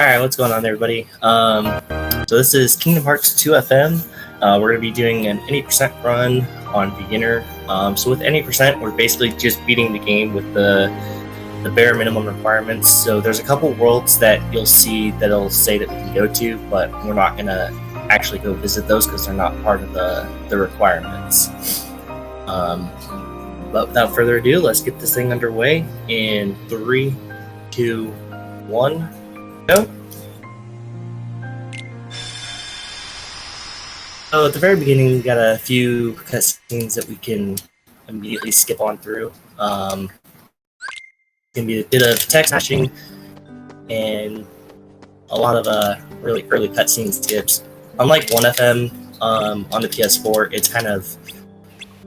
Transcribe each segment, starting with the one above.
Alright, what's going on everybody? So this is Kingdom Hearts 2 FM. We're going to be doing an any percent run on beginner. So with any percent, we're basically just beating the game with the bare minimum requirements. So there's a couple worlds that you'll see that'll say that we can go to, but we're not going to actually go visit those because they're not part of the requirements. But without further ado, let's get this thing underway in 3, 2, 1. Go. So at the very beginning, we got a few cutscenes that we can immediately skip on through. It's gonna be a bit of text matching and a lot of really early cutscene skips. Unlike 1FM on the PS4, it's kind of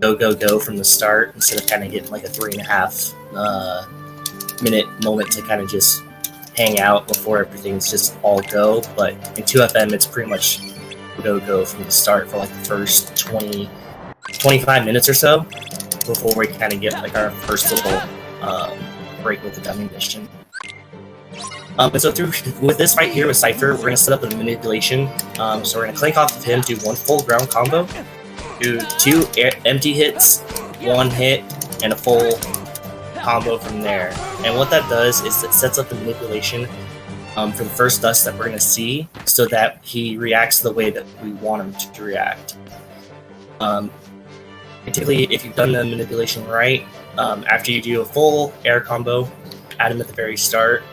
go from the start instead of kind of getting like a 3.5 minute moment to kind of just hang out before everything's just all go. But in 2FM, it's pretty much go from the start for like the first 25 minutes or so before we kind of get like our first little break with the dummy mission. And so with this right here with Cypher, we're going to set up a manipulation. So we're going to clank off of him, do one full ground combo, do 2 empty hits, 1 hit, and a full combo from there. And what that does is it sets up the manipulation for the first dust that we're going to see so that he reacts the way that we want him to react. Particularly if you've done the manipulation right, after you do a full air combo, add him at the very start,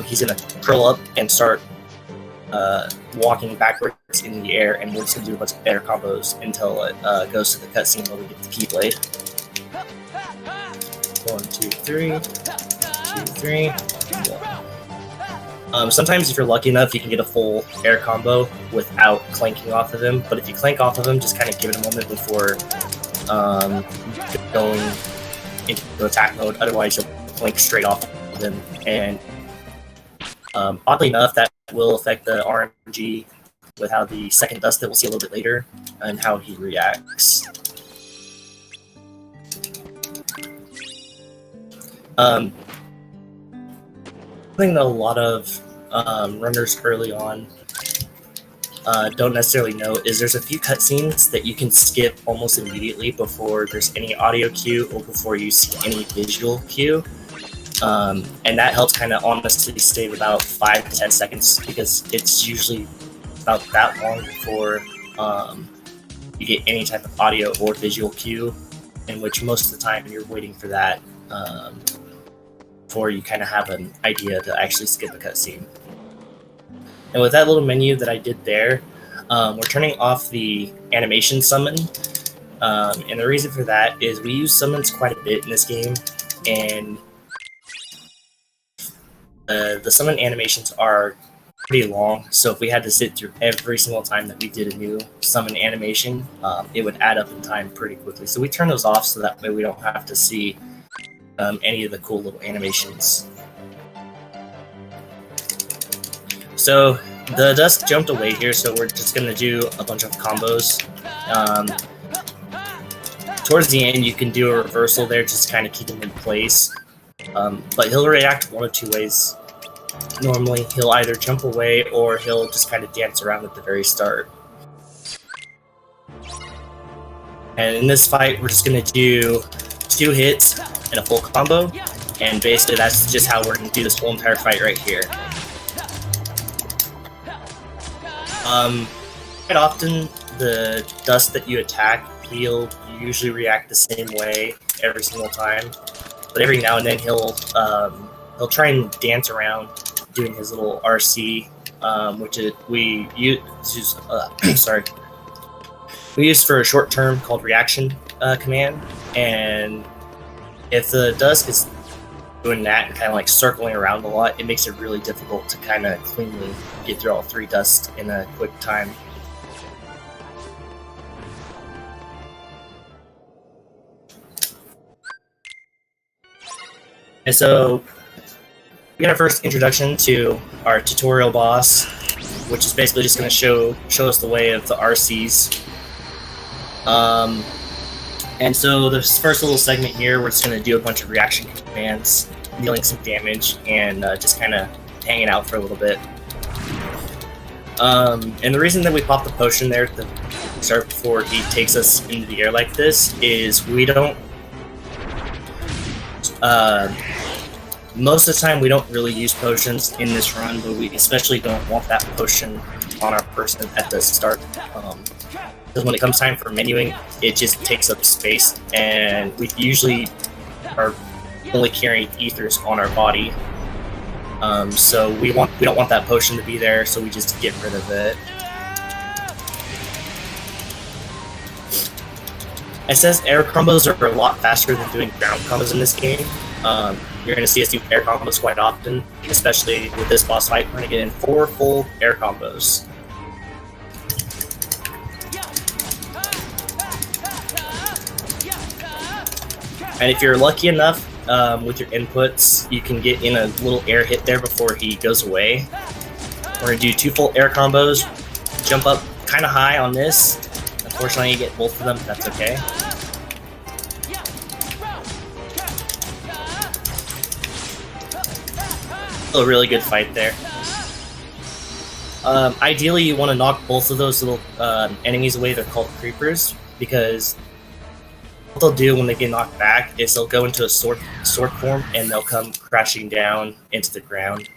he's going to curl up and start walking backwards in the air, and we're just going to do a bunch of air combos until it goes to the cutscene where we get the Keyblade. 1, 2, 3, 2, 3, 1. Sometimes if you're lucky enough, you can get a full air combo without clanking off of him, but if you clank off of him, just kind of give it a moment before going into attack mode. Otherwise, you'll clank straight off of him, and oddly enough, that will affect the RNG with how the second dust that we'll see a little bit later and how he reacts. Something that a lot of runners early on don't necessarily know is there's a few cutscenes that you can skip almost immediately before there's any audio cue or before you see any visual cue. And that helps kind of honestly save about 5 to 10 seconds because it's usually about that long before you get any type of audio or visual cue, in which most of the time you're waiting for that before you kind of have an idea to actually skip a cutscene. And with that little menu that I did there, we're turning off the animation summon. And the reason for that is we use summons quite a bit in this game, and the summon animations are pretty long, so if we had to sit through every single time that we did a new summon animation, it would add up in time pretty quickly. So we turn those off so that way we don't have to see any of the cool little animations. So the dust jumped away here, so we're just going to do a bunch of combos. Towards the end, you can do a reversal there, just kind of keep him in place. But he'll react one of 2 ways. Normally, he'll either jump away or he'll just kind of dance around at the very start. And in this fight, we're just going to do 2 hits and a full combo. And basically, that's just how we're going to do this whole entire fight right here. Quite often, the dust that you attack, he'll usually react the same way every single time. But every now and then he'll try and dance around doing his little RC, which we use we use for a short term called reaction command. And if the dust is doing that and kind of like circling around a lot, it makes it really difficult to kind of cleanly get through all 3 dusts in a quick time. And so we get our first introduction to our tutorial boss, which is basically just going to show us the way of the RCs. And so this first little segment here, we're just going to do a bunch of reaction commands, dealing some damage, and just kind of hanging out for a little bit. And the reason that we pop the potion there at the start before he takes us into the air like this is we don't. Most of the time, we don't really use potions in this run, but we especially don't want that potion on our person at the start. Because when it comes time for menuing, it just takes up space, and we usually are only carrying ethers on our body. So we don't want that potion to be there, so we just get rid of it. It says air combos are a lot faster than doing ground combos in this game. You're going to see us do air combos quite often, especially with this boss fight. We're going to get in 4 full air combos. And if you're lucky enough with your inputs, you can get in a little air hit there before he goes away. We're going to do 2 full air combos, jump up kind of high on this. Unfortunately, you get both of them, but that's okay. A really good fight there. Ideally, you want to knock both of those little enemies away. They're called creepers, because what they'll do when they get knocked back is they'll go into a sword form and they'll come crashing down into the ground.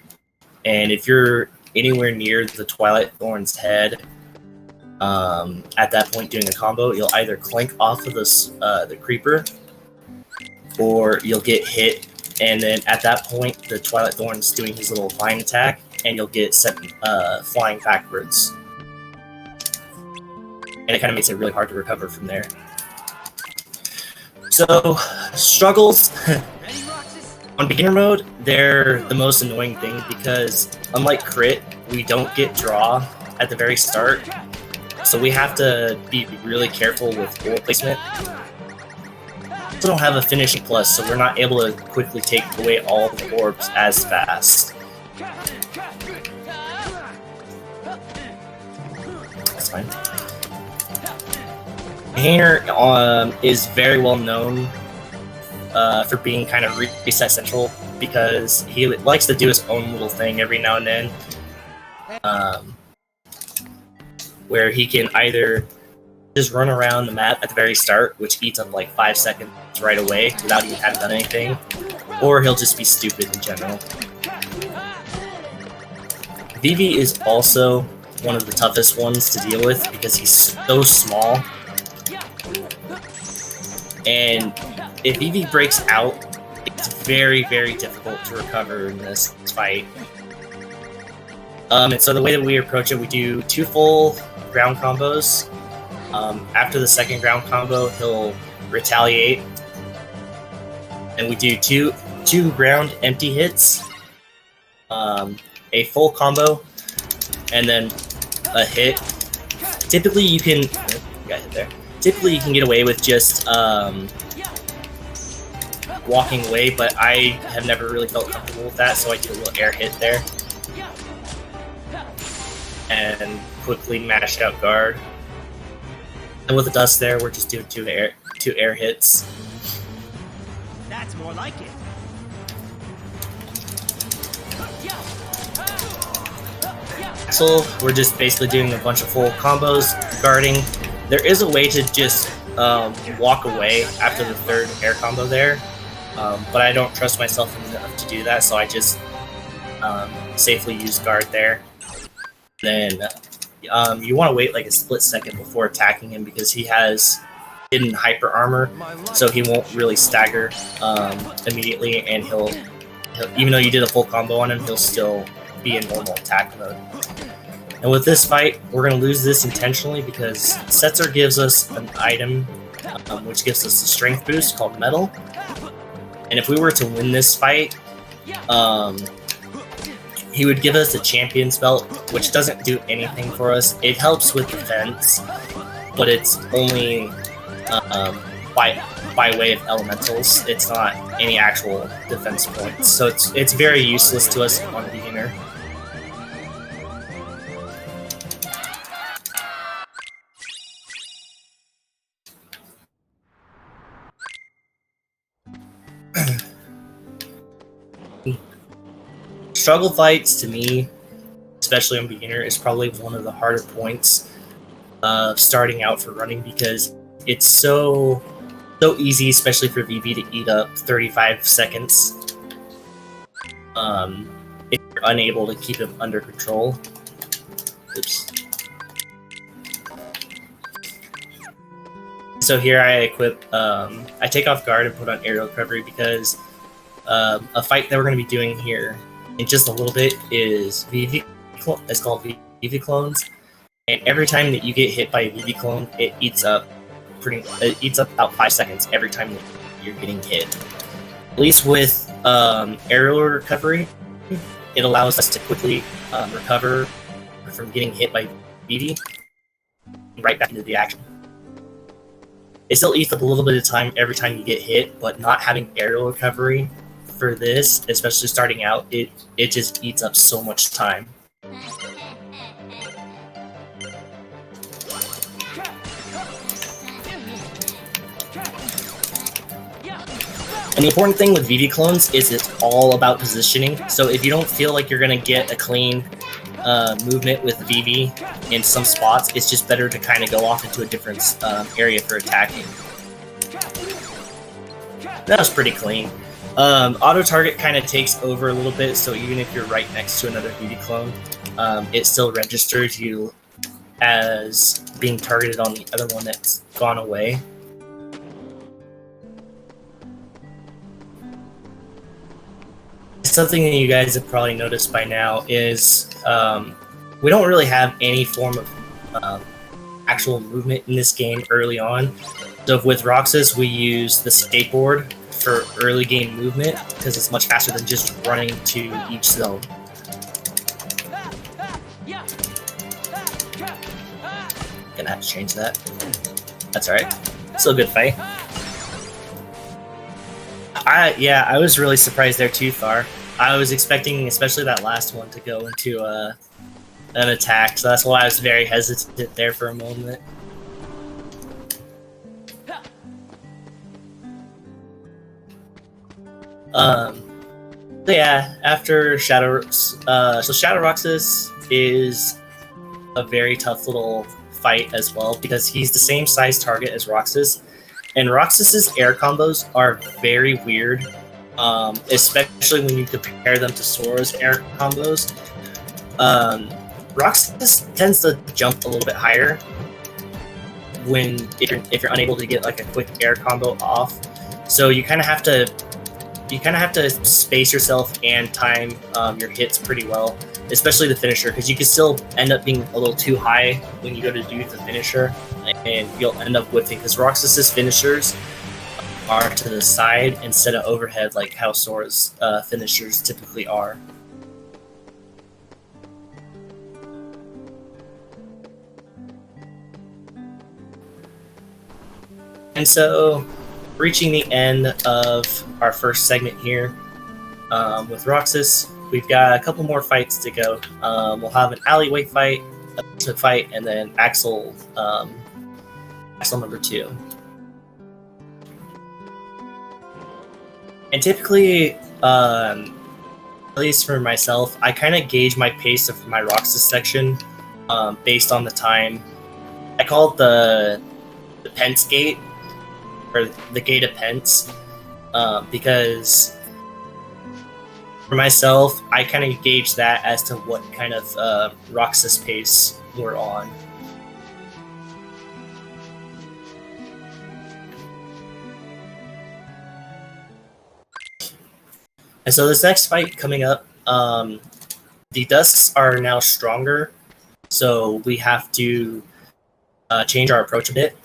And if you're anywhere near the Twilight Thorn's head, at that point doing a combo, you'll either clank off of the creeper, or you'll get hit. And then at that point, the Twilight Thorn's doing his little vine attack, and you'll get sent flying backwards. And it kind of makes it really hard to recover from there. So, struggles. On beginner mode, they're the most annoying thing because, unlike crit, we don't get draw at the very start. So we have to be really careful with orb placement. We don't have a finishing plus, so we're not able to quickly take away all the orbs as fast. That's fine. Hainer is very well known for being kind of reset central, because he likes to do his own little thing every now and then, where he can either just run around the map at the very start, which eats up like 5 seconds right away without even having done anything, or he'll just be stupid in general. Vivi is also one of the toughest ones to deal with because he's so small, and if Vivi breaks out, it's very, very difficult to recover in this fight. And so the way that we approach it, we do 2 full ground combos. After the second ground combo, he'll retaliate, and we do two ground empty hits, a full combo, and then a hit. Typically, you can got hit there. Typically, you can get away with just walking away, but I have never really felt comfortable with that, so I do a little air hit there and quickly mashed out guard. And with the dust there, we're just doing two air hits. That's more like it. So we're just basically doing a bunch of full combos, guarding. There is a way to just walk away after the 3rd air combo there, but I don't trust myself enough to do that, so I just safely use guard there. Then you want to wait like a split second before attacking him, because he has hidden hyper armor, so he won't really stagger immediately, and he'll even though you did a full combo on him, he'll still be in normal attack mode. And with this fight, we're going to lose this intentionally because Setzer gives us an item which gives us a strength boost called Metal. And if we were to win this fight, he would give us a champion's belt, which doesn't do anything for us. It helps with defense, but it's only by way of elementals. It's not any actual defense points, so it's very useless to us on a beginner. struggle fights to me, especially on beginner, is probably one of the harder points of starting out for running because it's so easy, especially for VV, to eat up 35 seconds if you're unable to keep him under control. Oops. So here I equip, I take off guard and put on aerial recovery because a fight that we're going to be doing here in just a little bit is VV. It's called VV clones, and every time that you get hit by a VV clone, it eats up about 5 seconds every time that you're getting hit. At least with aerial recovery, it allows us to quickly recover from getting hit by VV right back into the action. It still eats up a little bit of time every time you get hit, but not having aerial recovery for this, especially starting out, it just eats up so much time. And the important thing with VV clones is it's all about positioning. So if you don't feel like you're going to get a clean movement with VV in some spots, it's just better to kind of go off into a different area for attacking. That was pretty clean. Auto target kind of takes over a little bit, so even if you're right next to another VV clone, it still registers you as being targeted on the other one that's gone away. Something that you guys have probably noticed by now is we don't really have any form of actual movement in this game early on. So with Roxas, we use the skateboard for early game movement because it's much faster than just running to each zone. Gonna have to change that. That's alright. Still a good fight. I was really surprised there too, Thar. I was expecting, especially that last one, to go into an attack, so that's why I was very hesitant there for a moment. So yeah, after Shadow, so Shadow Roxas is a very tough little fight as well because he's the same size target as Roxas. And Roxas's air combos are very weird, especially when you compare them to Sora's air combos. Roxas tends to jump a little bit higher if you're unable to get like a quick air combo off. So you kind of have to space yourself and time your hits pretty well, especially the finisher, because you can still end up being a little too high when you go to do the finisher, and you'll end up whiffing, because Roxas's finishers are to the side instead of overhead like how Sora's finishers typically are. And so, reaching the end of our first segment here with Roxas, we've got a couple more fights to go. We'll have an alleyway fight, a basement fight, and then Axel number 2. And typically, at least for myself, I kind of gauge my pace of my Roxas section based on the time. I call it the Pence Gate, or the Gate of Pence, because for myself, I kind of gauge that as to what kind of Roxas pace we're on. And so this next fight coming up, the Dusks are now stronger, so we have to change our approach a bit.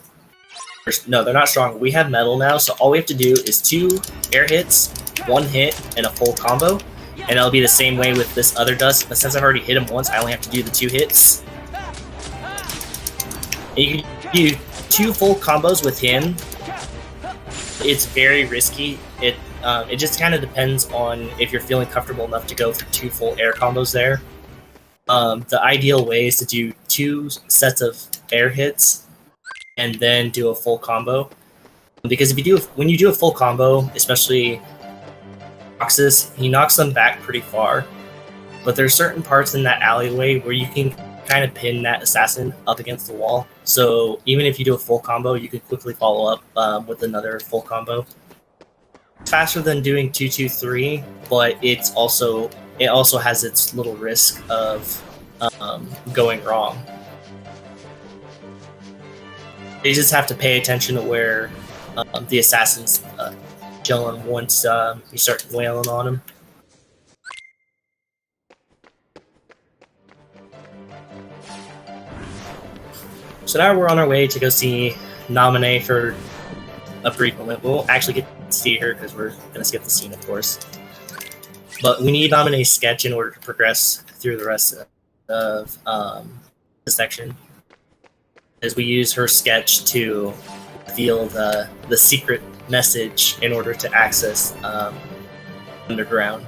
No, they're not strong. We have metal now, so all we have to do is 2 air hits, 1 hit, and a full combo. And it'll be the same way with this other Dusk, but since I've already hit him once, I only have to do the 2 hits. And you can do 2 full combos with him. It's very risky. It just kind of depends on if you're feeling comfortable enough to go for 2 full air combos there. The ideal way is to do 2 sets of air hits and then do a full combo, because when you do a full combo, especially Roxas, he knocks them back pretty far, but there's certain parts in that alleyway where you can kind of pin that assassin up against the wall. So even if you do a full combo, you can quickly follow up with another full combo. It's faster than doing 2-2-3, but it also has its little risk of going wrong. You just have to pay attention to where the assassin's chilling once you start wailing on him. So now we're on our way to go see Naminé for a brief moment. We'll actually get to see her because we're going to skip the scene, of course. But we need Naminé's sketch in order to progress through the rest of the section, as we use her sketch to reveal the secret message in order to access underground.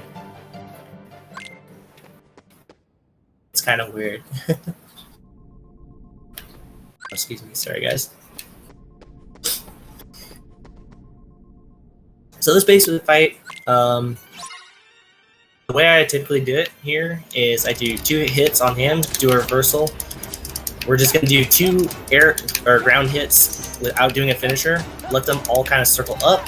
It's kind of weird. Excuse me, sorry guys. So this basic fight, the way I typically do it here is I do 2 hits on him, do a reversal. We're just gonna do 2 air or ground hits without doing a finisher. Let them all kind of circle up.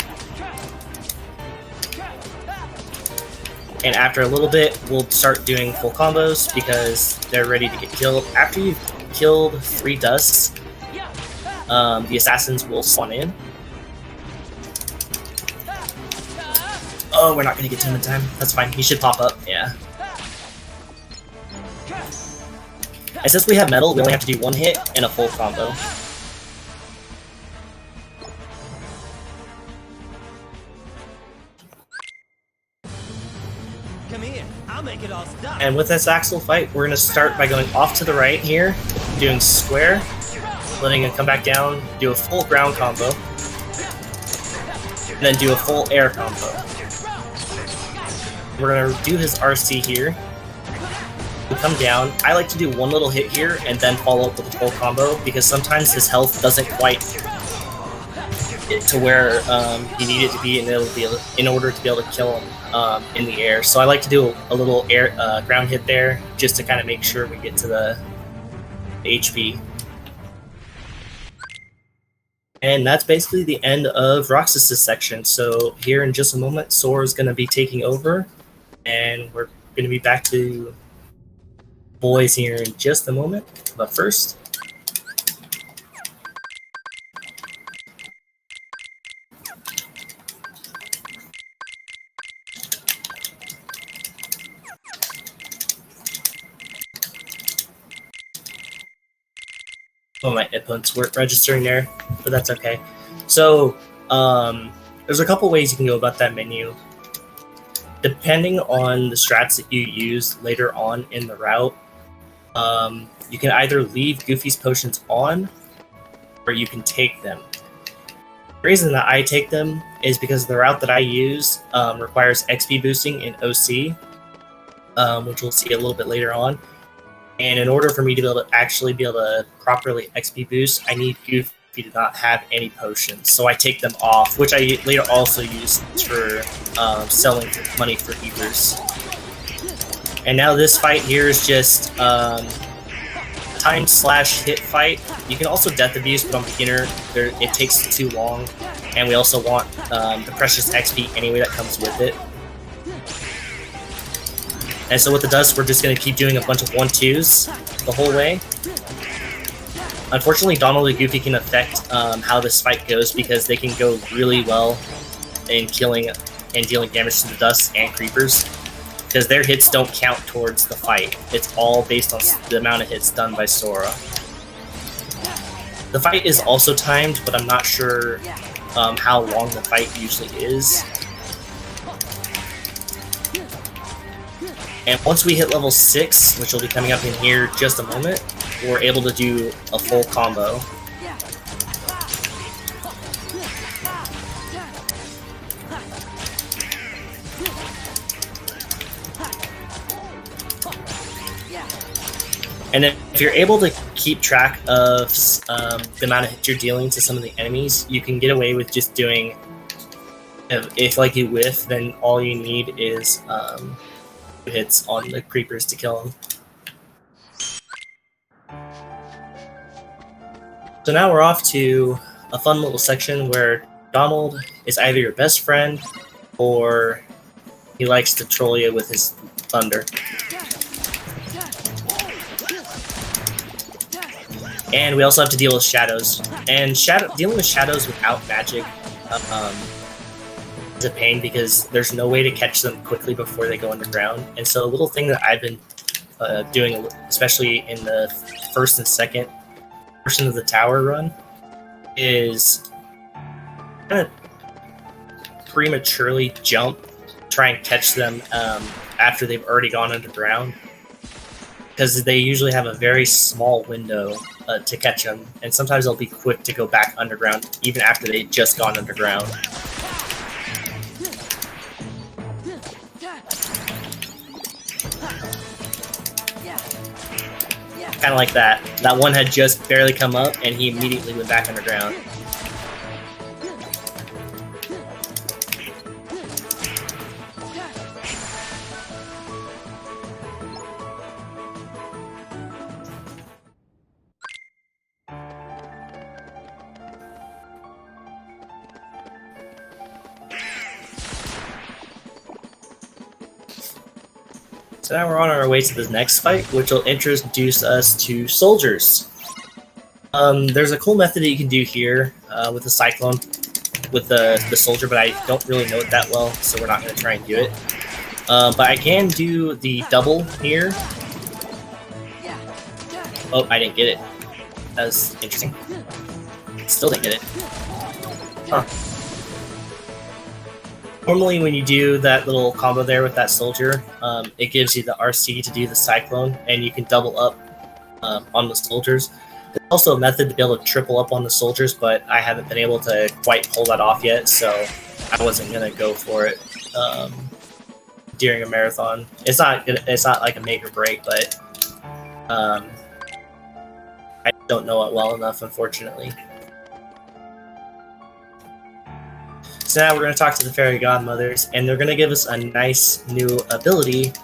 And after a little bit, we'll start doing full combos because they're ready to get killed. After you've killed 3 dusts, the assassins will spawn in. Oh, we're not gonna get to him in time. That's fine. He should pop up. Yeah. And since we have metal, we only have to do 1 hit and a full combo. Come here, I'll make it all stop. And with this Axel fight, we're going to start by going off to the right here, doing square, letting it come back down, do a full ground combo, and then do a full air combo. We're going to do his RC here. We come down. I like to do 1 little hit here and then follow up with a full combo because sometimes his health doesn't quite get to where you need it to be in order to be able to kill him in the air. So I like to do a little air ground hit there just to kind of make sure we get to the HP. And that's basically the end of Roxas's section. So here in just a moment, Sora's going to be taking over, and we're going to be back to boys here in just a moment. But first, oh, my inputs weren't registering there, but that's okay. So there's a couple ways you can go about that menu. Depending on the strats that you use later on in the route, you can either leave Goofy's potions on, or you can take them. The reason that I take them is because the route that I use requires XP boosting in OC, which we'll see a little bit later on. And in order for me to be able to properly XP boost, I need Goofy to not have any potions. So I take them off, which I later also use for selling money for Ebers. And now this fight here is just time/hit fight. You can also death abuse, but on beginner, it takes too long. And we also want the precious XP anyway that comes with it. And so with the dust, we're just going to keep doing a bunch of 1-2s the whole way. Unfortunately, Donald and Goofy can affect how this fight goes because they can go really well in killing and dealing damage to the dust and creepers, because their hits don't count towards the fight. It's all based on the amount of hits done by Sora. The fight is also timed, but I'm not sure how long the fight usually is. And once we hit level 6, which will be coming up in here just a moment, we're able to do a full combo. And if you're able to keep track of the amount of hits you're dealing to some of the enemies, you can get away with just doing, if like you whiff, then all you need is hits on the creepers to kill him. So now we're off to a fun little section where Donald is either your best friend or he likes to troll you with his thunder. And we also have to deal with shadows. And dealing with shadows without magic is a pain because there's no way to catch them quickly before they go underground. And so a little thing that I've been doing, especially in the first and second portion of the tower run, is kind of prematurely jump, try and catch them after they've already gone underground, because they usually have a very small window to catch them, and sometimes they'll be quick to go back underground even after they've just gone underground. Kind of like that. That one had just barely come up, and he immediately went back underground. So now we're on our way to the next fight, which will introduce us to soldiers. There's a cool method that you can do here with the cyclone, with the soldier, but I don't really know it that well, so we're not going to try and do it. But I can do the double here. Oh, I didn't get it. That was interesting. Still didn't get it. Huh. Normally when you do that little combo there with that soldier, it gives you the RC to do the cyclone, and you can double up on the soldiers. There's also a method to be able to triple up on the soldiers, but I haven't been able to quite pull that off yet, so I wasn't going to go for it during a marathon. It's not like a make or break, but I don't know it well enough, unfortunately. So now we're going to talk to the fairy godmothers, and they're going to give us a nice new ability.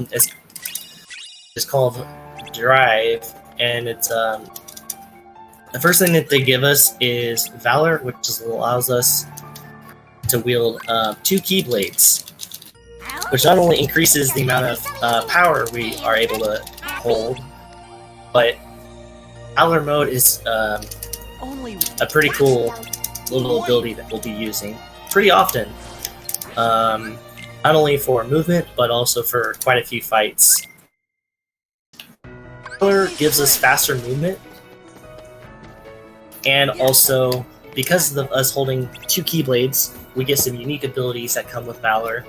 It's called Drive, and it's the first thing that they give us is Valor, which just allows us to wield 2 keyblades, which not only increases the amount of power we are able to hold, but Valor mode is a pretty cool little ability that we'll be using pretty often, not only for movement but also for quite a few fights. Valor gives us faster movement, and also because of us holding 2 keyblades, we get some unique abilities that come with Valor.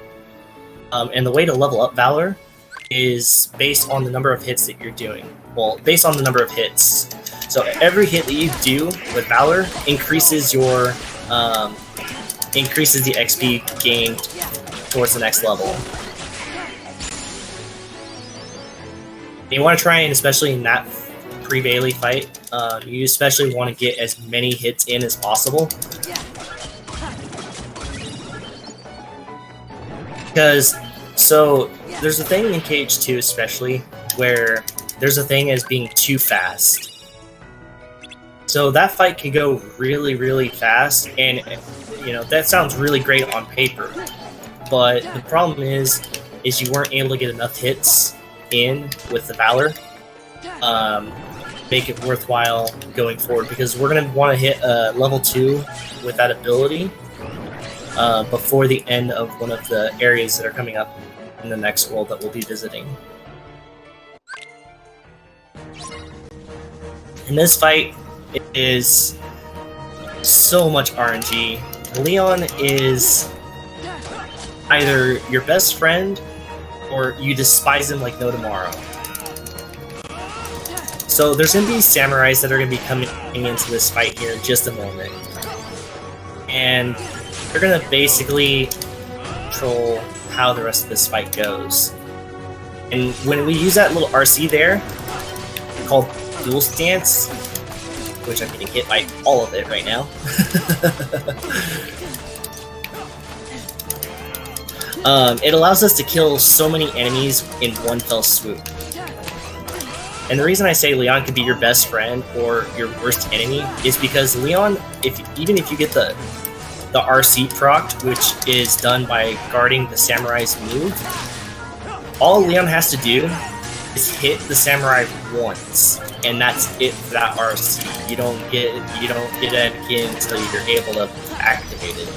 And the way to level up Valor is based on the number of hits that you're doing. Well, based on the number of hits. So every hit that you do with Valor increases your increases the XP gained towards the next level. And you want to try, and especially in that pre-Bailey fight, you especially want to get as many hits in as possible. Because, so, there's a thing in Cage 2 especially, where there's a thing as being too fast. So that fight can go really, really fast, and you know that sounds really great on paper. But the problem is you weren't able to get enough hits in with the Valor, make it worthwhile going forward. Because we're gonna want to hit level 2 with that ability before the end of one of the areas that are coming up in the next world that we'll be visiting. In this fight, it is so much RNG. Leon is either your best friend or you despise him like no tomorrow. So there's going to be samurais that are going to be coming into this fight here in just a moment. And they're going to basically control how the rest of this fight goes. And when we use that little RC there, called Dual Stance, which I'm getting hit by all of it right now. It allows us to kill so many enemies in one fell swoop. And the reason I say Leon could be your best friend or your worst enemy is because Leon, even if you get the RC proc, which is done by guarding the samurai's move, all Leon has to do is hit the samurai once, and that's it for that RC. You don't get it again until you're able to activate it.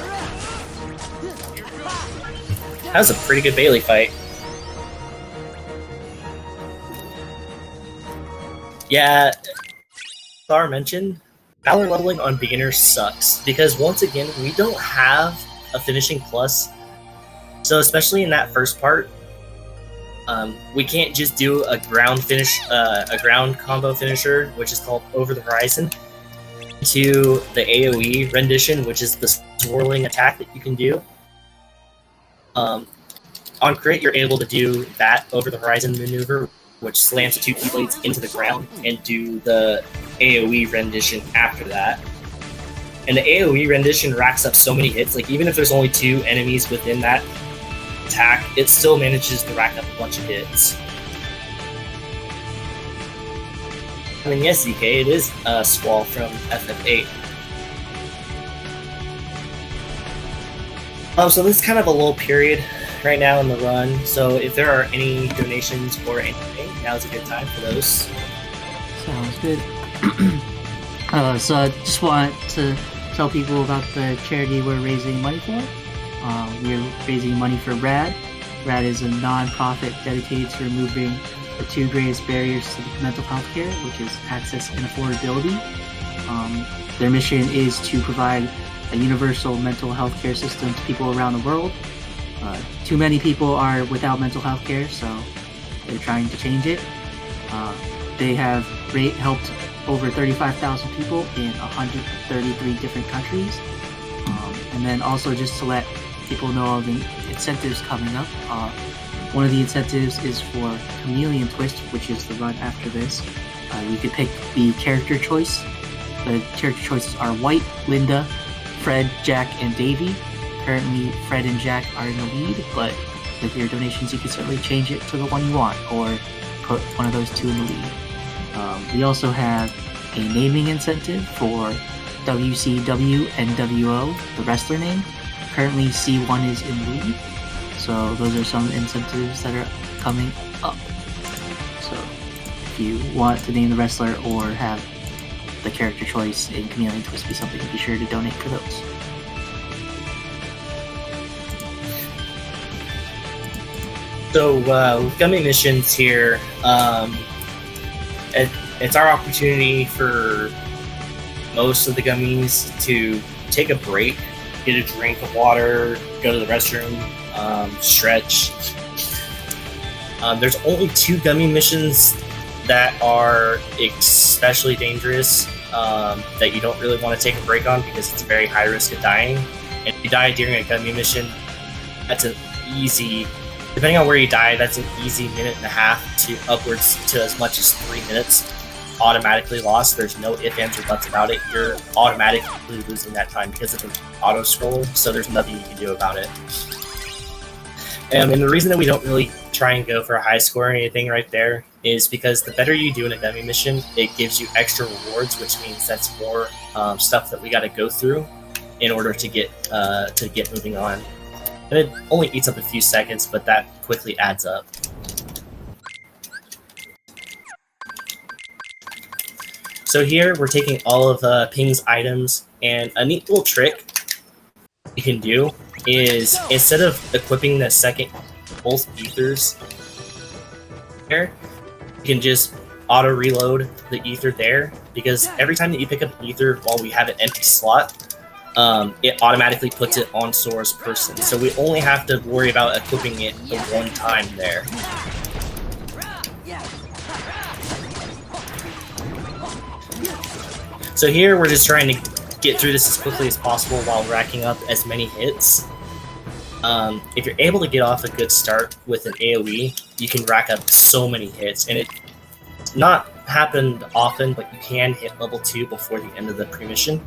That was a pretty good Bailey fight. Yeah, Thar mentioned, Valor leveling on beginners sucks, because once again, we don't have a finishing plus. So especially in that first part, we can't just do a ground combo finisher, which is called Over the Horizon, to the AoE rendition, which is the swirling attack that you can do. On crit, you're able to do that Over the Horizon maneuver, which slams the two keyblades into the ground, and do the AoE rendition after that. And the AoE rendition racks up so many hits, like even if there's only 2 enemies within that attack, it still manages to rack up a bunch of hits. I mean, yes, ZK, it is Squall from FF8. So this is kind of a lull period right now in the run, so if there are any donations or anything, now's a good time for those. Sounds good. So I just want to tell people about the charity we're raising money for. We're raising money for RAD. RAD is a non-profit dedicated to removing the 2 greatest barriers to mental health care, which is access and affordability. Their mission is to provide a universal mental health care system to people around the world. Too many people are without mental health care, so they're trying to change it. They have helped over 35,000 people in 133 different countries. And then also just to let people know of the incentives coming up. One of the incentives is for Chameleon Twist, which is the run after this. You could pick the character choice. The character choices are White, Linda, Fred, Jack, and Davy. Currently, Fred and Jack are in the lead, but with your donations, you can certainly change it to the one you want, or put one of those 2 in the lead. We also have a naming incentive for WCW and WO, the wrestler name. Currently, C1 is in the lead, so those are some incentives that are coming up. So, if you want to name the wrestler or have the character choice in Chameleon Twist be something, be sure to donate for those. So with gummy missions here, it's our opportunity for most of the gummies to take a break, get a drink of water, go to the restroom, stretch. There's only 2 gummy missions that are especially dangerous, that you don't really want to take a break on because it's a very high risk of dying. And if you die during a gummy mission, that's an easy, depending on where you die, that's an easy 1.5 minutes to upwards to as much as 3 minutes automatically lost. There's no ifs, ands, or buts about it. You're automatically losing that time because of the auto scroll, so there's nothing you can do about it. And the reason that we don't really try and go for a high score or anything right there is because the better you do in a gummy mission, it gives you extra rewards, which means that's more stuff that we got to go through in order to get moving on. And it only eats up a few seconds, but that quickly adds up. So here we're taking all of Ping's items, and a neat little trick you can do is instead of equipping the second both ethers there, you can just auto reload the ether there, because every time that you pick up an ether while we have an empty slot, it automatically puts it on Sora's person. So we only have to worry about equipping it the one time there. So here we're just trying to get through this as quickly as possible while racking up as many hits. If you're able to get off a good start with an AoE, you can rack up so many hits, and it's not happened often, but you can hit level 2 before the end of the pre-mission.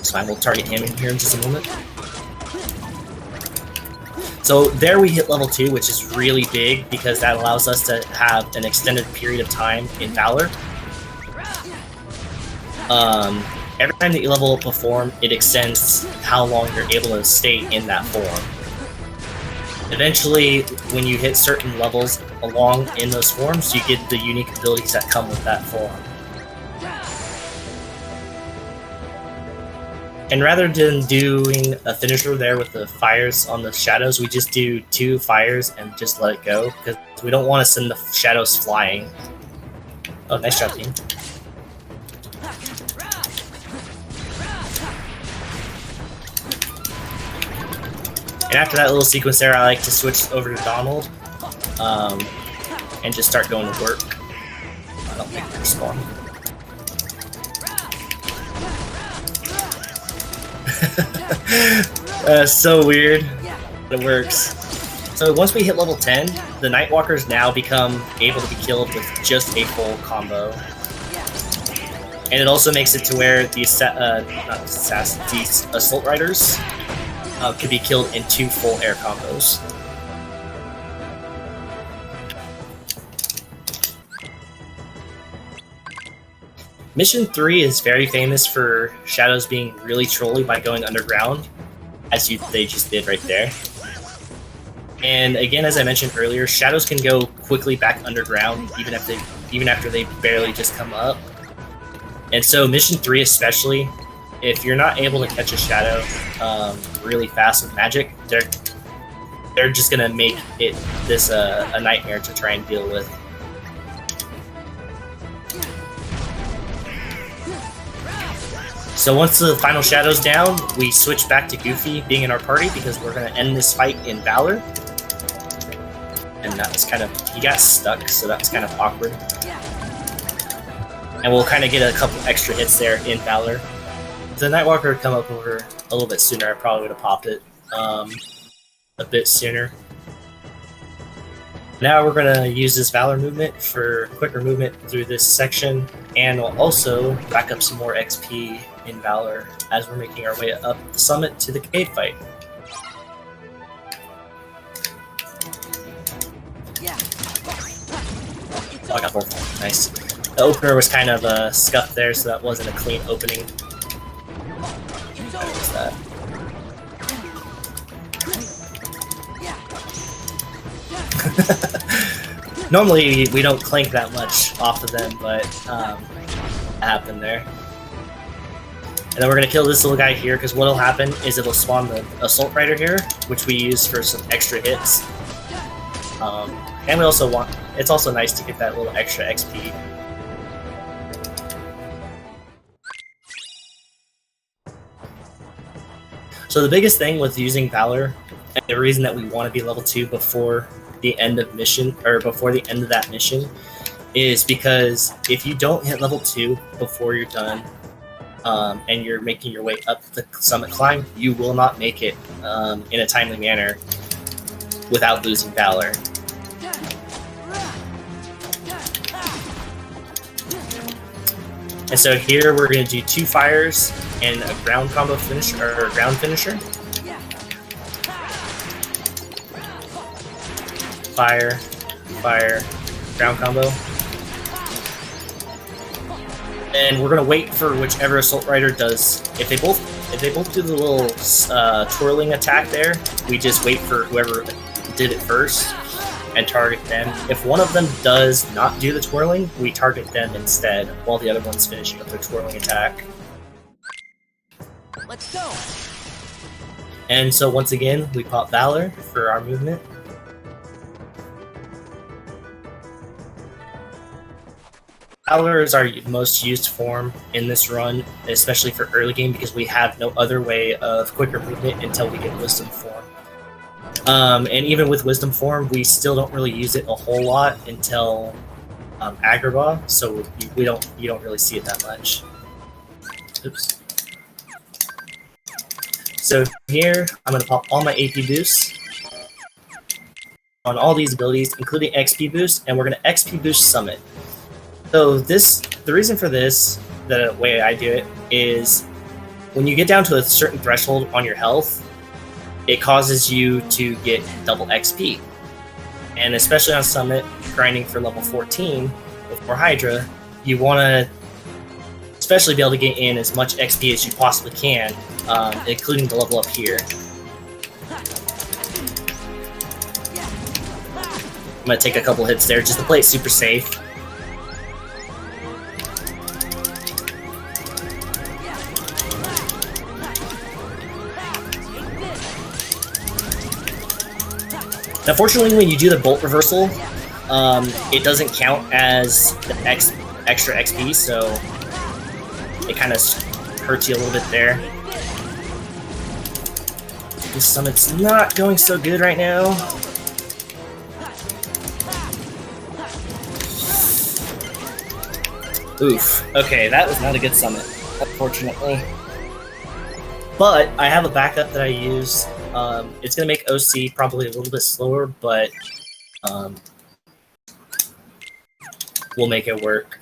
It's fine, we'll target him in here in just a moment. So there we hit level 2, which is really big because that allows us to have an extended period of time in Valor. Every time that you level up a form, it extends how long you're able to stay in that form. Eventually, when you hit certain levels along in those forms, you get the unique abilities that come with that form. And rather than doing a finisher there with the fires on the shadows, we just do 2 fires and just let it go, because we don't want to send the shadows flying. Oh, nice job, team. And after that little sequence there, I like to switch over to Donald and just start going to work. I don't think they're spawning. So weird, but it works. So once we hit level 10, the Nightwalkers now become able to be killed with just a full combo. And it also makes it to where the Assault Riders could be killed in 2 full air combos. Mission 3 is very famous for shadows being really trolly by going underground, as they just did right there. And again, as I mentioned earlier, shadows can go quickly back underground even after they barely just come up. And so Mission 3 especially, if you're not able to catch a shadow really fast with magic, they're just gonna make it a nightmare to try and deal with. So once the final shadow's down, we switch back to Goofy being in our party because we're gonna end this fight in Valor. And that was he got stuck, so that was kind of awkward. And we'll kind of get a couple extra hits there in Valor. If the Nightwalker would come up over a little bit sooner, I probably would have popped it a bit sooner. Now we're going to use this Valor movement for quicker movement through this section, and we'll also rack up some more XP in Valor as we're making our way up the summit to the cave fight. Oh, I got both. Nice. The opener was kind of scuffed there, so that wasn't a clean opening. What's that? Normally we don't clank that much off of them, but it happened there. And then we're gonna kill this little guy here, because what'll happen is it'll spawn the Assault Rider here, which we use for some extra hits. And we also it's also nice to get that little extra XP. So the biggest thing with using Valor, and the reason that we want to be level 2 before the end of mission, or before the end of that mission, is because if you don't hit level 2 before you're done, and you're making your way up the summit climb, you will not make it in a timely manner without losing Valor. And so here we're going to do 2 fires and a ground combo finisher, or a ground finisher. Fire, fire, ground combo. And we're gonna wait for whichever Assault Rider does. If they both do the little twirling attack there, we just wait for whoever did it first and target them. If one of them does not do the twirling, we target them instead while the other one's finishing up their twirling attack. Let's go. And so once again, we pop Valor for our movement. Valor is our most used form in this run, especially for early game, because we have no other way of quicker movement until we get Wisdom form. And even with Wisdom form, we still don't really use it a whole lot until Agrabah, so you don't really see it that much. Oops. So here, I'm going to pop all my AP boosts on all these abilities, including XP boost, and we're going to XP boost Summit. So the reason for this, the way I do it, is when you get down to a certain threshold on your health, it causes you to get double XP. And especially on Summit, grinding for level 14 before Hydra, you want to especially be able to get in as much XP as you possibly can, including the level up here. I'm going to take a couple hits there just to play it super safe. Unfortunately, when you do the bolt reversal, it doesn't count as the extra XP, so it kind of hurts you a little bit there. This Summit's not going so good right now. Oof. Okay, that was not a good Summit, unfortunately. But I have a backup that I use. It's going to make OC probably a little bit slower, but we'll make it work.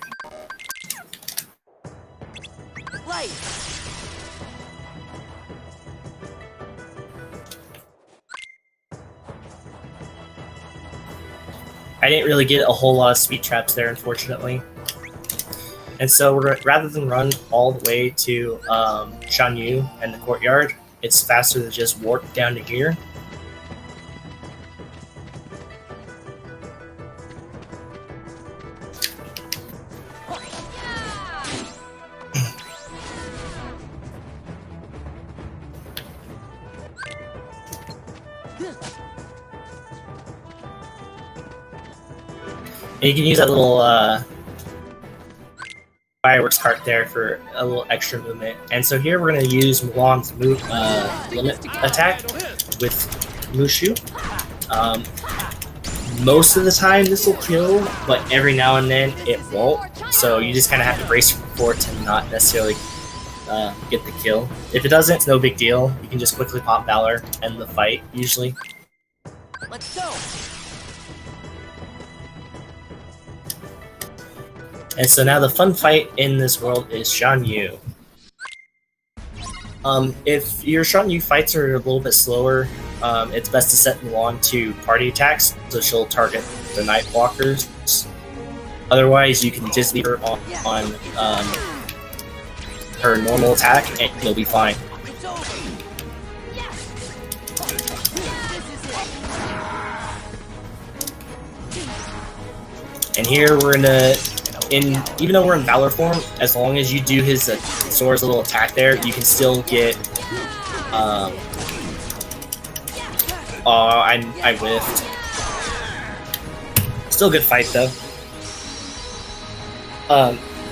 I didn't really get a whole lot of speed traps there, unfortunately. And so rather than run all the way to Shan Yu and the courtyard, it's faster to just warp down to here. And you can use that little fireworks cart there for a little extra movement. And so here we're going to use Mulan's limit attack with Mushu. Most of the time this will kill, but every now and then it won't. So you just kind of have to brace for it to not necessarily get the kill. If it doesn't, it's no big deal. You can just quickly pop Valor, end the fight, usually. Let's go. And so now the fun fight in this world is Shan Yu. If your Shan Yu fights are a little bit slower, it's best to set Mulan to party attacks, so she'll target the night walkers. Otherwise, you can just leave her on her normal attack, and you'll be fine. And here we're even though we're in Valor form, as long as you do his Sora's little attack there, you can still get. I whiffed. Still a good fight though.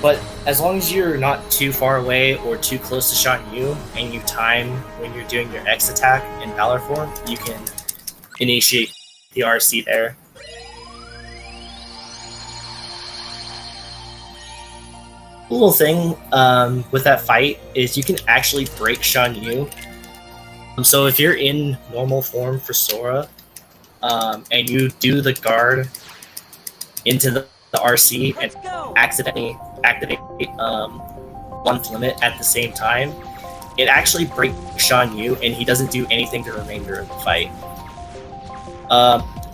But as long as you're not too far away or too close to Shan Yu, and you time when you're doing your X attack in Valor form, you can initiate the RC there. A little thing with that fight is you can actually break Shan Yu. So if you're in normal form for Sora, and you do the guard into the RC and accidentally activate one's limit at the same time, it actually breaks Shan Yu and he doesn't do anything the remainder of the fight.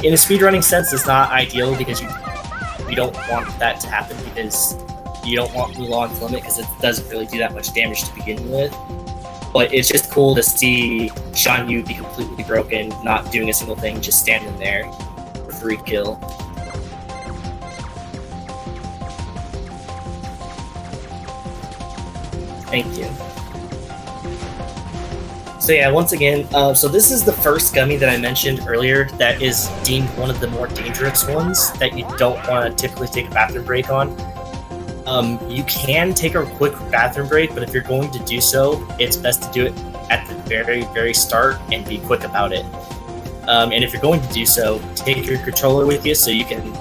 In a speedrunning sense, it's not ideal because you don't want that to happen, because you don't want Mulan's limit because it doesn't really do that much damage to begin with. But it's just cool to see Shan Yu be completely broken, not doing a single thing, just standing there for free kill. Thank you. So yeah, once again, so this is the first gummy that I mentioned earlier that is deemed one of the more dangerous ones that you don't want to typically take a bathroom break on. You can take a quick bathroom break, but if you're going to do so, it's best to do it at the very, very start and be quick about it. And if you're going to do so, take your controller with you so you can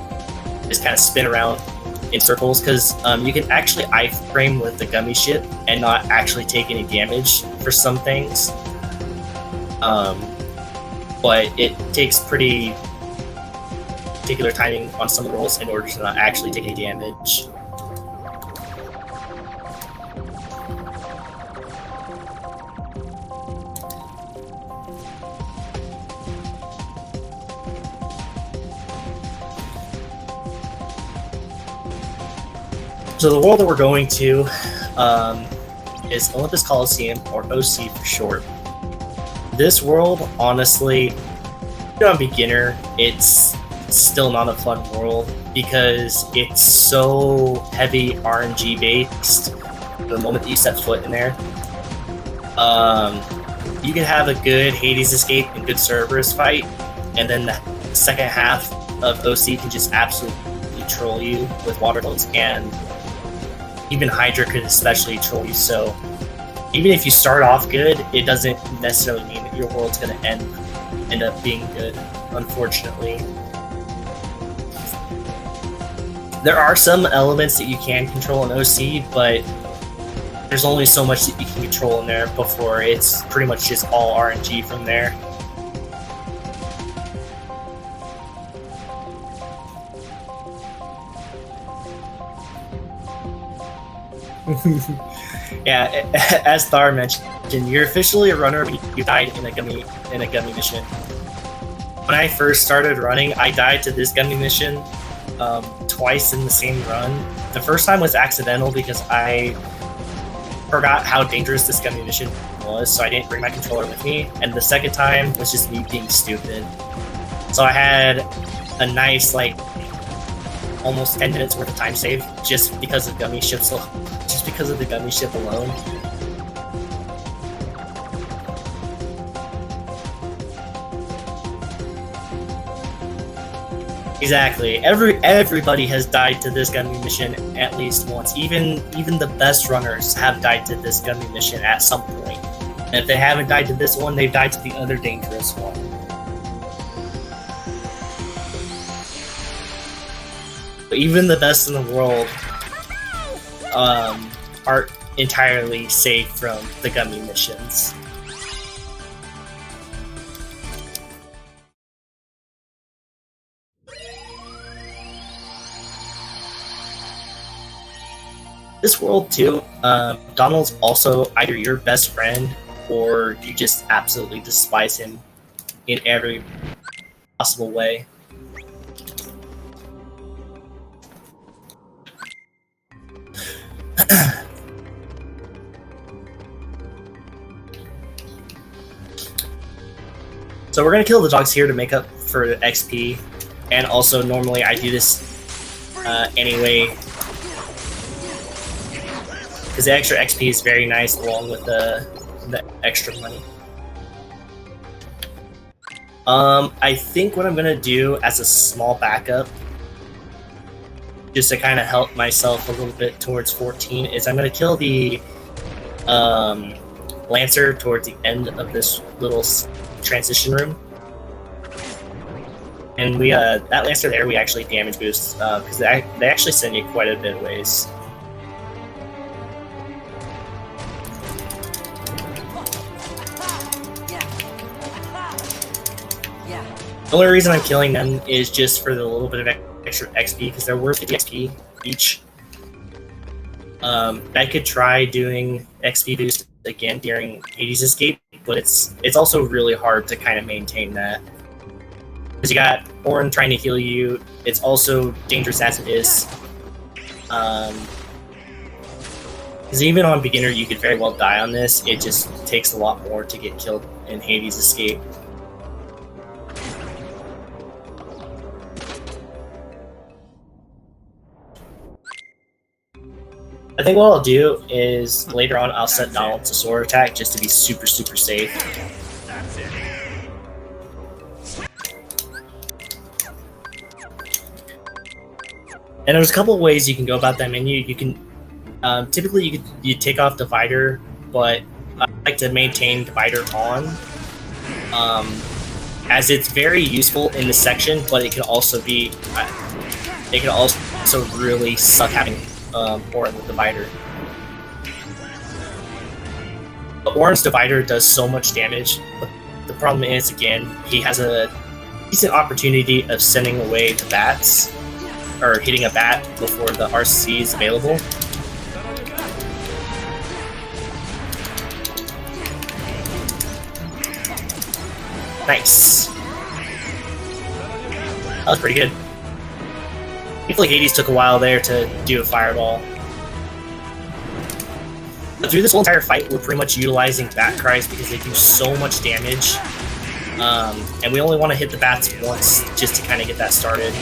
just kind of spin around in circles, because you can actually iframe with the gummy ship and not actually take any damage for some things. But it takes pretty particular timing on some of the rolls in order to not actually take any damage. So the world that we're going to is Olympus Coliseum, or OC for short. This world, honestly, if you're a beginner, it's still not a fun world because it's so heavy RNG based the moment that you step foot in there. You can have a good Hades escape and good Cerberus fight, and then the second half of OC can just absolutely troll you with water builds, and even Hydra could especially troll you. So even if you start off good, it doesn't necessarily mean that your world's going to end up being good, unfortunately. There are some elements that you can control in OC, but there's only so much that you can control in there before it's pretty much just all RNG from there. Yeah, as Thar mentioned, you're officially a runner, but you died in a gummy mission. When I first started running, I died to this gummy mission twice in the same run. The first time was accidental because I forgot how dangerous this gummy mission was, so I didn't bring my controller with me. And the second time was just me being stupid. So I had a nice, like, almost 10 minutes worth of time save just because of gummy ships, just because of the gummy ship alone. Exactly. Everybody has died to this gummy mission at least once. Even the best runners have died to this gummy mission at some point. And if they haven't died to this one, they've died to the other dangerous one. But even the best in the world aren't entirely safe from the gummy missions. This world too, Donald's also either your best friend or you just absolutely despise him in every possible way. So we're gonna kill the dogs here to make up for XP, and also normally I do this anyway, because the extra XP is very nice along with the extra money. I think what I'm gonna do as a small backup, just to kind of help myself a little bit towards 14, is I'm gonna kill the Lancer towards the end of this little transition room. And we that Lancer there, we actually damage boost because they actually send you quite a bit of ways. The only reason I'm killing them is just for the little bit of extra XP, because they're worth 50 XP each. I could try doing XP boost again during Hades Escape, but it's also really hard to kind of maintain that. Because you got Orin trying to heal you, it's also dangerous as it is. Because even on beginner, you could very well die on this. It just takes a lot more to get killed in Hades Escape. I think what I'll do is later on I'll set Donald to sword attack just to be super safe. And there's a couple of ways you can go about that menu. You can typically you take off divider, but I like to maintain divider on, as it's very useful in this section, but it can also be really suck having Orin with divider. But Orin's divider does so much damage, but the problem is, again, he has a decent opportunity of sending away the bats, or hitting a bat before the RC is available. Nice. That was pretty good. Thankfully, Hades took a while there to do a fireball. through this whole entire fight, we're pretty much utilizing bat cries because they do so much damage. And we only want to hit the bats once just to kind of get that started.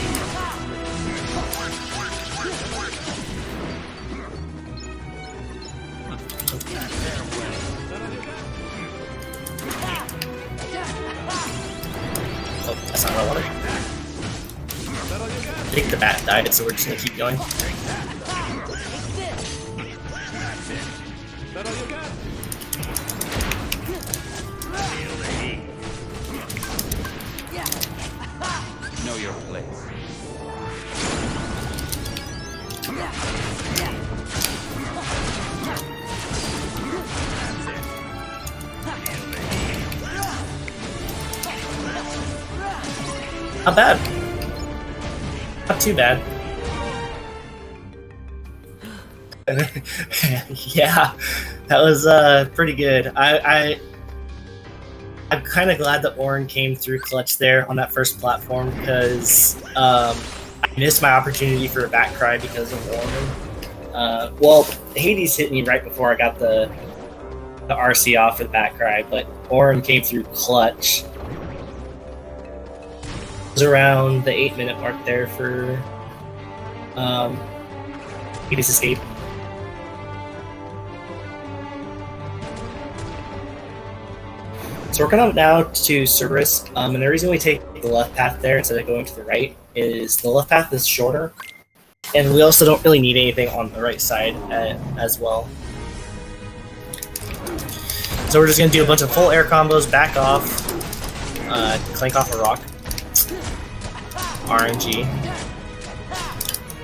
Oh, that's not what I wanted. I think the bat died, so we're just going to keep going. Know your place. Not bad. Not too bad. Yeah, that was pretty good. I'm kind of glad that Orin came through clutch there on that first platform because I missed my opportunity for a back cry because of Orin. Well, Hades hit me right before I got the RC off for the back cry, but Orin came through clutch. It was around the 8-minute mark there for Hades' escape. So we're coming up now to Cerberus, and the reason we take the left path there instead of going to the right is the left path is shorter, and we also don't really need anything on the right side as well. So we're just going to do a bunch of full air combos, back off, clank off a rock, RNG.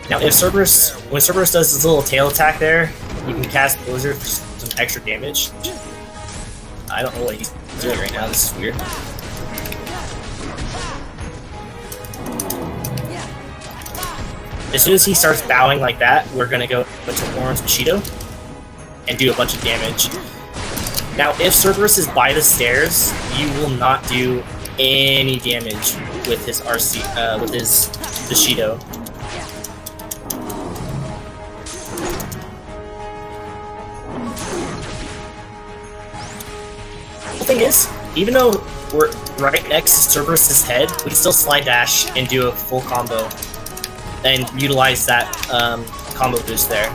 Now if Cerberus, when Cerberus does this little tail attack there, you can cast Blizzard for some extra damage. I don't know what he's doing right now, this is weird. As soon as he starts bowing like that, we're going to go into Orin's Bushido and do a bunch of damage. Now, if Cerberus is by the stairs, you will not do any damage with his RC, with his Bushido. The thing is, even though we're right next to Cerberus' head, we can still slide dash and do a full combo and utilize that combo boost there.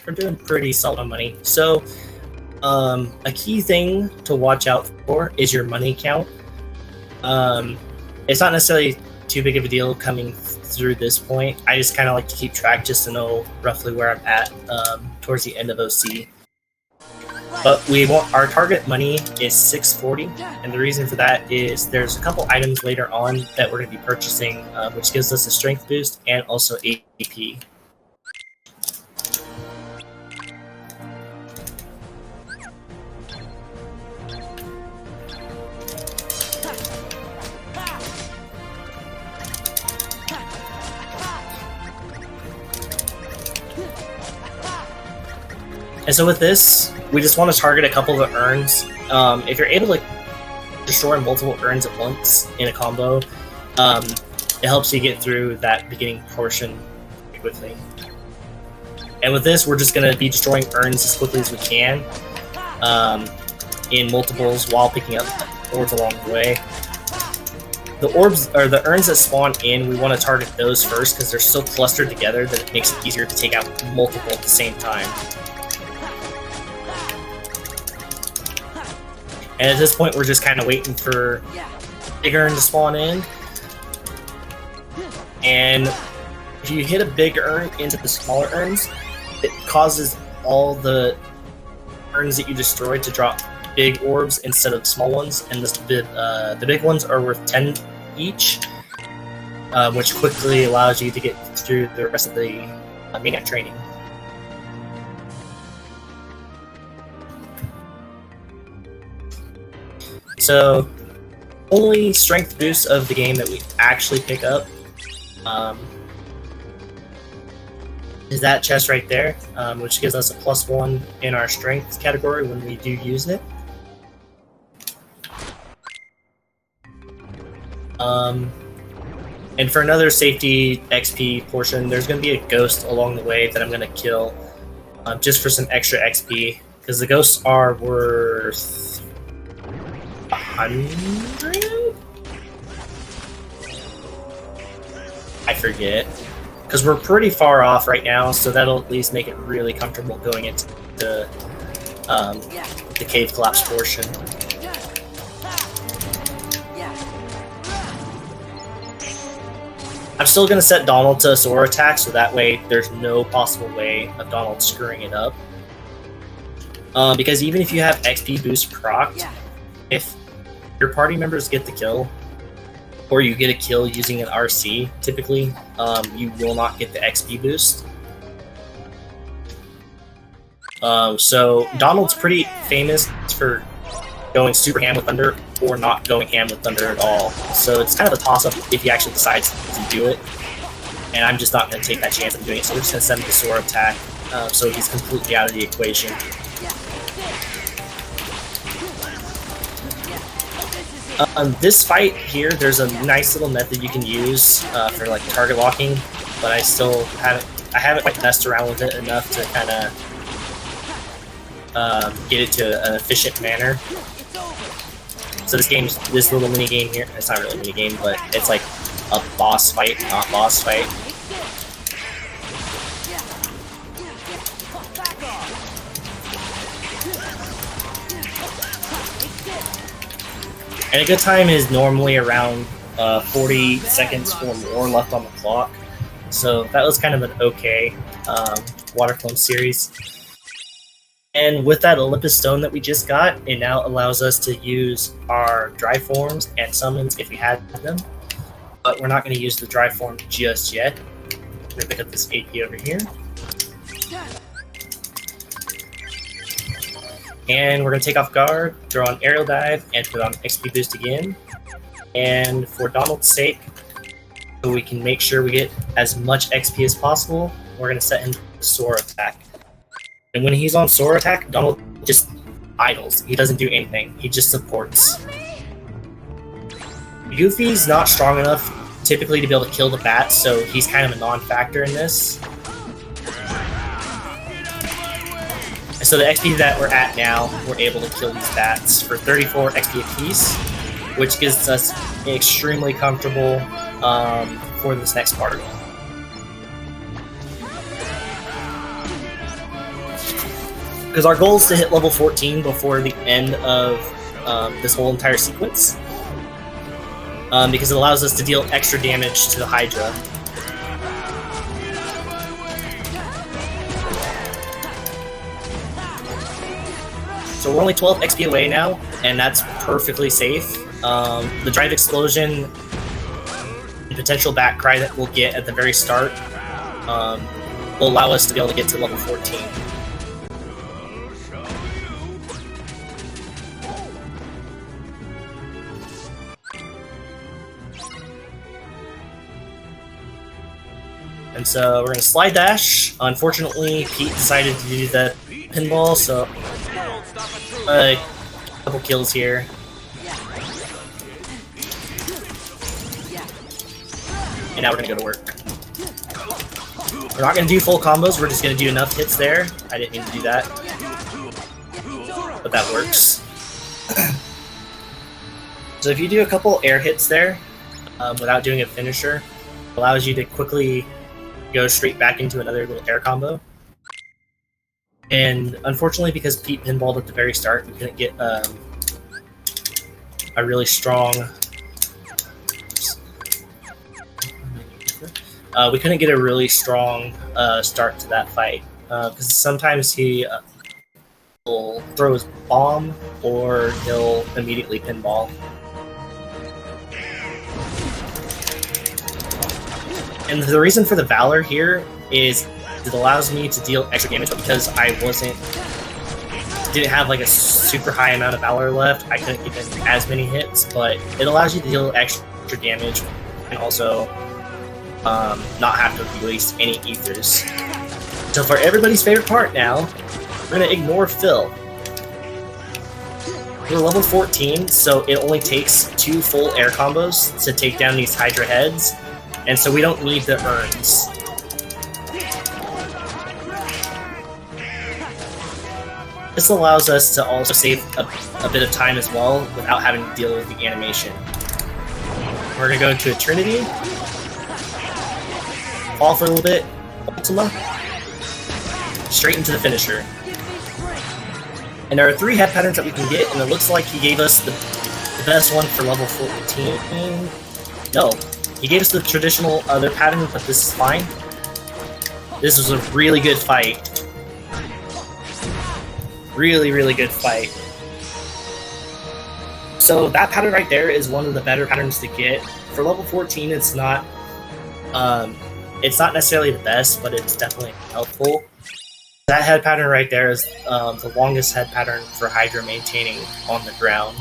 We're doing pretty solid on money. So, a key thing to watch out for is your money count. It's not necessarily too big of a deal coming through this point. I just kind of like to keep track just to know roughly where I'm at towards the end of OC. But we want our target money is 640, and the reason for that is there's a couple items later on that we're going to be purchasing, which gives us a strength boost and also AP. And so with this, we just want to target a couple of the urns. If you're able to destroy multiple urns at once in a combo, it helps you get through that beginning portion quickly. And with this, we're just going to be destroying urns as quickly as we can in multiples while picking up orbs along the way. The orbs, or the urns that spawn in, we want to target those first because they're so clustered together that it makes it easier to take out multiple at the same time. And at this point, we're just kind of waiting for big urn to spawn in. And if you hit a big urn into the smaller urns, it causes all the urns that you destroyed to drop big orbs instead of small ones. And the big ones are worth 10 each, which quickly allows you to get through the rest of the Maniac training. So, only strength boost of the game that we actually pick up is that chest right there, which gives us a +1 in our strength category when we do use it. And for another safety XP portion, there's going to be a ghost along the way that I'm going to kill just for some extra XP, because the ghosts are worth 100? I forget. Because we're pretty far off right now, so that'll at least make it really comfortable going into the cave collapse portion. I'm still going to set Donald to a Sora attack, so that way there's no possible way of Donald screwing it up. Because even if you have XP boost procced, if your party members get the kill, or you get a kill using an RC, typically, you will not get the XP boost. So Donald's pretty famous for going super ham with Thunder or not going ham with Thunder at all. So it's kind of a toss-up if he actually decides to do it. And I'm just not going to take that chance of doing it, so we're just going to send him the Sora attack, so he's completely out of the equation. This fight here, there's a nice little method you can use for like target locking, but I haven't quite messed around with it enough to kind of get it to an efficient manner. So this little mini game here, it's not really a mini game, but it's like a boss fight, not boss fight. And a good time is normally around 40 seconds or more left on the clock. So that was kind of an okay waterflow series. And with that Olympus Stone that we just got, it now allows us to use our dry forms and summons if we had them. But we're not going to use the dry form just yet. We're going to pick up this AP over here. And we're going to take off guard, throw on aerial dive, and put on XP boost again. And for Donald's sake, so we can make sure we get as much XP as possible, we're going to set him to Sora attack. And when he's on Sora attack, Donald just idles. He doesn't do anything. He just supports. Goofy's not strong enough typically to be able to kill the bats, so he's kind of a non-factor in this. And so the XP that we're at now, we're able to kill these bats for 34 XP apiece, which gives us extremely comfortable for this next part. Because our goal is to hit level 14 before the end of this whole entire sequence. Because it allows us to deal extra damage to the Hydra. So we're only 12 XP away now, and that's perfectly safe. The Drive Explosion and potential back cry that we'll get at the very start will allow us to be able to get to level 14. And so we're going to slide dash. Unfortunately, Pete decided to do the pinball, so a couple kills here. And now we're going to go to work. We're not going to do full combos, we're just going to do enough hits there. I didn't mean to do that, but that works. So if you do a couple air hits there without doing a finisher, it allows you to quickly go straight back into another little air combo. And unfortunately, because Pete pinballed at the very start, we couldn't get a really strong... we couldn't get a really strong start to that fight. Because sometimes he will throw his bomb, or he'll immediately pinball. And the reason for the Valor here is it allows me to deal extra damage, but because I didn't have like a super high amount of Valor left, I couldn't get as many hits, but it allows you to deal extra damage and also not have to release any ethers. So for everybody's favorite part now, we're going to ignore Phil. We're level 14, so it only takes 2 full air combos to take down these Hydra heads, and so we don't need the urns. This allows us to also save a bit of time as well without having to deal with the animation. We're going to go into a Trinity, fall for a little bit, Ultima, straight into the finisher. And there are 3 head patterns that we can get, and it looks like he gave us the best one for level 14. No, he gave us the traditional other pattern, but this is fine. This was a really good fight. Really, really good fight. So that pattern right there is one of the better patterns to get. For level 14, it's not necessarily the best, but it's definitely helpful. That head pattern right there is the longest head pattern for Hydra maintaining on the ground.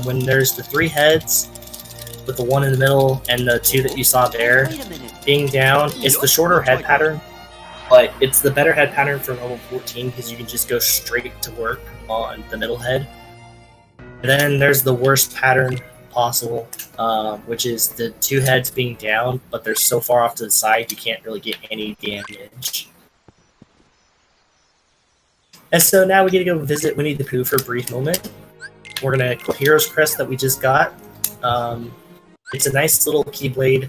When there's the 3 heads, with the 1 in the middle and the 2 that you saw there being down, it's the shorter head pattern, but it's the better head pattern for level 14 because you can just go straight to work on the middle head. And then there's the worst pattern possible, which is the 2 heads being down, but they're so far off to the side you can't really get any damage. And so now we get to go visit Winnie the Pooh for a brief moment. We're going to Hero's Crest that we just got. It's a nice little Keyblade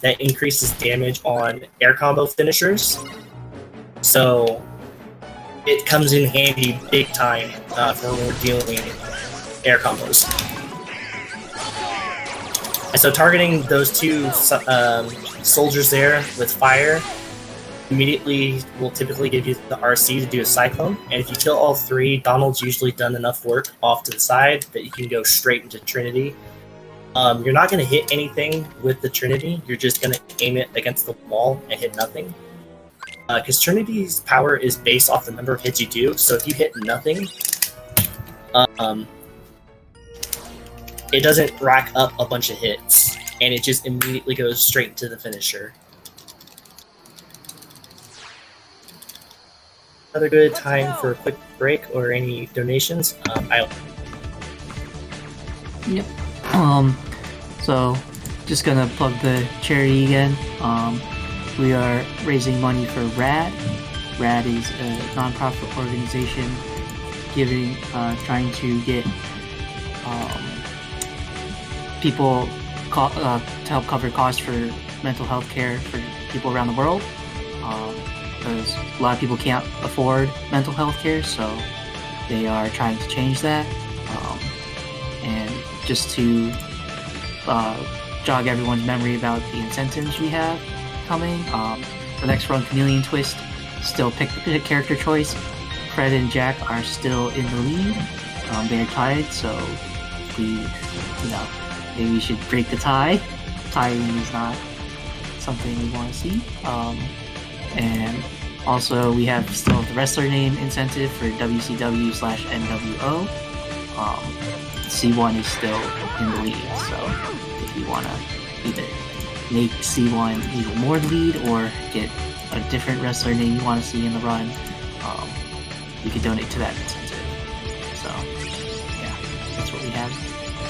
that increases damage on air combo finishers. So it comes in handy big time for when we're dealing air combos. And so targeting those 2 soldiers there with fire immediately will typically give you the RC to do a Cyclone, and if you kill all 3, Donald's usually done enough work off to the side that you can go straight into Trinity. You're not going to hit anything with the Trinity, you're just going to aim it against the wall and hit nothing. Because Trinity's power is based off the number of hits you do, so if you hit nothing, it doesn't rack up a bunch of hits, and it just immediately goes straight to the finisher. Another good time for a quick break or any donations. Yep. So just gonna plug the charity again. We are raising money for RAD. RAD is a non-profit organization trying to get people to help cover costs for mental health care for people around the world. Because a lot of people can't afford mental health care, so they are trying to change that. And just to jog everyone's memory about the incentives we have coming, the next run, Chameleon Twist, still pick the character choice. Fred and Jack are still in the lead. They are tied, so maybe we should break the tie. Tying is not something we want to see. And also, we have still the wrestler name incentive for WCW/NWO. C1 is still in the lead, so if you want to either make C1 even more lead or get a different wrestler name you want to see in the run, you can donate to that incentive. So, yeah, that's what we have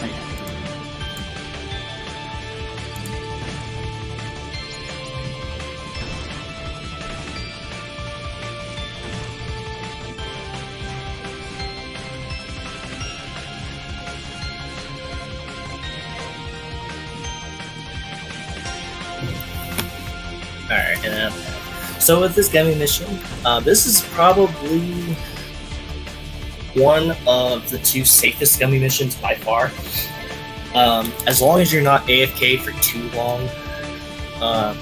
right now. Alright, so with this gummy mission, this is probably one of the 2 safest gummy missions by far. As long as you're not AFK for too long,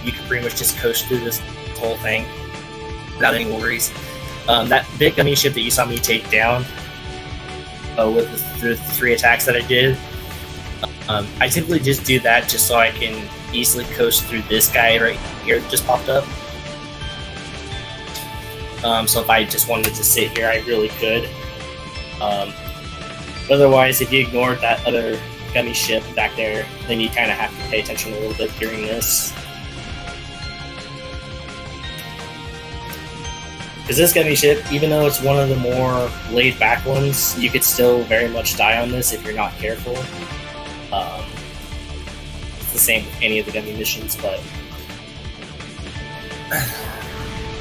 you can pretty much just coast through this whole thing without any worries. That big gummy ship that you saw me take down with the 3 attacks that I did, I typically just do that just so I can easily coast through this guy right here that just popped up. So if I just wanted to sit here, I really could. Otherwise, if you ignored that other gummy ship back there, then you kind of have to pay attention a little bit during this. Because this enemy ship, even though it's one of the more laid back ones, you could still very much die on this if you're not careful. It's the same with any of the Gummy missions, but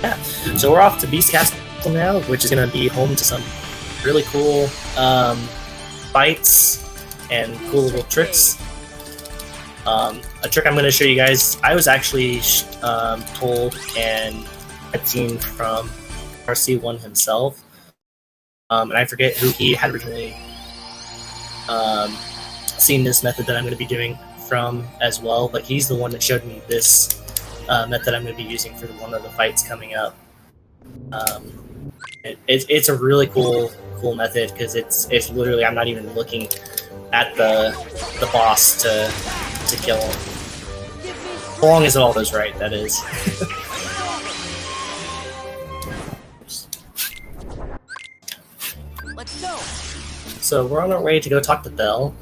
yeah. So we're off to Beast Castle now, which is going to be home to some really cool fights and cool little tricks. A trick I'm going to show you guys, I was actually told and had seen from RC1 himself, and I forget who he had originally seen this method that I'm going to be doing from as well, but he's the one that showed me this method I'm going to be using for one of the fights coming up. It's a really cool method because it's literally, I'm not even looking at the boss to kill him, as long as it all goes right, that is. Let's go. So we're on our way to go talk to Belle.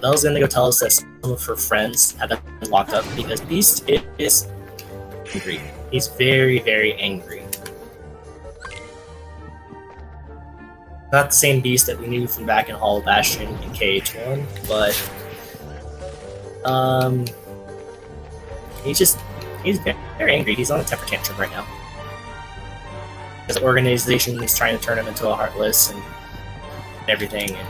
Belle's gonna go tell us that some of her friends have been locked up because Beast is angry. He's very, very angry. Not the same Beast that we knew from back in Hall of Bastion in KH1, but he's very angry. He's on a temper tantrum right now. His organization is trying to turn him into a Heartless and everything, and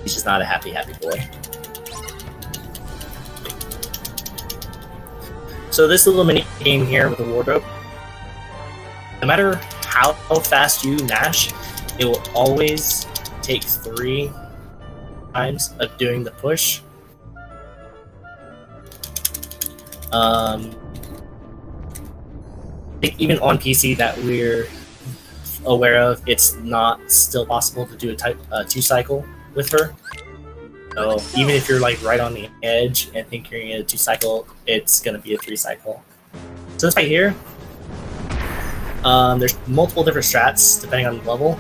he's just not a happy boy. So this little mini game here with the wardrobe, no matter how fast you mash, it will always take 3 times of doing the push. I think even on PC that we're aware of, it's not still possible to do a 2-cycle with her. So even if you're like right on the edge and think you're gonna 2-cycle, it's gonna be a 3-cycle. So this right here, there's multiple different strats depending on the level.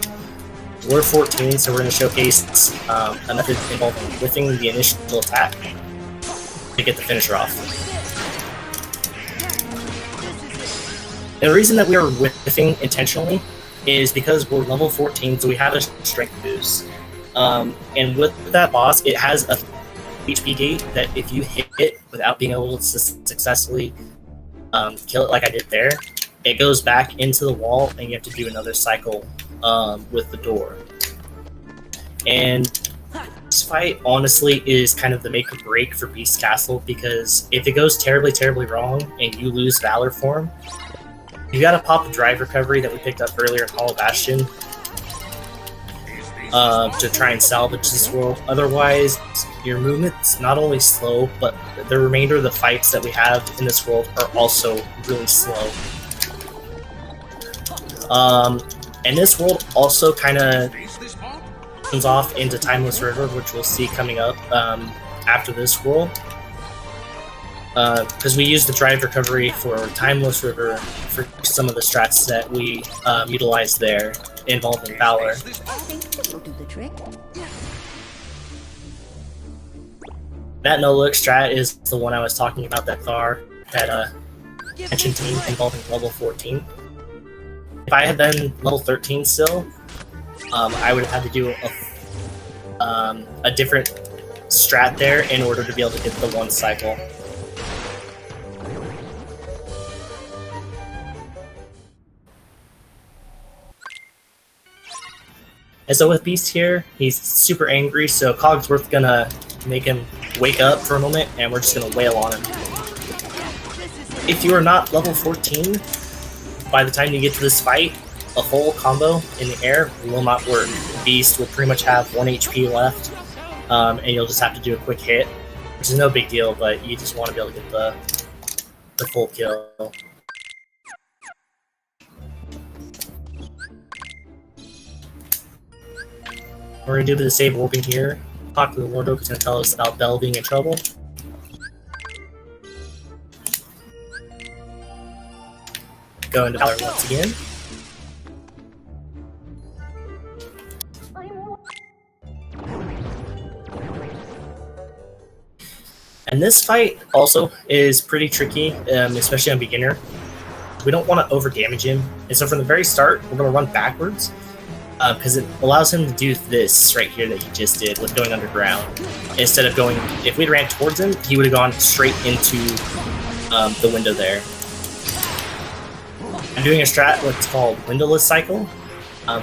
We're 14, so we're gonna showcase a method involving whiffing the initial attack to get the finisher off. And the reason that we are whiffing intentionally is because we're level 14, so we have a strength boost. And with that boss, it has a HP gate that if you hit it without being able to successfully kill it like I did there, it goes back into the wall and you have to do another cycle with the door. And this fight, honestly, is kind of the make or break for Beast Castle, because if it goes terribly, terribly wrong and you lose Valor form, you gotta pop a drive recovery that we picked up earlier in Hall of Bastion to try and salvage this world. Otherwise, your movement's not only slow, but the remainder of the fights that we have in this world are also really slow. And this world also kind of comes off into Timeless River, which we'll see coming up after this world. Because we use the drive recovery for Timeless River for some of the strats that we utilize there involving Valor. I think this will do the trick. That no-look strat is the one I was talking about that Thar had mentioned to me involving level 14. If I had been level 13 still, I would have had to do a different strat there in order to be able to get the 1 cycle. And so with Beast here, he's super angry, so Cogsworth's gonna make him wake up for a moment, and we're just gonna wail on him. If you are not level 14, by the time you get to this fight, a full combo in the air will not work. Beast will pretty much have 1 HP left, and you'll just have to do a quick hit, which is no big deal, but you just want to be able to get the full kill. We're going to do the save warping here. Talk to the wardrobe, who's going to tell us about Belle being in trouble. Go into Valor once again. And this fight also is pretty tricky, especially on beginner. we don't want to over damage him. And so from the very start, we're going to run backwards because it allows him to do this right here that he just did with going underground. Instead of going, if we ran towards him, he would have gone straight into the window there. I'm doing a strat what's called windowless cycle.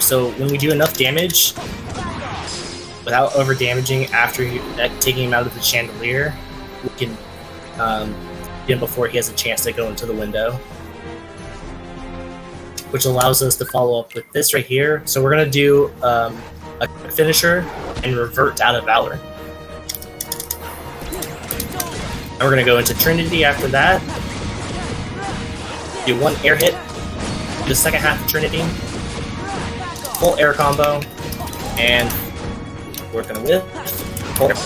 So when we do enough damage without over damaging after taking him out of the chandelier, we can get him before he has a chance to go into the window, which allows us to follow up with this right here. So we're going to do a finisher and revert out of Valor. And we're going to go into Trinity after that. Do one air hit, the second half of Trinity, full air combo, and we're going to whip. Full air.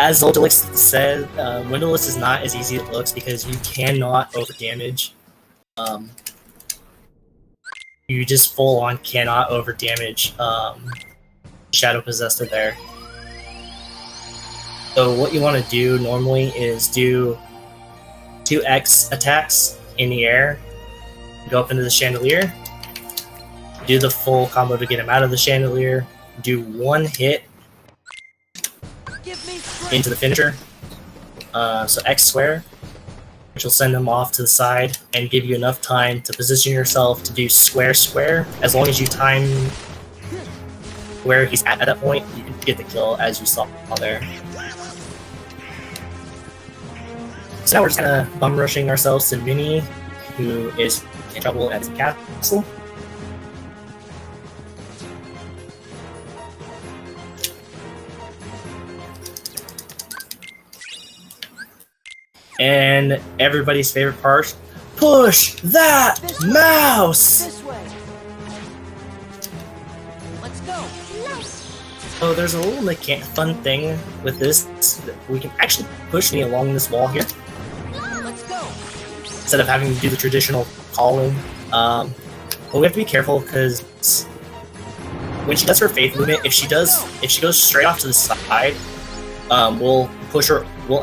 As Zoldelix said, windowless is not as easy as it looks because you cannot over damage. You just full on cannot over damage Shadow Possessor there. So what you want to do normally is do 2x attacks in the air, go up into the chandelier, do the full combo to get him out of the chandelier, do one hit into the finisher, so X square, which will send him off to the side and give you enough time to position yourself to do square square. As long as you time where he's at that point, you can get the kill as you saw there. So now we're just kind of bum rushing ourselves to Minnie, who is in trouble at the castle. And everybody's favorite part, push that mouse! This way. Let's go. So there's a little fun thing with this. We can actually push me along this wall here. Let's go. Instead of having to do the traditional calling. But we have to be careful because when she does her faith movement, if she goes straight off to the side, we'll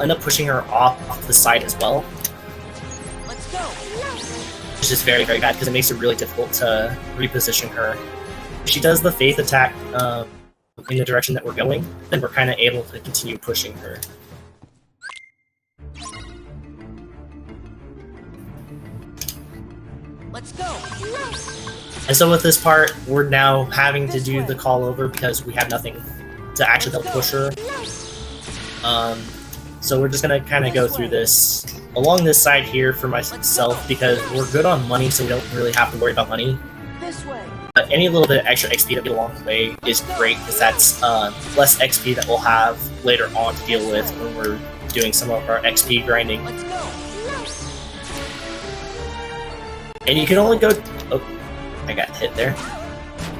end up pushing her off the side as well. Let's go. Which is very, very bad because it makes it really difficult to reposition her. If she does the faith attack in the direction that we're going, then we're kind of able to continue pushing her. Let's go. And so with this part, we're now having to do the call over because we have nothing to actually help push her. So we're just gonna kind of go through this along this side here for myself because we're good on money, so we don't really have to worry about money. This way. But any little bit of extra XP that we get along the way is great because that's less XP that we'll have later on to deal with when we're doing some of our XP grinding. Let's go. And you can only go. Oh, I got hit there.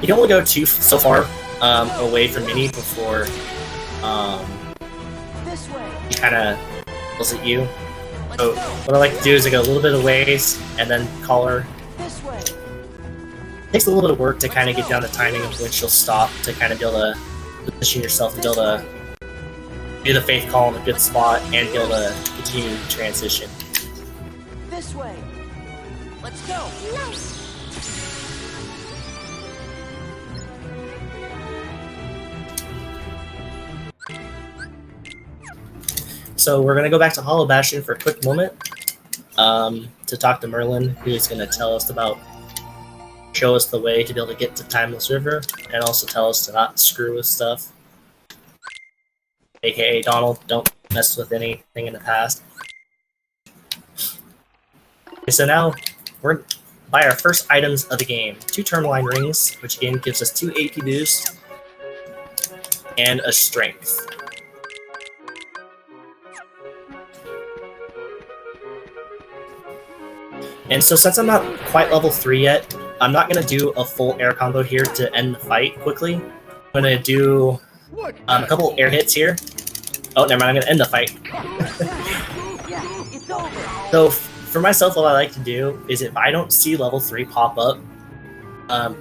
You can only go so far away from Minnie before This way. he kind of yells at you. So what I like to do is I go a little bit of ways and then call her. This way. It takes a little bit of work to kind of get down the timing of when she'll stop to kind of be able to position yourself to be able to do the faith call in a good spot and be able to continue the transition. This way. Let's go. So we're going to go back to Hollow Bastion for a quick moment to talk to Merlin, who's going to show us the way to be able to get to Timeless River, and also tell us to not screw with stuff. AKA Donald, don't mess with anything in the past. Okay, so now we're by our first items of the game. 2 Tourmaline Rings, which again gives us 2 AP boosts and a Strength. And so since I'm not quite level 3 yet, I'm not going to do a full air combo here to end the fight quickly. I'm going to do a couple air hits here. Oh, never mind, I'm going to end the fight. So for myself, what I like to do is if I don't see level 3 pop up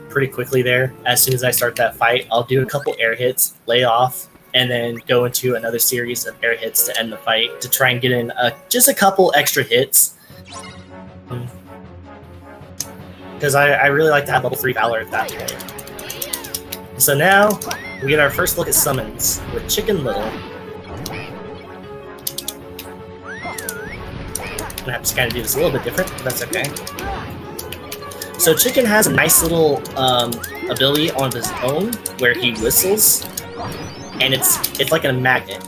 pretty quickly there, as soon as I start that fight, I'll do a couple air hits, lay off, and then go into another series of air hits to end the fight to try and get in just a couple extra hits. Because I really like to have level 3 Valor at that point. So now we get our first look at summons with Chicken Little. I'm gonna have to kind of do this a little bit different, but that's okay. So Chicken has a nice little ability on his own where he whistles, and it's like a magnet.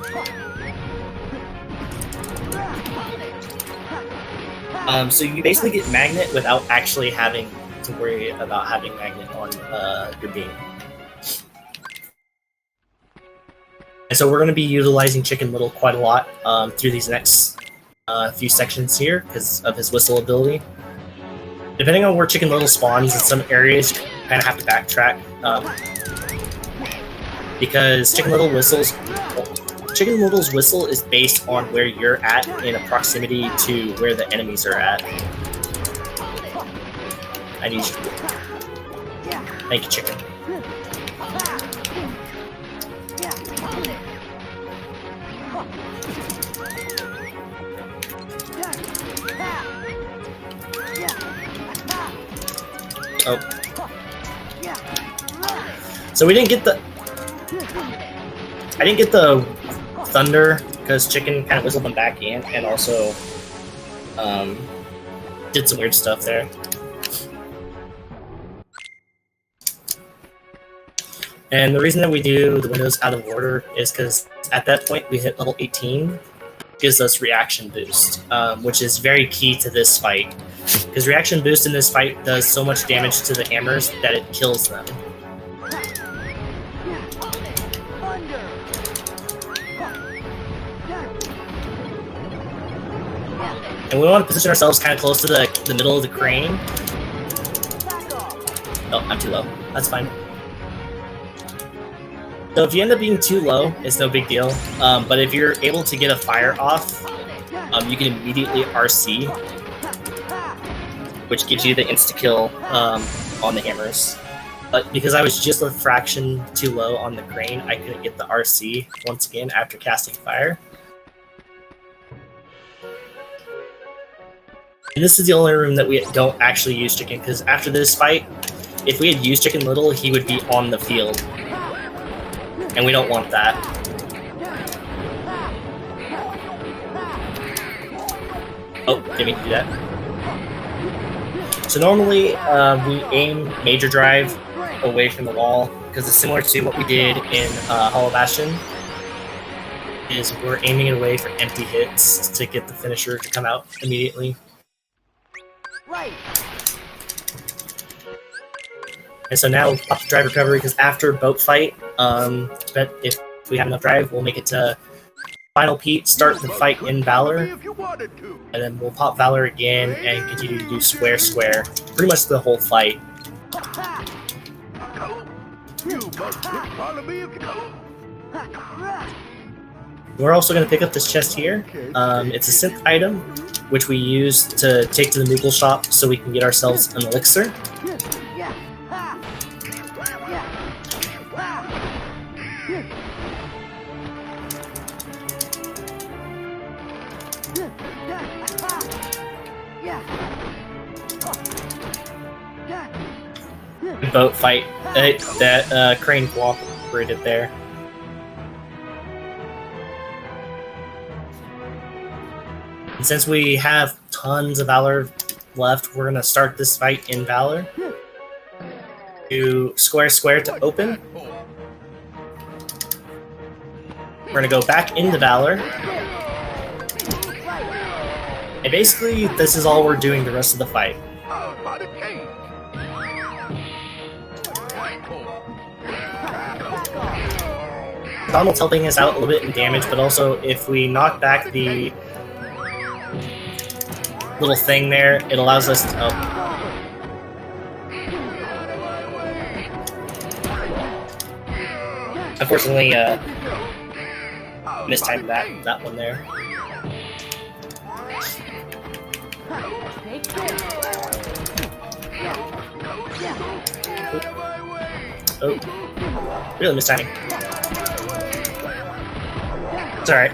So you basically get magnet without actually having to worry about having magnet on your beam. And so we're going to be utilizing Chicken Little quite a lot through these next few sections here because of his whistle ability. Depending on where Chicken Little spawns, in some areas you kind of have to backtrack because Chicken Little's whistle is based on where you're at in a proximity to where the enemies are at. I need you. Thank you, Chicken. Oh. So we didn't get the... I didn't get the thunder because Chicken kind of whistled them back in and also did some weird stuff there. And the reason that we do the windows out of order is because at that point we hit level 18, gives us reaction boost, which is very key to this fight. Because reaction boost in this fight does so much damage to the hammers that it kills them. And we want to position ourselves kind of close to the middle of the crane. Oh, I'm too low. That's fine. So if you end up being too low, it's no big deal. But if you're able to get a fire off, you can immediately RC, which gives you the insta-kill on the hammers. But because I was just a fraction too low on the crane, I couldn't get the RC once again after casting fire. And this is the only room that we don't actually use Chicken, because after this fight, if we had used Chicken Little, he would be on the field. And we don't want that. Oh, didn't mean to do that. So normally, we aim Major Drive away from the wall, because it's similar to what we did in Hollow Bastion. Is we're aiming it away for empty hits to get the finisher to come out immediately. Right. And so now we'll pop the drive recovery, because after boat fight, but if we have enough drive, we'll make it to Final Pete, start the fight in Valor, and then we'll pop Valor again and continue to do square square, pretty much the whole fight. We're also going to pick up this chest here. It's a synth item, which we use to take to the Moogle shop so we can get ourselves an elixir. Boat fight. That crane cooperated there. And since we have tons of Valor left, we're going to start this fight in Valor. Do square square to open. We're going to go back into Valor. And basically, this is all we're doing the rest of the fight. Donald's helping us out a little bit in damage, but also if we knock back the little thing there, it allows us to... Unfortunately, mistimed that one there. Oh, really mistiming. It's alright.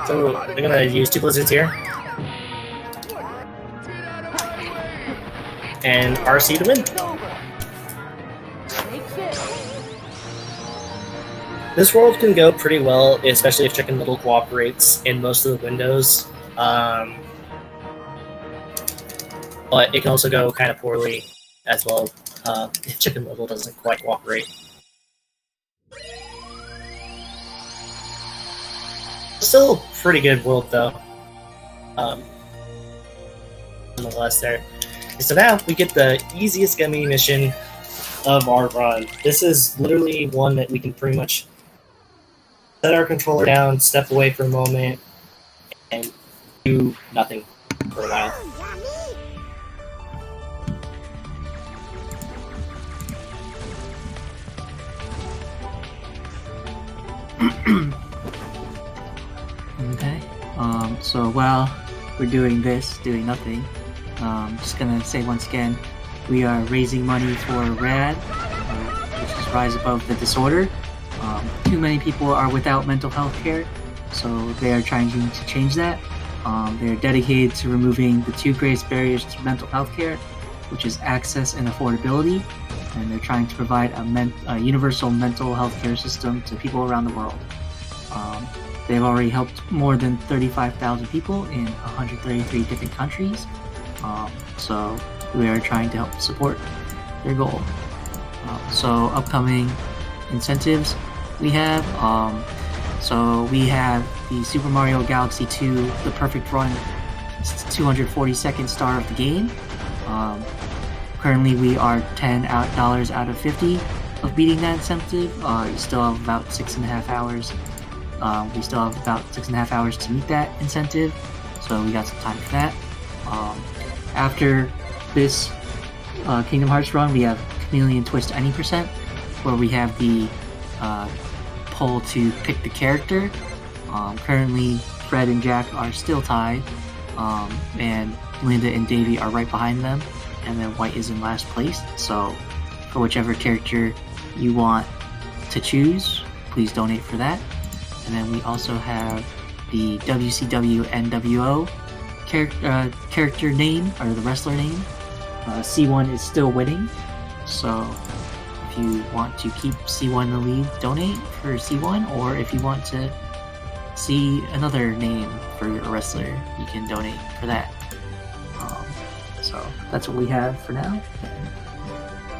So we're gonna use 2 blizzards here. And RC to win. This world can go pretty well, especially if Chicken Little cooperates in most of the windows. But it can also go kind of poorly as well if Chicken Little doesn't quite cooperate. Still a pretty good world though. Nonetheless there. So now we get the easiest gummy mission of our run. This is literally one that we can pretty much set our controller down, step away for a moment, and do nothing for a while. Okay. So while we're doing nothing, just gonna say once again, we are raising money for RAD, which is Rise Above the Disorder. Too many people are without mental health care, so they are trying to change that. They are dedicated to removing the 2 greatest barriers to mental health care, which is access and affordability, and they're trying to provide a universal mental health care system to people around the world. They've already helped more than 35,000 people in 133 different countries, so we are trying to help support their goal. So upcoming incentives we have, we have the Super Mario Galaxy 2 The Perfect Run 242nd star of the game. Currently we are $10 out of 50 of beating that incentive. You still have about 6.5 hours. We still have about 6.5 hours to meet that incentive, so we got some time for that. After this Kingdom Hearts run, we have Chameleon Twist Any Percent, where we have the poll to pick the character. Currently, Fred and Jack are still tied, and Linda and Davy are right behind them, and then White is in last place. So, for whichever character you want to choose, please donate for that. And then we also have the WCW NWO character name, or the wrestler name. C1 is still winning, so if you want to keep C1 in the lead, donate for C1, or if you want to see another name for a wrestler, you can donate for that. So that's what we have for now, and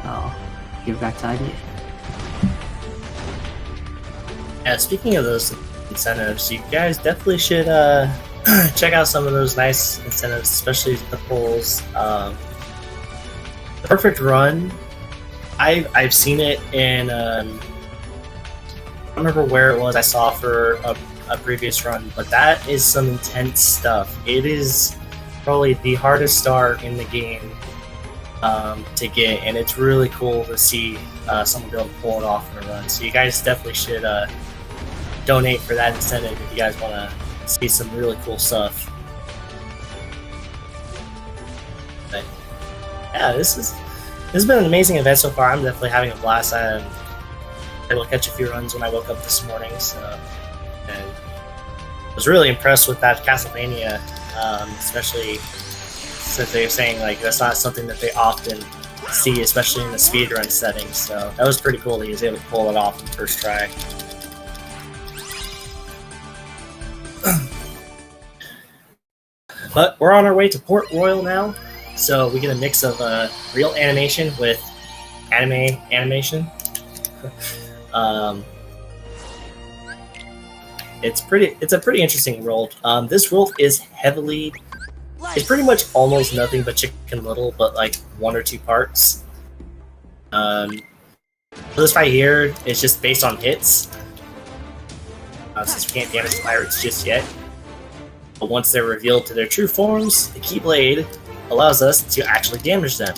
I'll give it back to IBA. Yeah, speaking of those incentives, you guys definitely should check out some of those nice incentives, especially the polls. The Perfect Run, I've seen it in, I don't remember where it was I saw for a previous run, but that is some intense stuff. It is probably the hardest star in the game to get, and it's really cool to see someone be able to pull it off in a run. So you guys definitely should donate for that incentive if you guys want to see some really cool stuff. But yeah, this has been an amazing event so far. I'm definitely having a blast. I will catch a few runs when I woke up this morning, so, and I was really impressed with that Castlevania, especially since they're saying like that's not something that they often see, especially in the speedrun setting. So that was pretty cool that he was able to pull it off in the first try. But we're on our way to Port Royal now, so we get a mix of real animation with animation. It's a pretty interesting world. This world is it's pretty much almost nothing but Chicken Little, but like 1 or 2 parts. This right here is just based on hits, since we can't damage the pirates just yet. But once they're revealed to their true forms, the Keyblade allows us to actually damage them.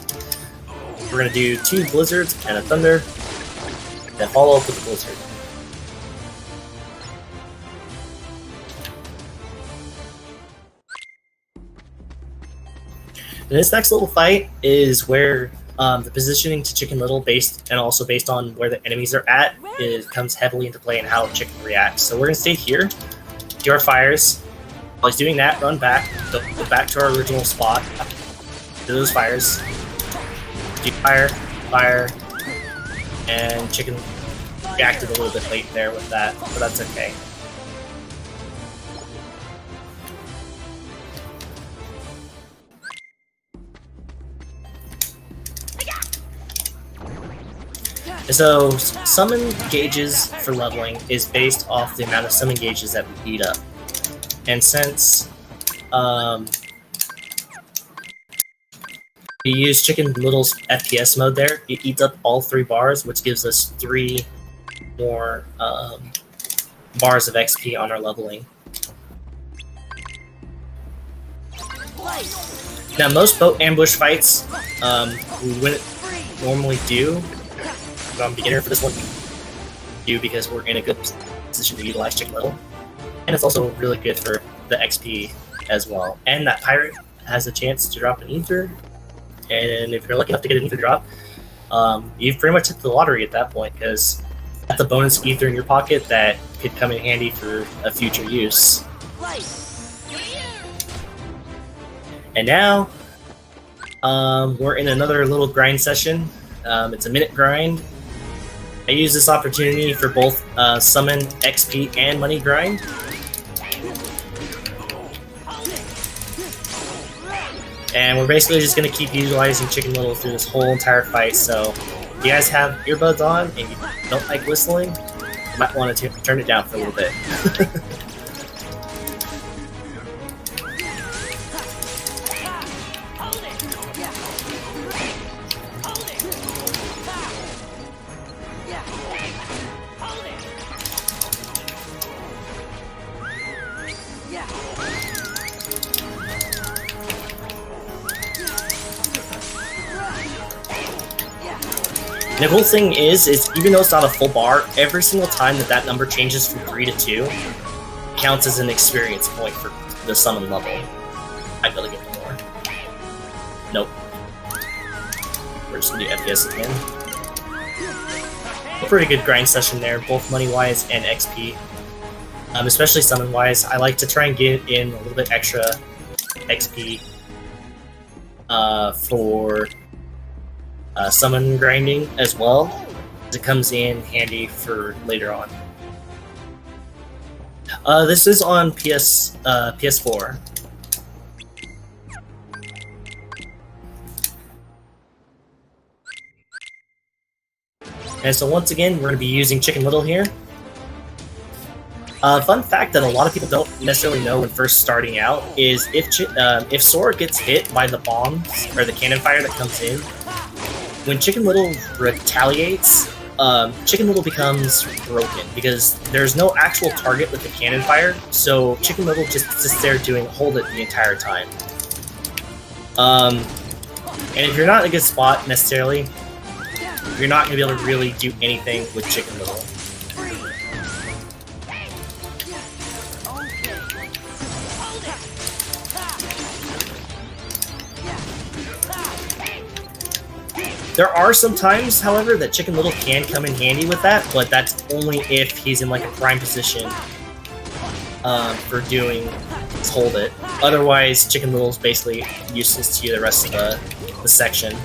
We're going to do 2 blizzards and a thunder, and then follow up with a blizzard. And this next little fight is where The positioning to Chicken Little based and also based on where the enemies are at comes heavily into play in how Chicken reacts. So we're gonna stay here, do our fires. While he's doing that, run back, go back to our original spot, do those fires, do fire, fire, and Chicken reacted a little bit late there with that, but that's okay. So, summon gauges for leveling is based off the amount of summon gauges that we beat up. And since we use Chicken Little's FPS mode there, it eats up all 3 bars, which gives us 3 more bars of XP on our leveling. Now, most boat ambush fights we wouldn't normally do. I'm beginner for this one, because we're in a good position to utilize Chicken Little, and it's also really good for the XP as well. And that pirate has a chance to drop an ether, and if you're lucky enough to get an ether drop, you've pretty much hit the lottery at that point, because that's a bonus ether in your pocket that could come in handy for a future use. And now we're in another little grind session. It's a minute grind. I use this opportunity for both summon, XP, and money grind. And we're basically just going to keep utilizing Chicken Little through this whole entire fight, so if you guys have earbuds on and you don't like whistling, you might want to turn it down for a little bit. And the cool thing is even though it's not a full bar, every single time that number changes from 3 to 2, it counts as an experience point for the summon level. I'd be able to get one more. Nope. We're just gonna do FPS again. A pretty good grind session there, both money-wise and XP. Especially summon-wise, I like to try and get in a little bit extra XP for summon grinding as well. It comes in handy for later on. This is on PS4. And so once again, we're going to be using Chicken Little here. Fun fact that a lot of people don't necessarily know when first starting out is if Sora gets hit by the bombs or the cannon fire that comes in, when Chicken Little retaliates, Chicken Little becomes broken because there's no actual target with the cannon fire, so Chicken Little just sits there doing hold it the entire time. And if you're not in a good spot necessarily, you're not going to be able to really do anything with Chicken Little. There are some times, however, that Chicken Little can come in handy with that, but that's only if he's in like a prime position for doing his hold it. Otherwise, Chicken Little's basically useless to the rest of the section.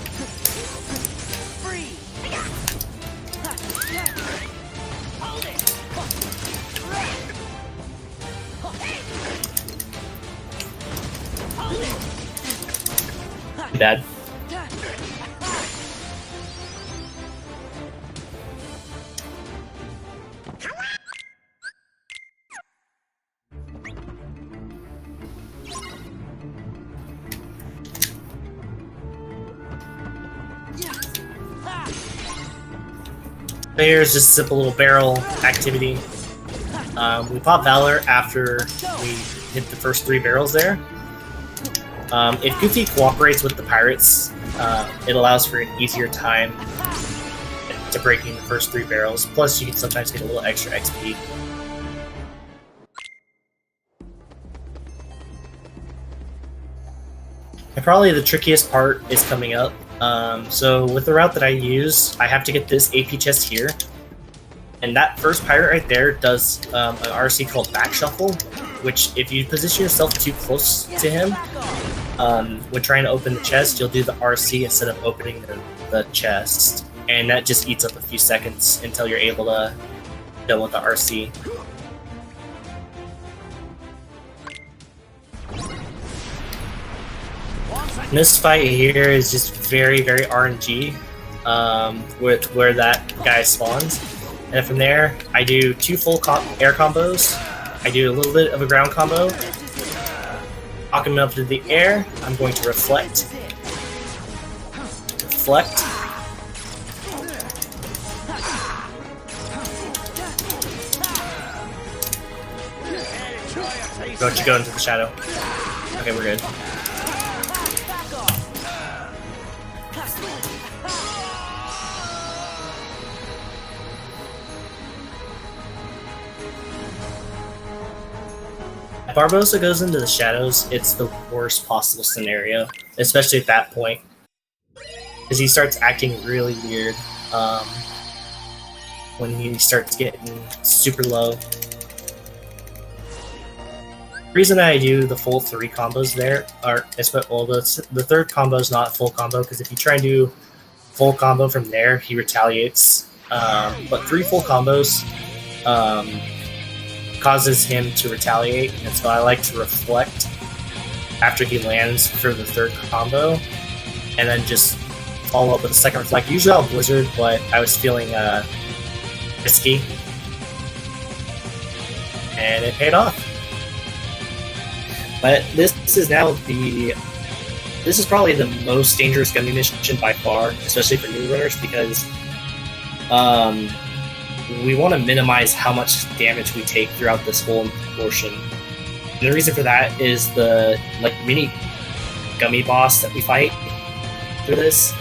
Bad. Here's just a simple little barrel activity. We pop Valor after we hit the first 3 barrels there. If Goofy cooperates with the pirates, it allows for an easier time to breaking the first 3 barrels. Plus, you can sometimes get a little extra XP. And probably the trickiest part is coming up. So with the route that I use, I have to get this AP chest here. And that first pirate right there does an RC called back shuffle, which if you position yourself too close to him, when trying to open the chest, you'll do the RC instead of opening the chest. And that just eats up a few seconds until you're able to deal with the RC. And this fight here is just very, very RNG with where that guy spawns. And from there, I do 2 full air combos. I do a little bit of a ground combo. Knock him up into the air. I'm going to reflect. Reflect. Don't you go into the shadow. Okay, we're good. If Barbosa goes into the shadows, it's the worst possible scenario, especially at that point. Because he starts acting really weird when he starts getting super low. The reason I do the full 3 combos there are, well, the third combo is not a full combo, because if you try and do full combo from there, he retaliates. But 3 full combos causes him to retaliate, and so I like to reflect after he lands for the third combo, and then just follow up with a second reflect. Usually I'll blizzard, but I was feeling risky, and it paid off. But this is now this is probably the most dangerous gummy mission by far, especially for new runners, because we want to minimize how much damage we take throughout this whole portion. And the reason for that is the mini gummy boss that we fight through this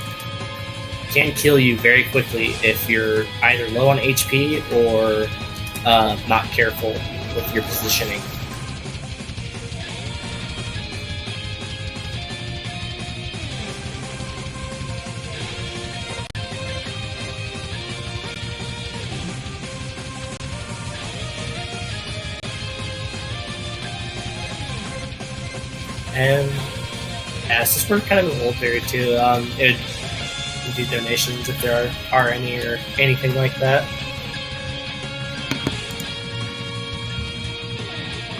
can kill you very quickly if you're either low on HP or not careful with your positioning. And yeah, so we're kind of an old period too. It would do donations if there are any or anything like that.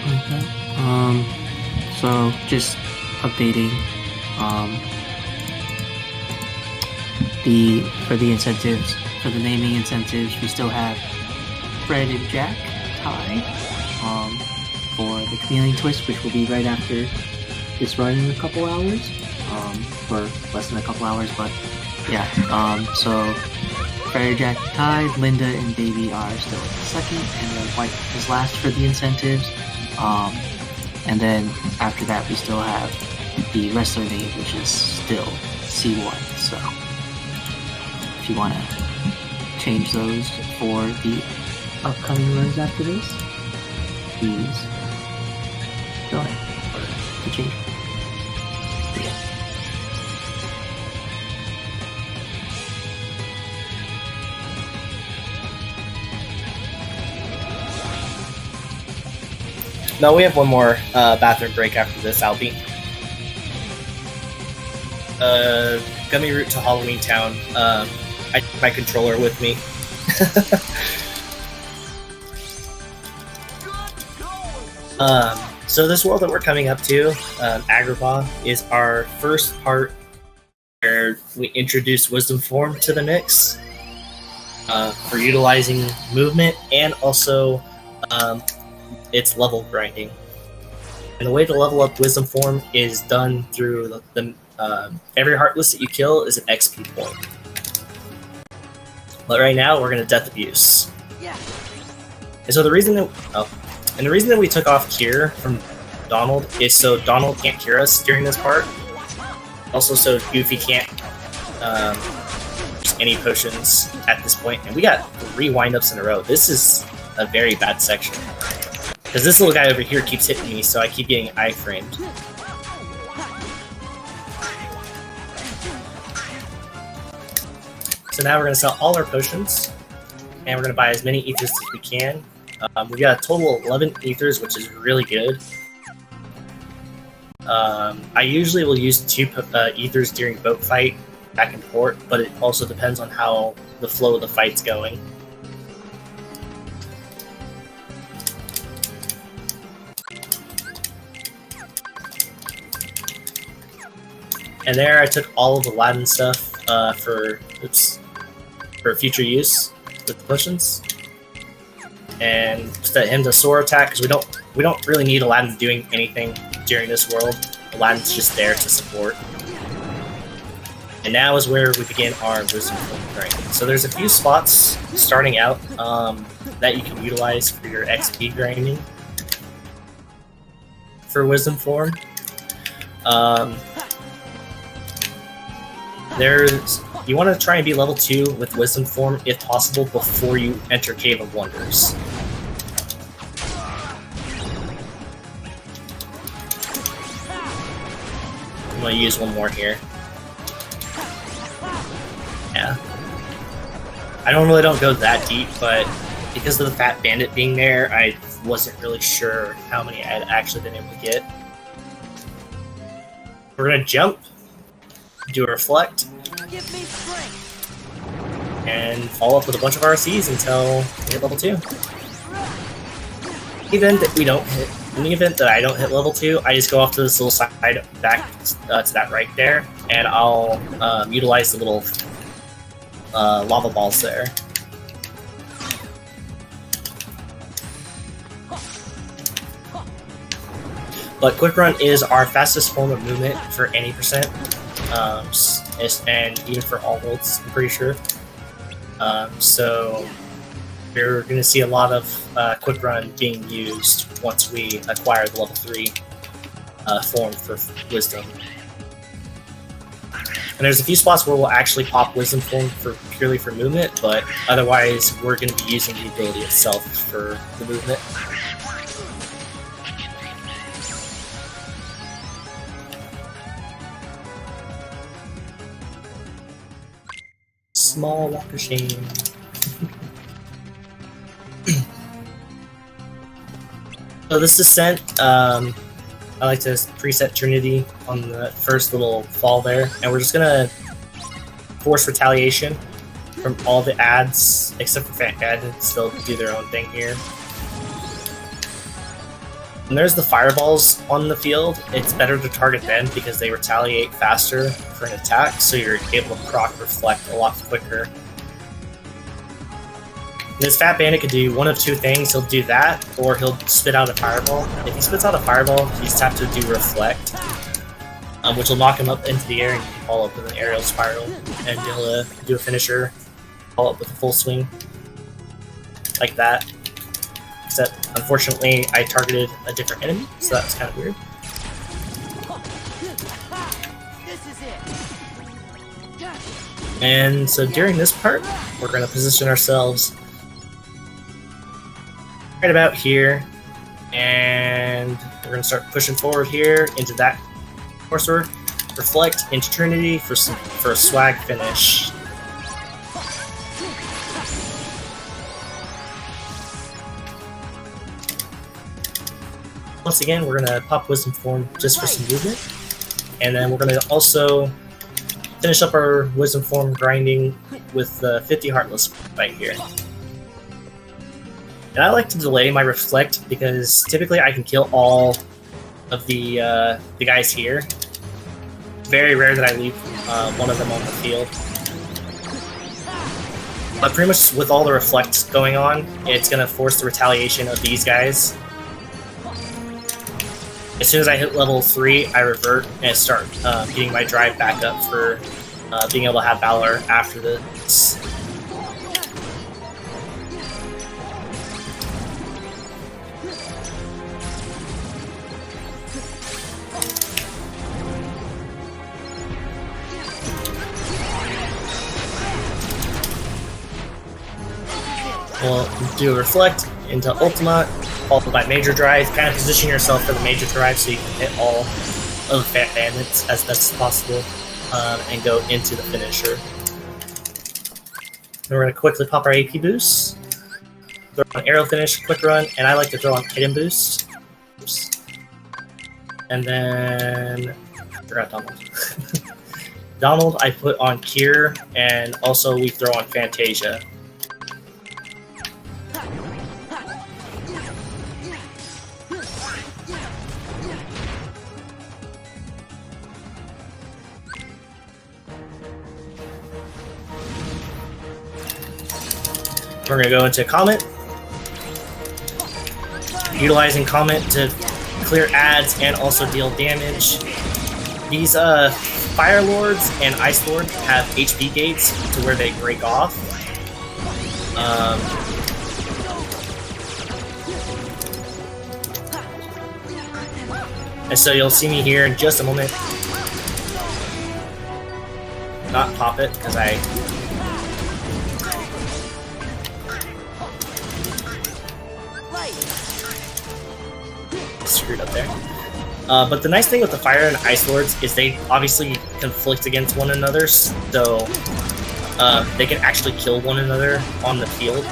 Okay. So just updating. For the incentives, for the naming incentives, we still have Fred and Jack tied. For the chameleon twist, which will be right after this run in a couple hours, or less than a couple hours, but yeah. So Fred, Jack tied, Linda and Baby are still second, and then White is last for the incentives. And then after that, we still have the wrestler name, which is still C1. So if you want to change those for the upcoming runs after this, please donate to change. But yeah. No, we have one more bathroom break after this, Albie. Gummy route to Halloween Town. I took my controller with me. So this world that we're coming up to, Agrabah, is our first part where we introduce Wisdom Form to the mix for utilizing movement, and also it's level grinding. And the way to level up Wisdom Form is done through the every Heartless that you kill is an XP point. But right now we're gonna Death Abuse. Yeah. And so the reason that we took off Cure from Donald is so Donald can't cure us during this part. Also, so Goofy can't use any potions at this point. And we got 3 wind-ups in a row. This is a very bad section. Because this little guy over here keeps hitting me, so I keep getting eye-framed. So now we're going to sell all our potions, and we're going to buy as many ethers as we can. We got a total of 11 ethers, which is really good. I usually will use 2 ethers during boat fight back and port, but it also depends on how the flow of the fight's going. And there I took all of Aladdin stuff for future use with the potions. And set him to sword attack because we don't really need Aladdin doing anything during this world. Aladdin's just there to support. And now is where we begin our wisdom form grinding. So there's a few spots starting out that you can utilize for your XP grinding for wisdom form. You want to try and be level 2 with wisdom form if possible before you enter Cave of Wonders. I'm going to use one more here. Yeah. I don't go that deep, but because of the Fat Bandit being there, I wasn't really sure how many I had actually been able to get. We're going to jump, do a reflect, Give me strength. and follow up with a bunch of RCs until we hit level 2. In the event that I don't hit level 2, I just go off to this little side back to that right there, and I'll utilize the little lava balls there. But Quick Run is our fastest form of movement for any percent, and even for all worlds, I'm pretty sure. So we're going to see a lot of Quick Run being used once we acquire the level 3 form for Wisdom. And there's a few spots where we'll actually pop Wisdom form purely for movement, but otherwise we're going to be using the ability itself for the movement. Small walk of shame. So this descent, I like to preset Trinity on the first little fall there, and we're just gonna force retaliation from all the ads, except for Fat Bandits. They'll do their own thing here. And there's the fireballs on the field. It's better to target them because they retaliate faster for an attack, so you're able to proc reflect a lot quicker. This Fat Bandit could do one of 2 things. He'll do that, or he'll spit out a fireball. If he spits out a fireball, he's have to do reflect, which will knock him up into the air and follow up with an aerial spiral, and he'll do a finisher, follow up with a full swing, like that. Except, unfortunately, I targeted a different enemy, so that's kind of weird. This is it. And so during this part, we're going to position ourselves right about here, and we're going to start pushing forward here into that courser, reflect into Trinity for a swag finish. Once again, we're going to pop Wisdom Form just for some movement, and then we're going to also finish up our Wisdom Form grinding with the 50 Heartless right here. And I like to delay my reflect because typically I can kill all of the guys here. Very rare that I leave one of them on the field. But pretty much with all the reflects going on, it's going to force the retaliation of these guys. As soon as I hit level 3, I revert and start getting my drive back up for being able to have Valor after this. We'll do a reflect into Ultima, followed by Major Drive. Kind of position yourself for the Major Drive so you can hit all of the Fat Bandits as best as possible, and go into the finisher. we're going to quickly pop our AP boost. Throw on arrow finish, quick run, and I like to throw on item boost. Oops. And then I forgot Donald. Donald I put on Cure, and also we throw on Fantasia. We're going to go into Comet. Utilizing Comet to clear ads and also deal damage. These Fire Lords and Ice Lord have HP gates to where they break off. And so you'll see me here in just a moment. Not pop it, because I... screwed up there. But the nice thing with the Fire and Ice Lords is they obviously conflict against one another, so they can actually kill one another on the field.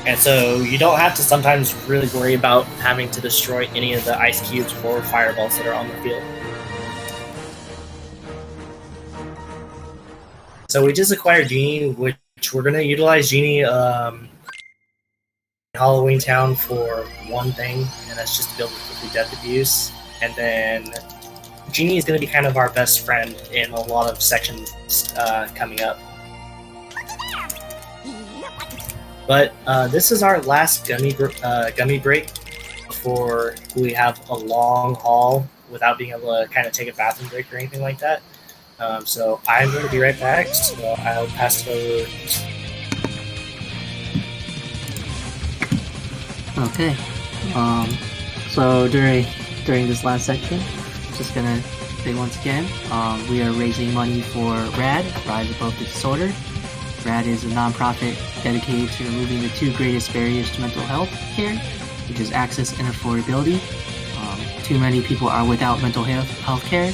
And so you don't have to sometimes really worry about having to destroy any of the ice cubes or fireballs that are on the field. So we just acquired Genie, which we're going to utilize Genie in Halloween Town for one thing, and that's just to be able to quickly death abuse. And then Genie is going to be kind of our best friend in a lot of sections coming up. But this is our last gummy break before we have a long haul without being able to kind of take a bathroom break or anything like that. So I'm going to be right back, so I'll pass it over. Okay. So during this last section, just gonna say once again, we are raising money for RAD, Rise Above the Disorder. RAD is a non-profit dedicated to removing the two greatest barriers to mental health care, which is access and affordability. Too many people are without mental health care,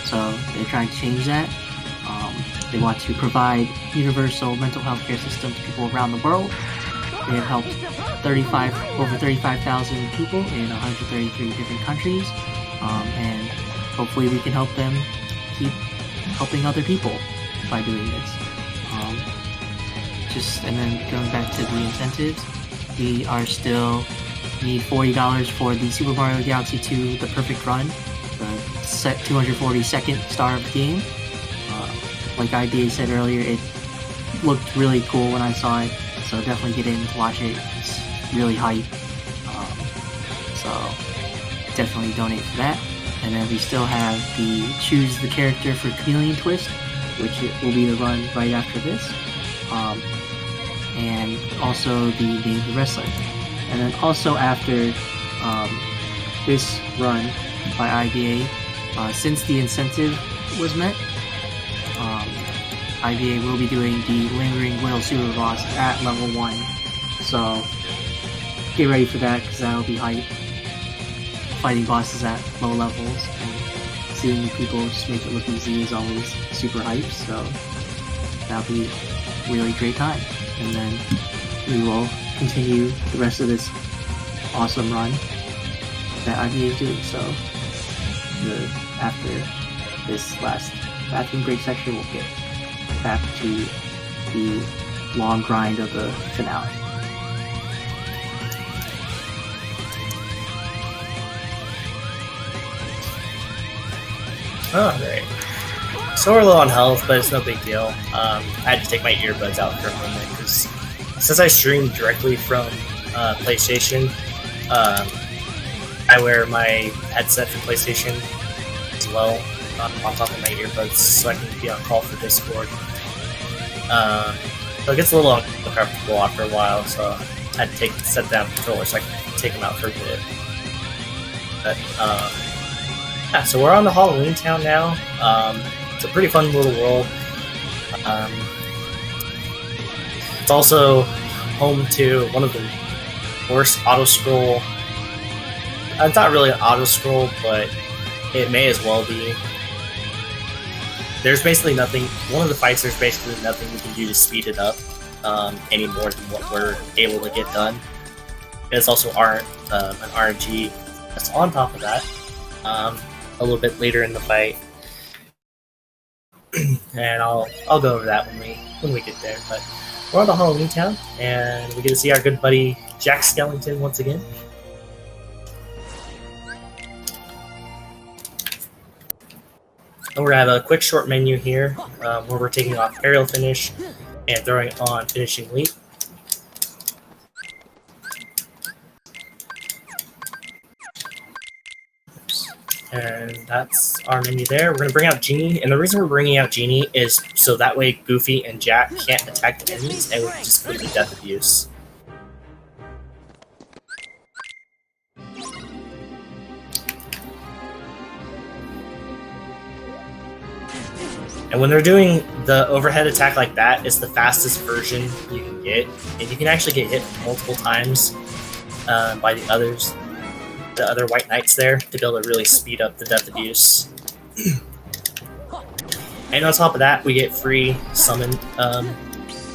so they're trying to change that. They want to provide universal mental health care system to people around the world. They have helped over 35,000 people in 133 different countries, and hopefully we can help them keep helping other people by doing this. And then going back to the incentives, we are still need $40 for the Super Mario Galaxy 2 The Perfect Run, the 242nd star of the game. Like IBA said earlier, it looked really cool when I saw it, so definitely get in to watch it. It's really hype. So definitely donate for that. And then we still have the Choose the Character for Chameleon Twist, which will be the run right after this. And also the Name the Wrestler. And then also after this run by IBA, since the incentive was met, IBA will be doing the Lingering Will Super Boss at level 1. So get ready for that, because that'll be hype. Fighting bosses at low levels and seeing people just make it look easy is always super hype, so that'll be a really great time. And then we will continue the rest of this awesome run that IBA is doing. So after this last bathroom break section, we'll get back to the long grind of the finale. Alright. So we're low on health, but it's no big deal. I had to take my earbuds out for a moment, because since I stream directly from PlayStation, I wear my headset from PlayStation as well on top of my earbuds, so I can be on call for Discord. So it gets a little uncomfortable after a while, so I had to set down the controller so I can take them out for a bit. But yeah, so we're on the Halloween Town now. It's a pretty fun little world. It's also home to one of the worst auto-scroll It's not really an auto scroll, but it may as well be. There's basically nothing. One of the fights, there's basically nothing we can do to speed it up any more than what we're able to get done. And it's also an RNG that's on top of that a little bit later in the fight, and I'll go over that when we get there. But we're on the Halloween Town, and we get to see our good buddy Jack Skellington once again. And we're going to have a quick short menu here where we're taking off aerial finish and throwing on finishing leap. And that's our menu there. We're going to bring out Genie, and the reason we're bringing out Genie is so that way Goofy and Jack can't attack the enemies and we can just leave the death abuse. And when they're doing the overhead attack like that, it's the fastest version you can get, and you can actually get hit multiple times by the other White Knights there to be able to really speed up the death abuse. And on top of that, we get free summon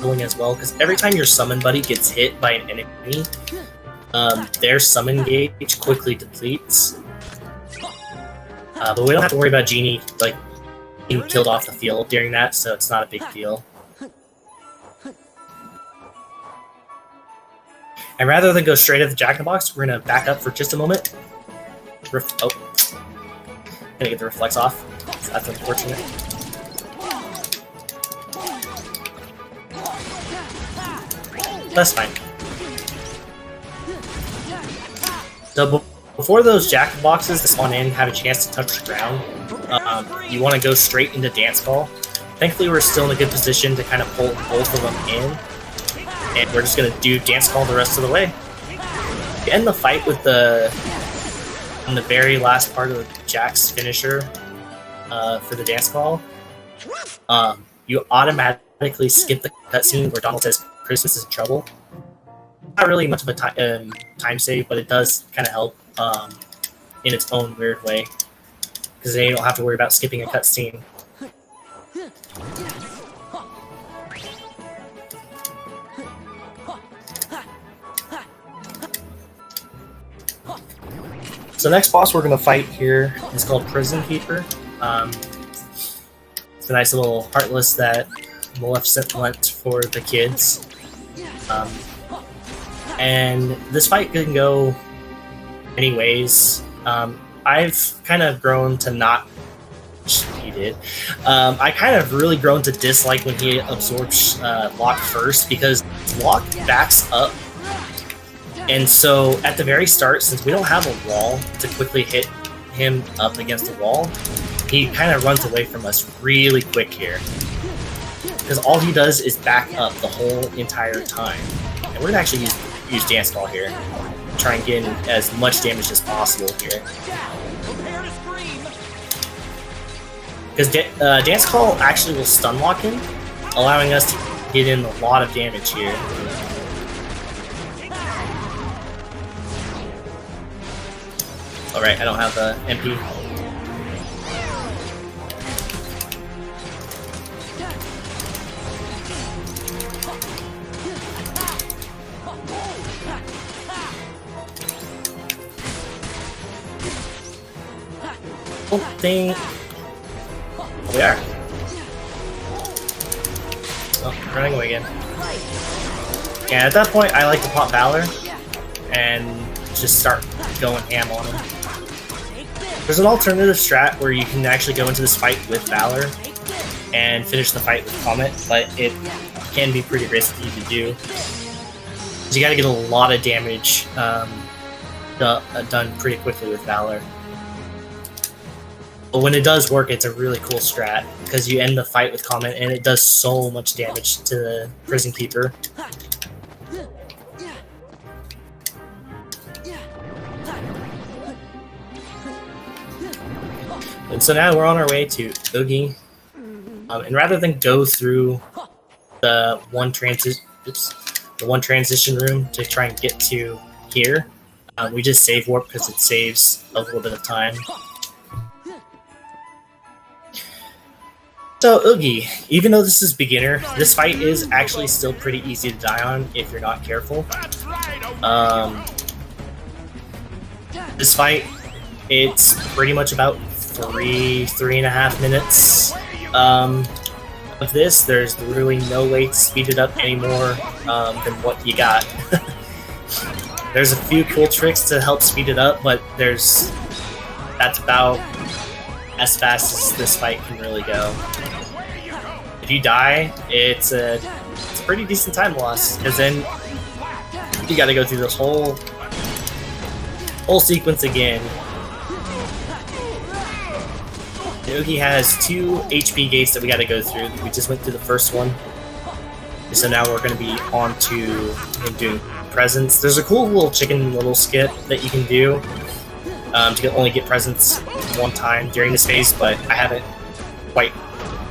going as well, because every time your summon buddy gets hit by an enemy, their summon gauge quickly depletes. But we don't have to worry about Genie like being killed off the field during that, so it's not a big deal. And rather than go straight at the Jack-in-the-Box, we're going to back up for just a moment. Gonna get the reflex off. That's unfortunate. That's fine. So before those Jack-in-the-Boxes that spawn in have a chance to touch the ground, you want to go straight into Dance Call. Thankfully, we're still in a good position to kind of pull both of them in. And we're just going to do Dance Call the rest of the way. We end the fight with on the very last part of Jack's finisher for the Dance Call. You automatically skip the cutscene where Donald says Christmas is in trouble. Not really much of a time save, but it does kind of help in its own weird way. Because then you don't have to worry about skipping a cutscene. So the next boss we're going to fight here is called Prison Keeper. It's a nice little Heartless that Maleficent lent for the kids. And this fight can go many ways. I've kind of grown to not... He did. I kind of really grown to dislike when he absorbs Locke first, because Locke backs up. And so at the very start, since we don't have a wall to quickly hit him up against the wall, he kind of runs away from us really quick here. Because all he does is back up the whole entire time. And we're going to actually use Dance Call here. Try and get in as much damage as possible here. Because Dance Call actually will stun lock him, allowing us to get in a lot of damage here. Alright, I don't have the MP. Thing. Oh, we are. Oh, running away again. Yeah, at that point, I like to pop Valor and just start going ham on him. There's an alternative strat where you can actually go into this fight with Valor and finish the fight with Comet, but it can be pretty risky to do. You gotta get a lot of damage done pretty quickly with Valor. But when it does work, it's a really cool strat, because you end the fight with Comet and it does so much damage to the Prison Keeper. And so now we're on our way to Oogie, and rather than go through the one transition room to try and get to here, We just save warp because it saves a little bit of time. So Oogie, even though this is beginner, this fight is actually still pretty easy to die on if you're not careful. This fight, it's pretty much about 3.5 minutes of this. There's really no way to speed it up any more than what you got. There's a few cool tricks to help speed it up, but that's about as fast as this fight can really go. If you die, it's a pretty decent time loss, because then you got to go through this whole sequence again. Oogie has 2 HP gates that we got to go through. We just went through the first one, so now we're going to be on to doing presents. There's a cool little chicken little skit that you can do to only get presents one time during this phase, but I haven't quite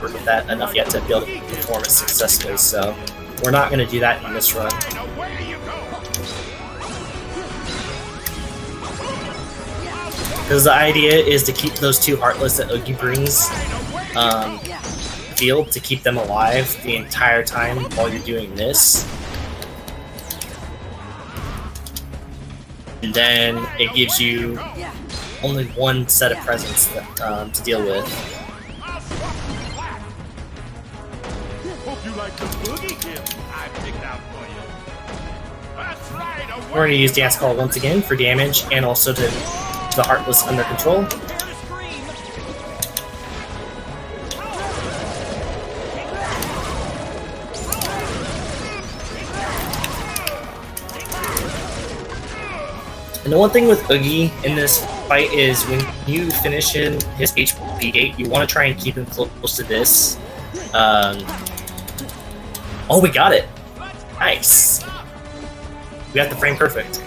worked with that enough yet to be able to perform it successfully, so we're not going to do that in this run. Because the idea is to keep those 2 Heartless that Oogie brings field, to keep them alive the entire time while you're doing this. And then it gives you only 1 set of presents that, to deal with. We're going to use Dance Call once again for damage and also to the Heartless under control. And the one thing with Oogie in this fight is when you finish in his HP gate, you want to try and keep him close to this. Oh, we got it! Nice! We got the frame perfect.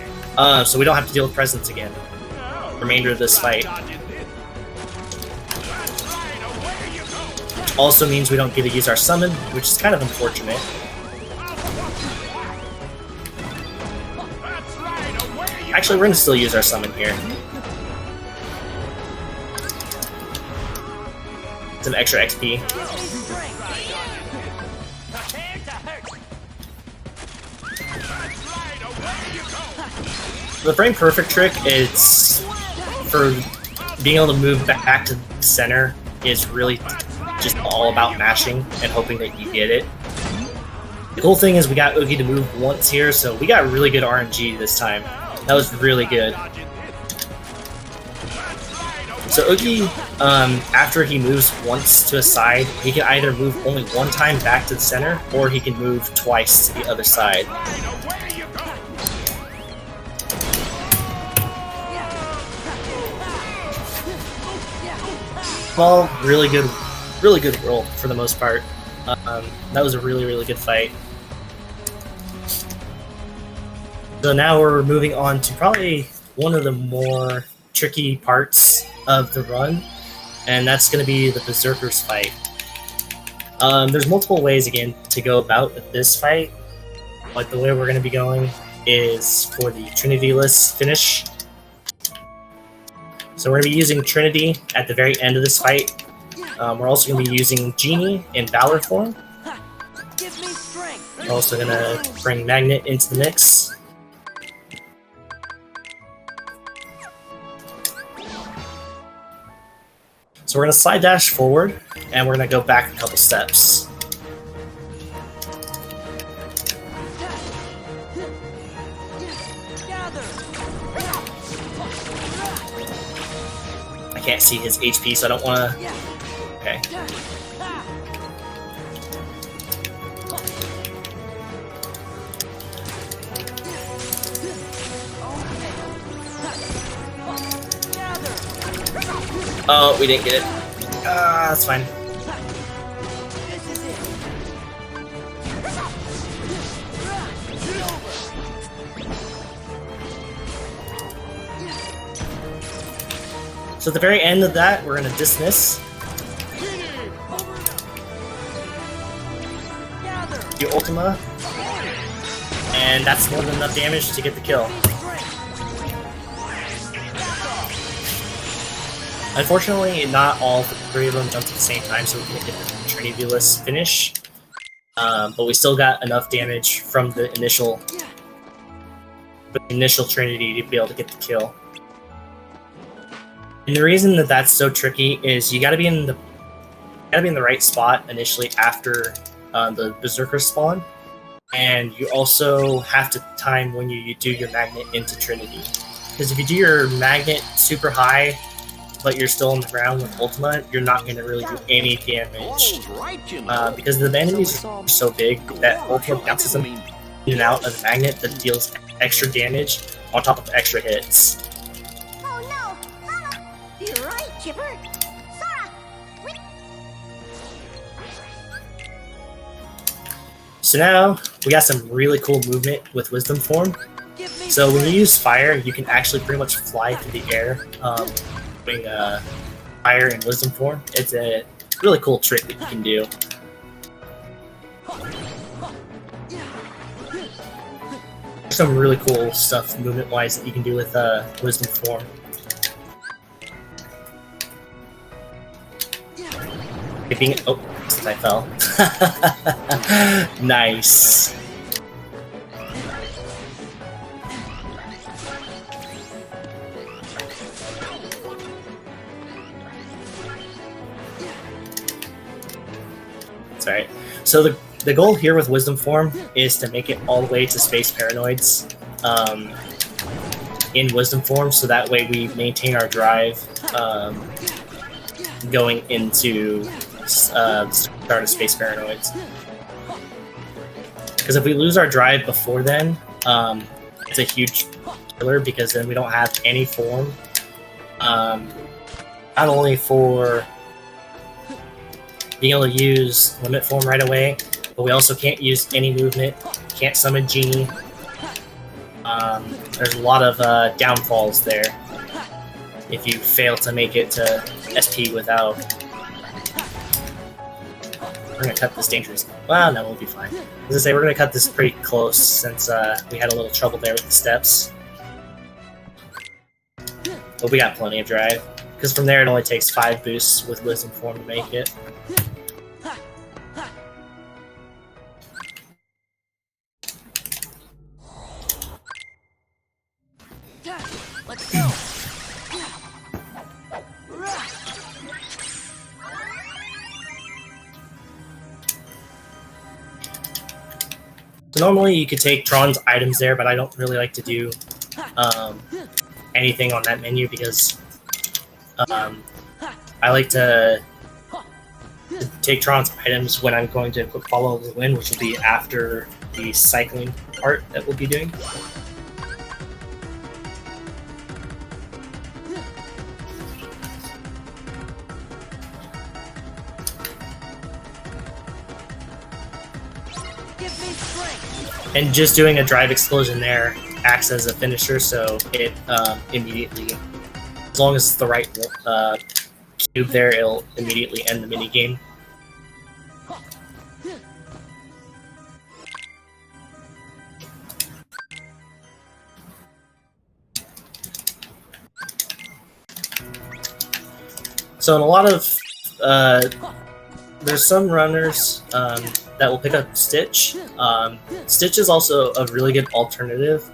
So we don't have to deal with presents again. Remainder of this fight. Also means we don't get to use our summon, which is kind of unfortunate. Actually, we're going to still use our summon here. It's an extra XP. The frame perfect trick is for being able to move back to the center is really just all about mashing and hoping that you get it. The cool thing is we got Oogie to move once here, so we got really good RNG this time. That was really good. So Oogie, after he moves once to a side, he can either move only 1 time back to the center, or he can move twice to the other side. Well, really good roll for the most part. That was a really good fight. So now we're moving on to probably one of the more tricky parts of the run, and that's going to be the Berserker's fight. There's multiple ways, again, to go about this fight, but the way we're going to be going is for the Trinity-less finish. So we're going to be using Trinity at the very end of this fight. We're also going to be using Genie in Valor form. We're also going to bring Magnet into the mix. So we're going to slide dash forward, and we're going to go back a couple steps. I can't see his HP, so I don't want to... Okay. Oh, we didn't get it. That's fine. So at the very end of that, we're going to dismiss. The Ultima. And that's more than enough damage to get the kill. Unfortunately, not all three of them jumped at the same time, so we couldn't get the Trinity list finish. But we still got enough damage from the initial Trinity to be able to get the kill. And the reason that that's so tricky is you got to be in the right spot initially after the Berserker spawn, and you also have to time when you do your magnet into Trinity. Because if you do your magnet super high, but you're still on the ground with Ultima, you're not going to really do any damage. Because the enemies are so big that Ultima bounces them in and out of the magnet that deals extra damage on top of extra hits. Oh no! Sora! You're right, Chipper! Sora! So now, we got some really cool movement with Wisdom Form. So when you use fire, you can actually pretty much fly through the air, doing fire in Wisdom Form. It's a really cool trick that you can do. There's some really cool stuff movement-wise that you can do with Wisdom Form. Oh, I fell. Nice. That's right. So the goal here with Wisdom Form is to make it all the way to Space Paranoids in Wisdom Form, so that way we maintain our drive going into the start of Space Paranoids. Because if we lose our drive before then, it's a huge killer, because then we don't have any form. Not only for being able to use Limit Form right away, but we also can't use any movement, can't summon Genie. There's a lot of downfalls there if you fail to make it to SP without... We're going to cut this dangerous... Well, no, we'll be fine. As I say, we're going to cut this pretty close since we had a little trouble there with the steps. But we got plenty of drive, because from there it only takes 5 boosts with Wisdom Form to make it. Let's go. So normally you could take Tron's items there, but I don't really like to do anything on that menu, because I like to take Tron's items when I'm going to equip Follow the Wind, which will be after the cycling part that we'll be doing. And just doing a drive explosion there acts as a finisher, so it immediately, as long as it's the right cube there, it'll immediately end the minigame. So in a lot of, there's some runners that will pick up Stitch. Stitch is also a really good alternative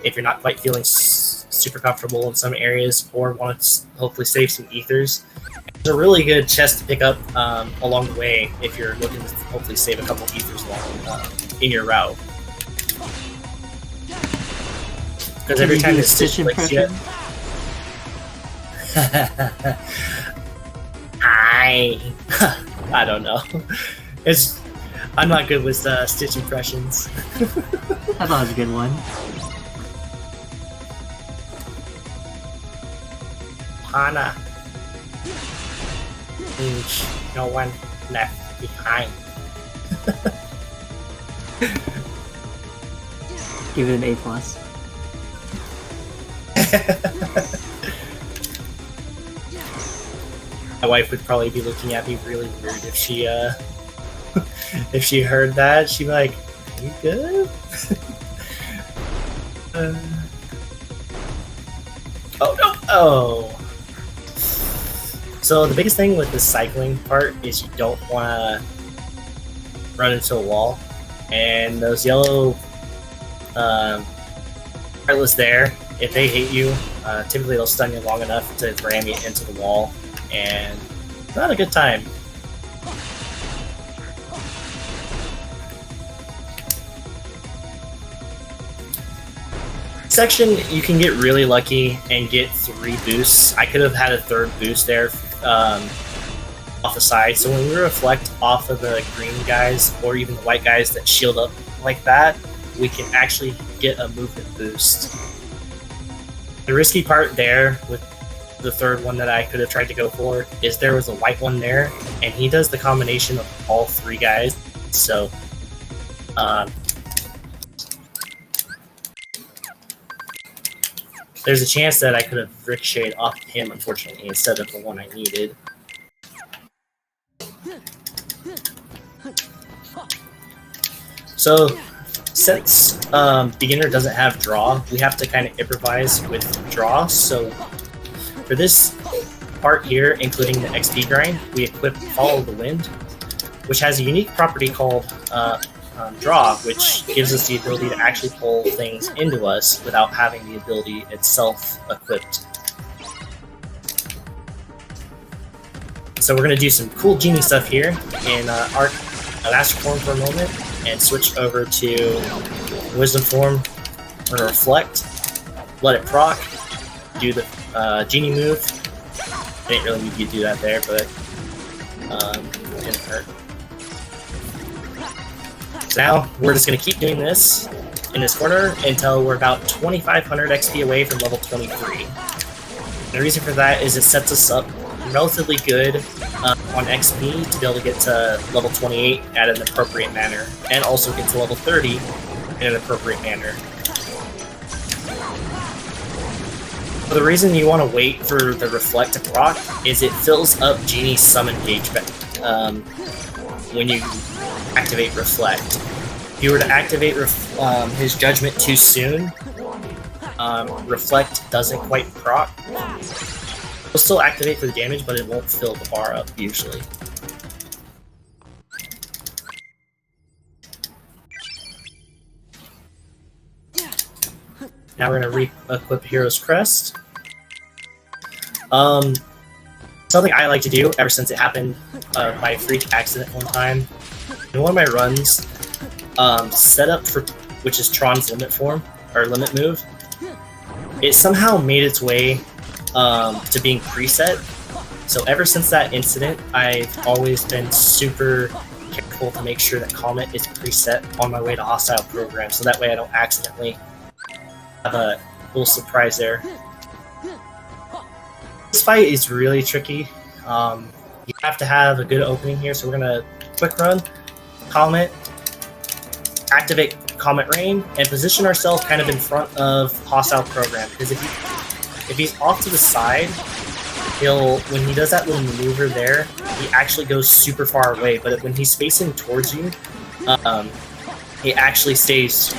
if you're not quite feeling super comfortable in some areas or want to hopefully save some ethers. It's a really good chest to pick up along the way if you're looking to hopefully save a couple ethers along in your route. Because every time the Stitch clicks you... I don't know. I'm not good with Stitch impressions. I thought it was a good one. Hana. No one left behind. Give it an A+. My wife would probably be looking at me really weird if she if she heard that. She'd be like, "Are you good?" Oh no! Oh, So the biggest thing with the cycling part is you don't want to run into a wall, and those yellow regardless there, if they hit you, typically they'll stun you long enough to ram you into the wall, and not a good time. Section, you can get really lucky and get 3 boosts. I could have had a 3rd boost there off the side. So when we reflect off of the green guys or even the white guys that shield up like that, we can actually get a movement boost. The risky part there with the 3rd one that I could have tried to go for is there was a white one there, and he does the combination of all 3 guys. So there's a chance that I could have ricocheted off of him, unfortunately, instead of the one I needed. So, since beginner doesn't have draw, we have to kind of improvise with draw. So, for this part here, including the XP grind, we equip Follow the Wind, which has a unique property called draw, which gives us the ability to actually pull things into us without having the ability itself equipped. So we're going to do some cool genie stuff here in Arc Master Form for a moment and switch over to Wisdom Form. We're going to reflect, let it proc, do the genie move. I didn't really need you to do that there, but it didn't hurt. So now we're just going to keep doing this in this corner until we're about 2,500 XP away from level 23. And the reason for that is it sets us up relatively good on XP to be able to get to level 28 at an appropriate manner, and also get to level 30 in an appropriate manner. So the reason you want to wait for the Reflect to proc is it fills up Genie's summon gauge when you activate Reflect. If you were to activate his Judgment too soon, Reflect doesn't quite proc. It'll still activate for the damage, but it won't fill the bar up usually. Now we're going to re-equip Hero's Crest. Something I like to do ever since it happened by freak accident one time. In one of my runs, set up for which is Tron's limit form or limit move, it somehow made its way to being preset. So ever since that incident, I've always been super careful to make sure that Comet is preset on my way to hostile program, so that way I don't accidentally have a little surprise there. This fight is really tricky. You have to have a good opening here, so we're gonna quick run, Comet, activate Comet Rain, and position ourselves kind of in front of hostile program. Because if he's off to the side, when he does that little maneuver there, he actually goes super far away. But when he's facing towards you, he actually stays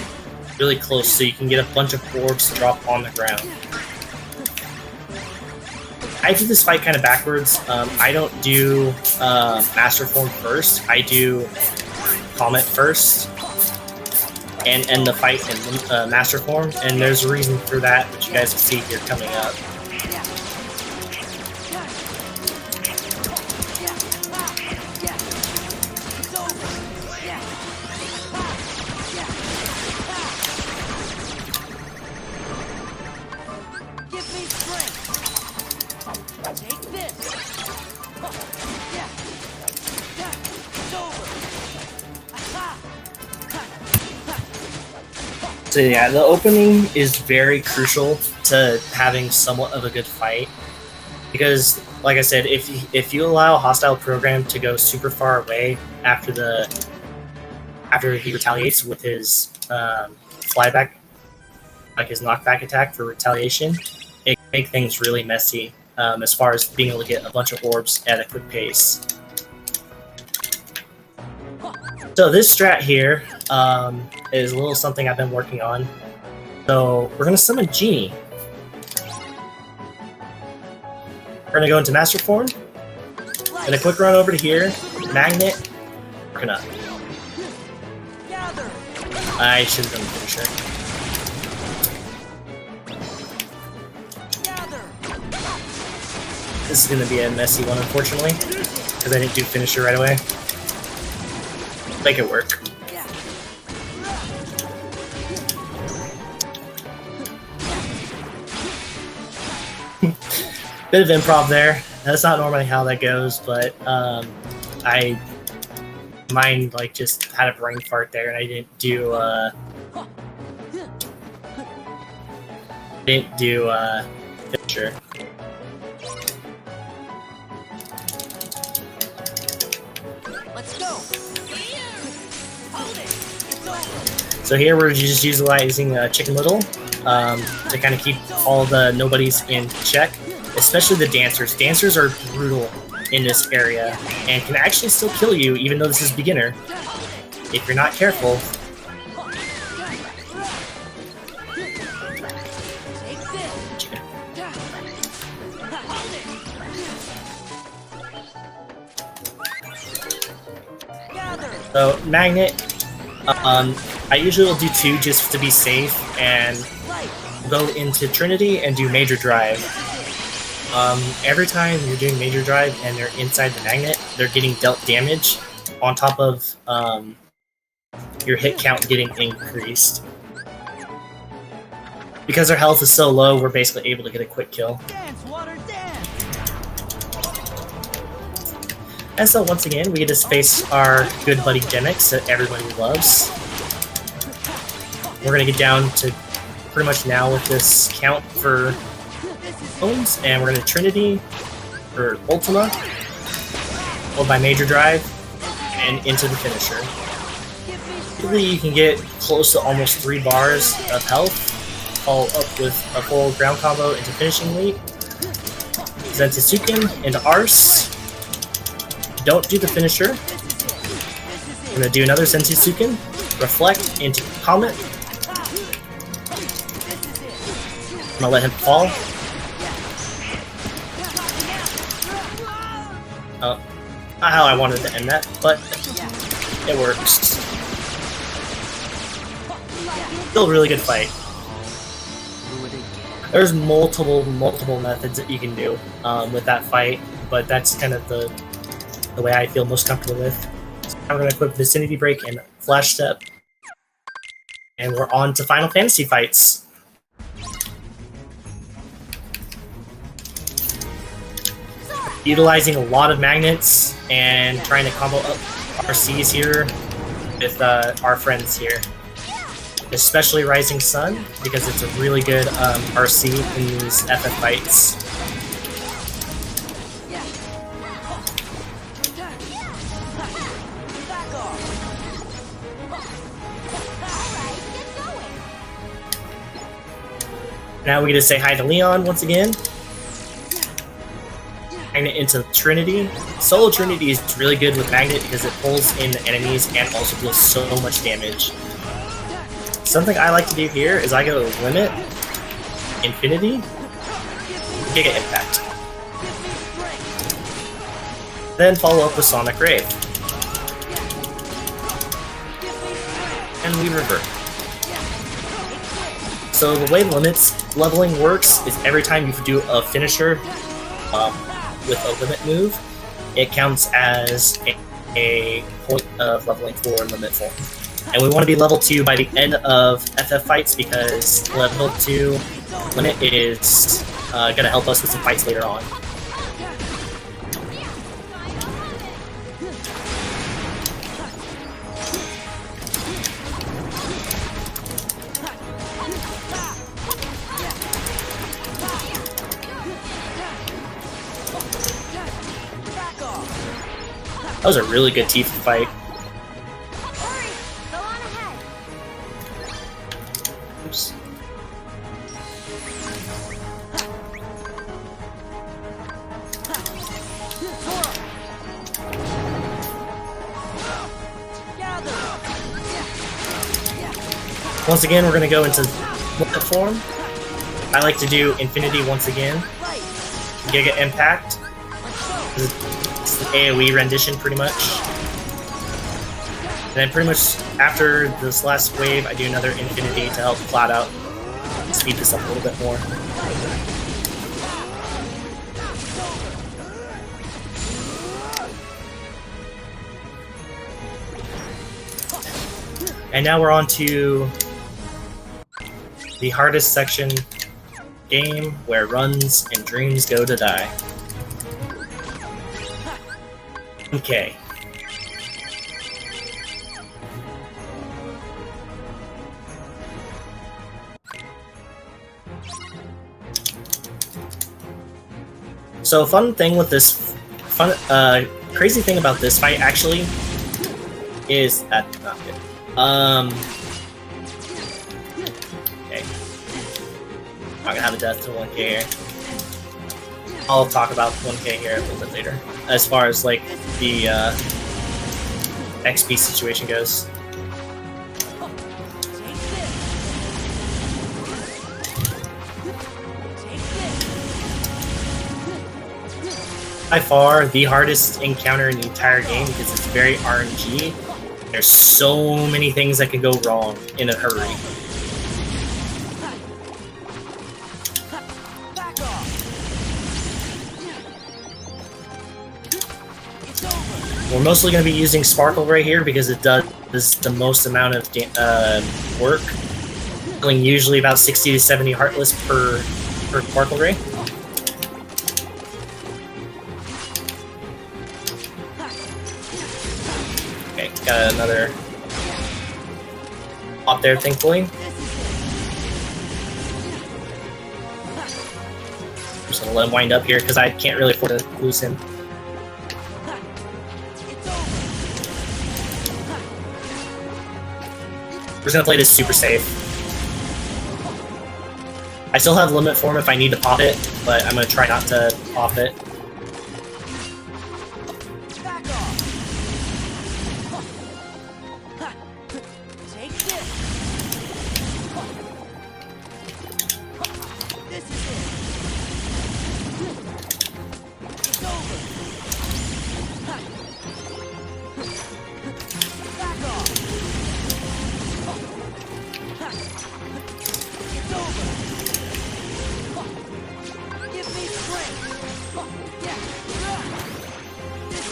really close, so you can get a bunch of orbs to drop on the ground. I do this fight kind of backwards. I don't do Master Form first. I do Comet first and end the fight in Master Form, and there's a reason for that, which you guys will see here coming up. So yeah, the opening is very crucial to having somewhat of a good fight, because, like I said, if you allow a hostile program to go super far away after he retaliates with his flyback, like his knockback attack for retaliation, it can make things really messy as far as being able to get a bunch of orbs at a quick pace. So this strat here is a little something I've been working on. So we're going to summon Genie. We're going to go into Master Form, And a quick run over to here. Magnet. Working up. I should have done the finisher. This is going to be a messy one, unfortunately, because I didn't do finisher right away. Make it work. Bit of improv there. That's not normally how that goes, but mine like just had a brain fart there, and I didn't do finisher. Let's go. So here we're just utilizing Chicken Little to kind of keep all the nobodies in check, especially the dancers. Dancers are brutal in this area and can actually still kill you even though this is beginner if you're not careful. So magnet, I usually will do 2 just to be safe and go into Trinity and do major drive. Every time you're doing major drive and they're inside the magnet, they're getting dealt damage on top of your hit count getting increased. Because their health is so low, we're basically able to get a quick kill. And so once again, we get to face our good buddy Demix that everybody loves. We're gonna get down to pretty much now with this count for bones, and we're gonna Trinity for Ultima, followed by Major Drive, and into the finisher. Usually you can get close to almost 3 bars of health, follow up with a full ground combo into finishing leap, Zentisuken into Arse. Don't do the finisher. I'm gonna do another Zentisuken, reflect into Comet. I'm gonna let him fall. Not how I wanted to end that, but it works. Still a really good fight. There's multiple methods that you can do with that fight, but that's kind of the way I feel most comfortable with. So I'm going to equip Vicinity Break and Flash Step, and we're on to Final Fantasy fights. Utilizing a lot of magnets and trying to combo up RCs here with our friends here. Especially Rising Sun, because it's a really good RC in these FF fights. Now we get to say hi to Leon once again. Magnet into Trinity. Solo Trinity is really good with Magnet because it pulls in the enemies and also deals so much damage. Something I like to do here is I go Limit, Infinity, Giga Impact. Then follow up with Sonic Rave. And we revert. So the way Limit's leveling works is every time you do a finisher with a limit move, it counts as a point of leveling for limit form. And we want to be level 2 by the end of FF fights because level 2 limit is going to help us with some fights later on. That was a really good Tifa fight. Hurry! Go on ahead! Oops. Once again, we're going to go into limit form. I like to do Infinity once again. Giga Impact. It's the AoE rendition pretty much. And then pretty much after this last wave, I do another Infinity to help flat out speed this up a little bit more. And now we're on to the hardest section game, where runs and dreams go to die. Okay. So fun thing with this, crazy thing about this fight actually is not good. Okay. I'm gonna have a death to 1k here. I'll talk about 1k here a little bit later, as far as like the XP situation goes. By far the hardest encounter in the entire game because it's very RNG. There's so many things that can go wrong in a hurry. We're mostly going to be using Sparkle right here because it does the most amount of work, killing usually about 60 to 70 Heartless per Sparkle Ray. Okay, got another pop there, thankfully. I'm just gonna let him wind up here because I can't really afford to lose him. We're just gonna play this super safe. I still have limit form if I need to pop it, but I'm gonna try not to pop it.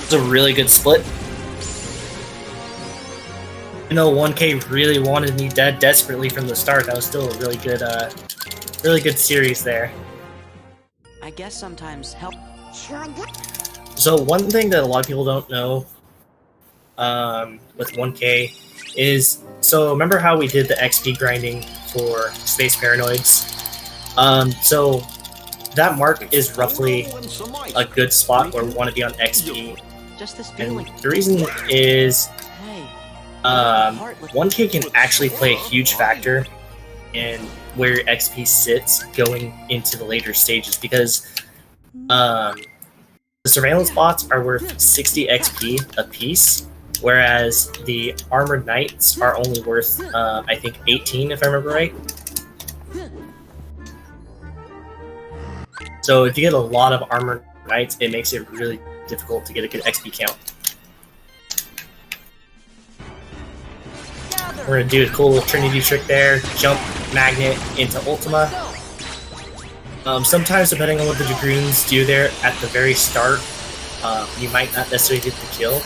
It's a really good split. You know, 1K really wanted me dead desperately from the start. That was still a really good series there. I guess sometimes help. So one thing that a lot of people don't know with 1K is, so remember how we did the XP grinding for Space Paranoids? So that mark is roughly a good spot where we want to be on XP. Just this And feeling. the reason is Hey, 1K can actually play a huge factor in where your XP sits going into the later stages, because the surveillance bots are worth 60 XP a piece, whereas the armored knights are only worth I think 18 if I remember right. So if you get a lot of armored knights, it makes it really difficult to get a good XP count. We're gonna do a cool little Trinity trick there, jump magnet into Ultima. Sometimes, depending on what the Dragoons do there at the very start, you might not necessarily get the kill.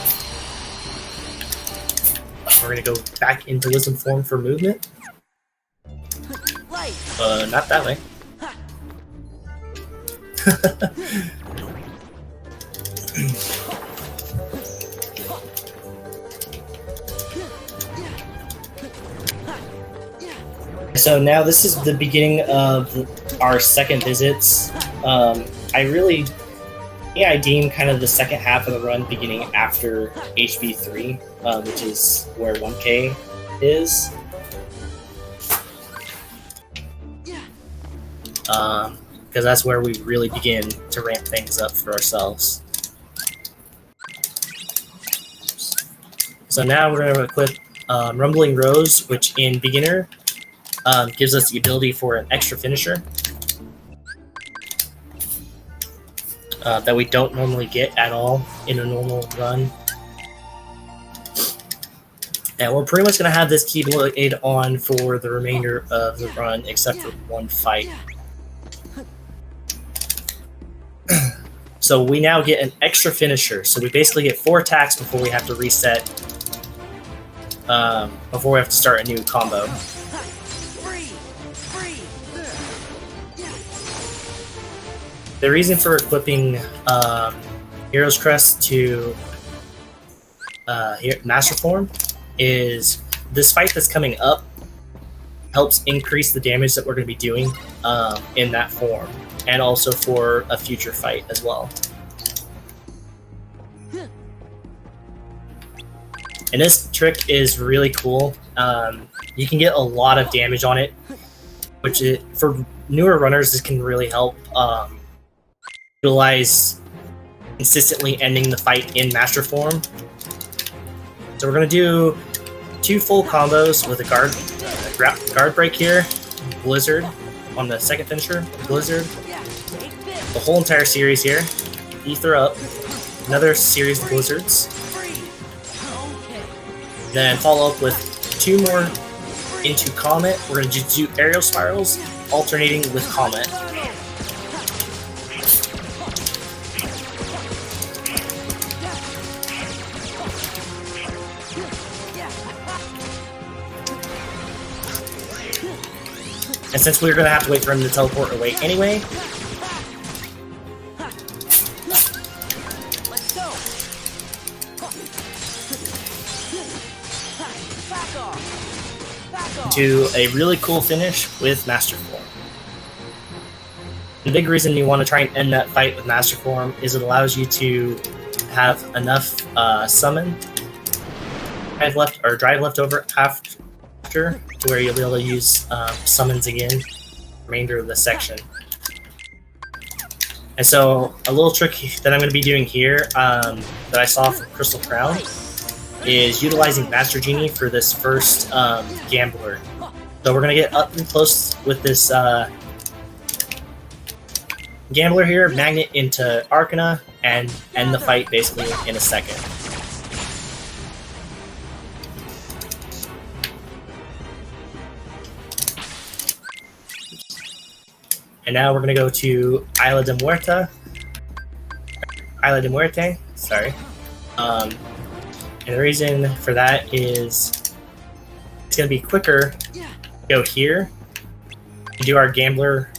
We're gonna go back into Wisdom form for movement. Not that way. So now this is the beginning of our second visits. I deem kind of the second half of the run beginning after HB3, which is where 1K is. Because that's where we really begin to ramp things up for ourselves. So now we're going to equip Rumbling Rose, which in beginner gives us the ability for an extra finisher. that we don't normally get at all in a normal run. And we're pretty much going to have this Keyblade on for the remainder of the run, except for one fight. So we now get an extra finisher. So we basically get 4 attacks before we have to reset, before we have to start a new combo. The reason for equipping Hero's Crest to Master Form is this fight that's coming up helps increase the damage that we're going to be doing in that form, and also for a future fight as well. And this trick is really cool. You can get a lot of damage on it, which for newer runners, this can really help utilize consistently ending the fight in Master Form. So we're going to do 2 full combos with a guard break here, Blizzard on the second finisher, Blizzard, the whole entire series here, Ether up, another series of Blizzards, then follow up with 2 more into Comet. We're going to just do aerial spirals, alternating with Comet. And since we're going to have to wait for him to teleport away anyway, do a really cool finish with Master Form. The big reason you want to try and end that fight with Master Form is it allows you to have enough summon drive left over after to where you'll be able to use summons again remainder of the section. And so a little trick that I'm going to be doing here that I saw from Crystal Crown is utilizing Master Genie for this first Gambler. So we're going to get up and close with this Gambler here, Magnet into Arcana, and end the fight basically in a second. And now we're going to go to Isla de Muerte, sorry. And the reason for that is it's going to be quicker to go here and do our Gambler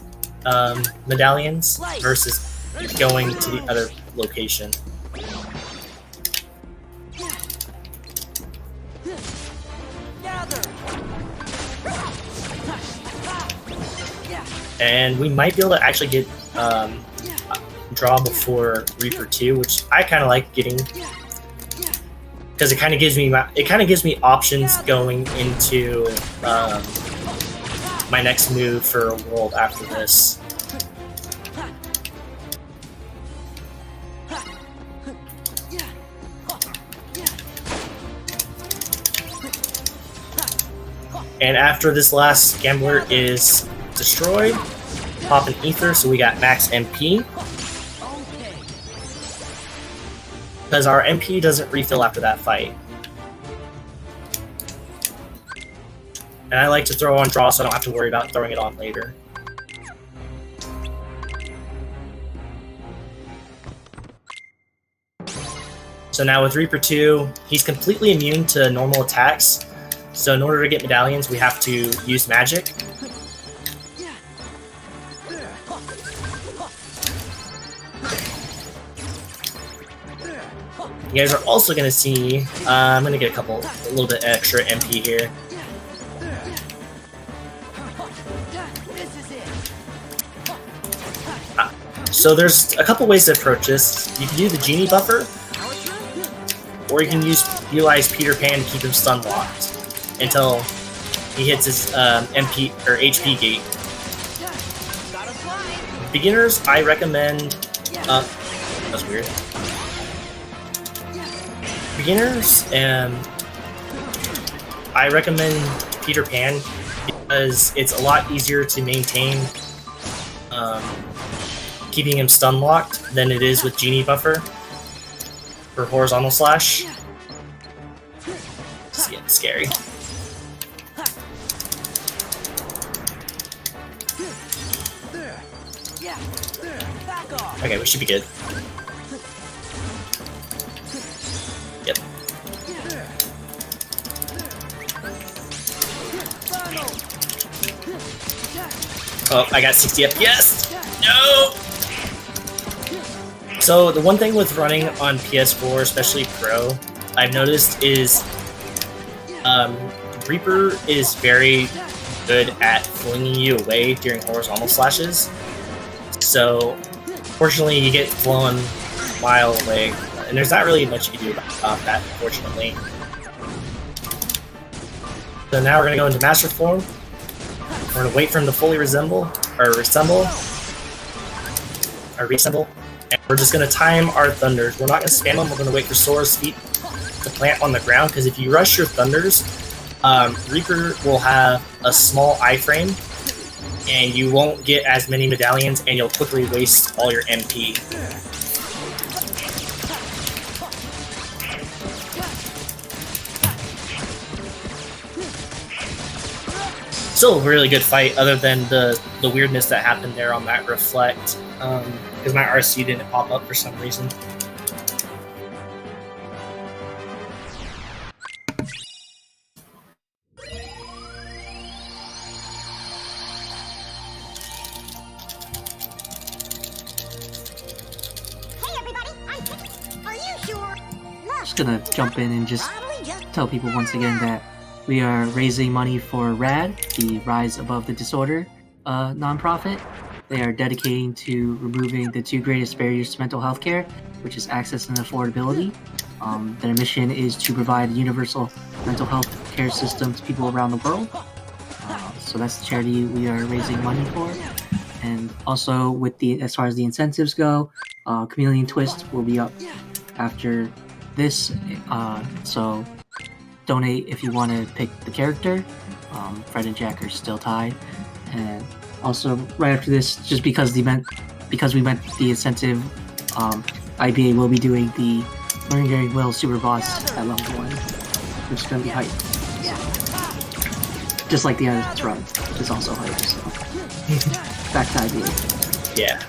medallions versus going to the other location. And we might be able to actually get draw before Reaper 2, which I kind of like getting because it kind of gives me options going into my next move for a world after this. And after this last Gambler is destroyed, pop an Ether, so we got max MP. Because our MP doesn't refill after that fight. And I like to throw on draw so I don't have to worry about throwing it on later. So now with Reaper 2, he's completely immune to normal attacks. So in order to get medallions, we have to use magic. You guys are also going to see, I'm going to get a little bit extra MP here. So there's a couple ways to approach this. You can do the Genie buffer, or you can utilize Peter Pan to keep him stun locked until he hits his MP or HP gate. Beginners, I recommend. That's weird. Beginners, I recommend Peter Pan because it's a lot easier to maintain keeping him stun locked than it is with Genie Buffer for horizontal slash. It's getting scary. Okay, we should be good. Yep. Oh, I got 60 FPS. No! So the one thing with running on PS4, especially Pro, I've noticed is Reaper is very good at flinging you away during horizontal slashes. So, fortunately, you get flown a mile away, and there's not really much you can do about that, unfortunately. So now we're going to go into Master Form. We're going to wait for him to fully reassemble, and we're just going to time our Thunders. We're not going to spam them, we're going to wait for Sora's feet to plant on the ground, because if you rush your Thunders, Reaper will have a small iframe, and you won't get as many medallions, and you'll quickly waste all your MP. Still a really good fight, other than the weirdness that happened there on that reflect, because my RC didn't pop up for some reason. Just gonna jump in and just tell people once again that we are raising money for RAD, the Rise Above the Disorder nonprofit. They are dedicating to removing the two greatest barriers to mental health care, which is access and affordability. Their mission is to provide a universal mental health care system to people around the world. So that's the charity we are raising money for. And also, with as far as the incentives go, Chameleon Twist will be up after this, so donate if you want to pick the character. Fred and Jack are still tied, and also right after this, just because we meant the incentive, IBA will be doing the Legendary Will Super Boss at level 1, which is going to be hype. So, just like the other run is also hype. So back to IBA. Yeah.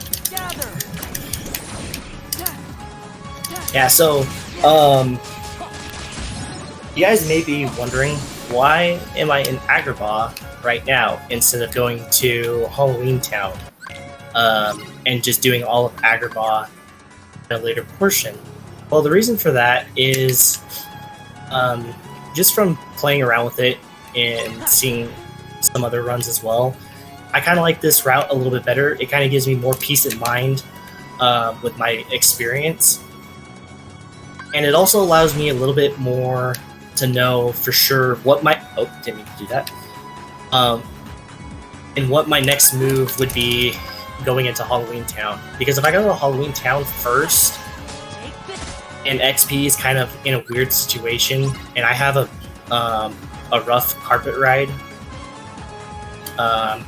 Yeah. So. You guys may be wondering, why am I in Agrabah right now instead of going to Halloween Town and just doing all of Agrabah in a later portion? Well, the reason for that is just from playing around with it and seeing some other runs as well, I kind of like this route a little bit better. It kind of gives me more peace of mind with my experience. And it also allows me a little bit more to know for sure what my... Oh, didn't mean to do that. And what my next move would be going into Halloween Town. Because if I go to Halloween Town first, and XP is kind of in a weird situation, and I have a rough carpet ride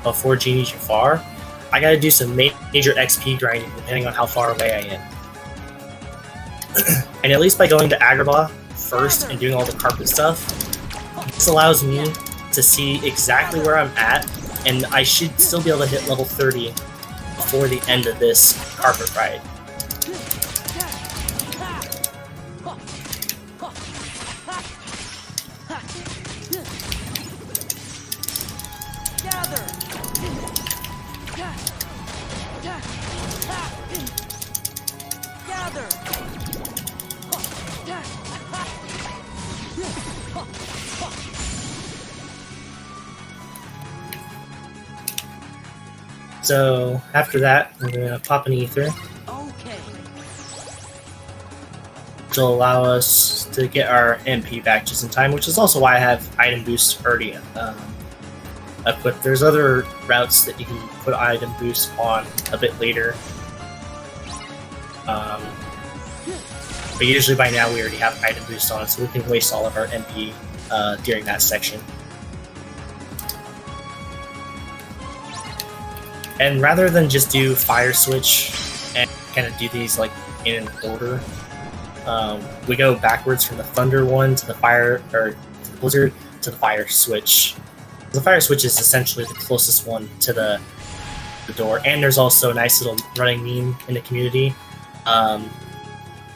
before Genie Jafar, I gotta do some major XP grinding depending on how far away I am. And at least by going to Agrabah first and doing all the carpet stuff, this allows me to see exactly where I'm at, and I should still be able to hit level 30 before the end of this carpet ride. So after that, I'm going to pop an ether to allow us to get our MP back just in time, which is also why I have item boosts already equipped. There's other routes that you can put item boosts on a bit later. But usually by now we already have item boost on, so we can waste all of our MP during that section. And rather than just do fire switch kind of do these like in an order. We go backwards from the thunder one to the fire, or to the blizzard to the fire switch. The fire switch is essentially the closest one to the door, and there's also a nice little running meme in the community,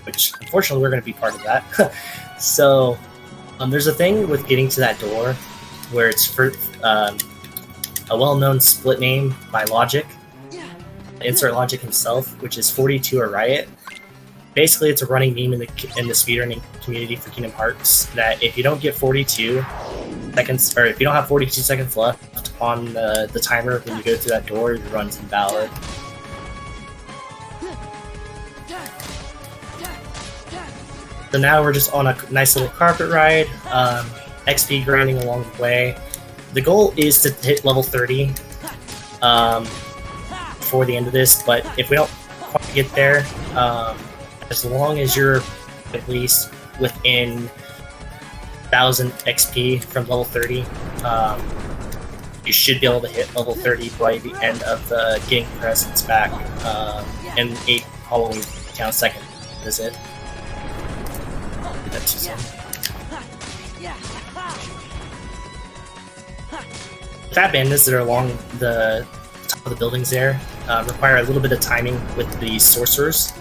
which unfortunately we're going to be part of that. So there's a thing with getting to that door where it's for a well-known split name by Logic, Insert Logic himself, which is 42 or Riot. Basically, it's a running meme in the speedrunning community for Kingdom Hearts that if you don't get 42 seconds, or if you don't have 42 seconds left on the timer when you go through that door, your run's invalid. So now we're just on a nice little carpet ride, XP grinding along the way. The goal is to hit level 30 before the end of this, but if we don't quite get there, as long as you're at least within 1,000 XP from level 30, you should be able to hit level 30 by the end of the getting presents back and 8 Halloween Town second visit. That's just Fat bandits that are along the top of the buildings there require a little bit of timing with the sorcerers.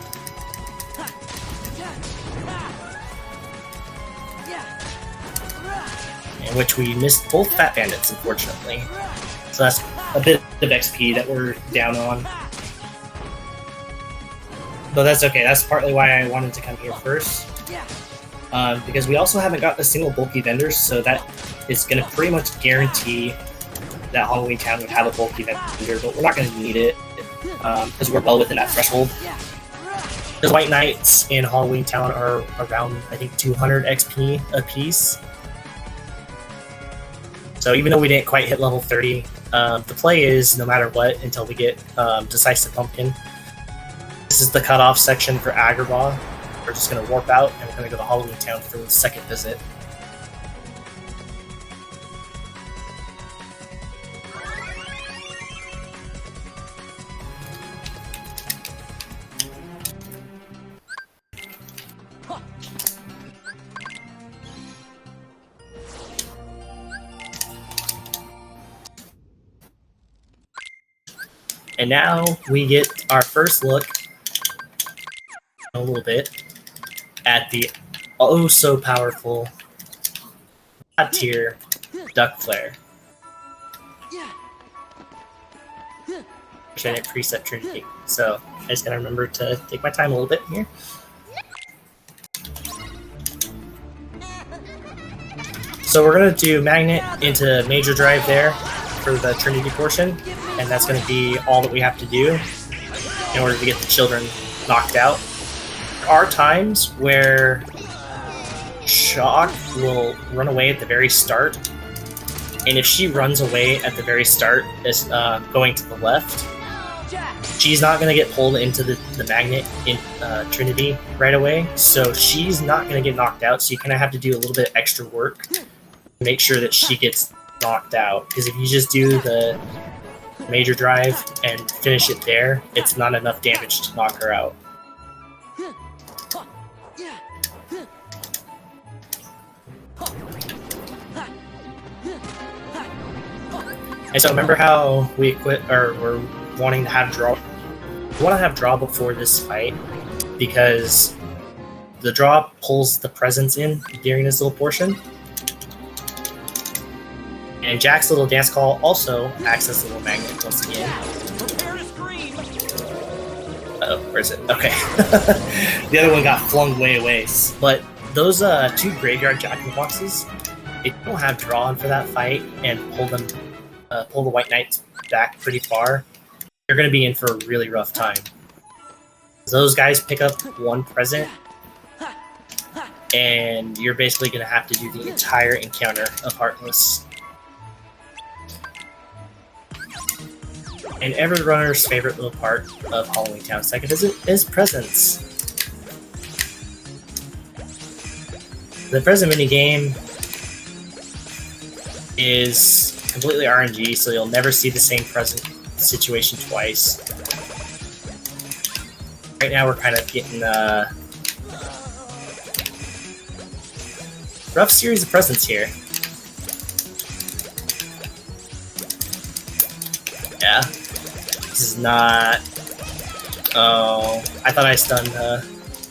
In which we missed both Fat Bandits, unfortunately. So that's a bit of XP that we're down on. But that's okay, that's partly why I wanted to come here first. Because we also haven't got a single bulky vendor, so that is going to pretty much guarantee that Halloween Town would have a bulky vendor, but we're not going to need it because we're well within that threshold. The White Knights in Halloween Town are around, I think, 200 XP a piece. So even though we didn't quite hit level 30, the play is no matter what until we get Decisive Pumpkin. This is the cutoff section for Agrabah. We're just going to warp out and we're going to go to Halloween Town for the second visit. And now we get our first look, a little bit, at the oh so powerful top tier duck flare. Which I didn't preset Trinity, so I just gotta remember to take my time a little bit here. So we're gonna do Magnet into Major Drive there for the Trinity portion, and that's gonna be all that we have to do in order to get the children knocked out. There are times where Shock will run away at the very start, and if she runs away at the very start, is going to the left, she's not going to get pulled into the magnet in Trinity right away, so she's not going to get knocked out, so you kind of have to do a little bit of extra work to make sure that she gets knocked out, because if you just do the Major Drive and finish it there, it's not enough damage to knock her out. And so remember how we we're wanting to have draw? We want to have draw before this fight because the draw pulls the presents in during this little portion. And Jack's little dance call also acts as a little magnet once again. Uh-oh, where is it? Okay. The other one got flung way away. But those two graveyard jacking boxes, if you don't have draw on for that fight and pull the White Knights back pretty far, you're going to be in for a really rough time. Those guys pick up one present, and you're basically going to have to do the entire encounter of Heartless. And every runner's favorite little part of Halloween Town second visit is presents. The present minigame is completely RNG, so you'll never see the same present situation twice. right now we're kind of getting rough series of presents here. Yeah, this is not. Oh, I thought I stunned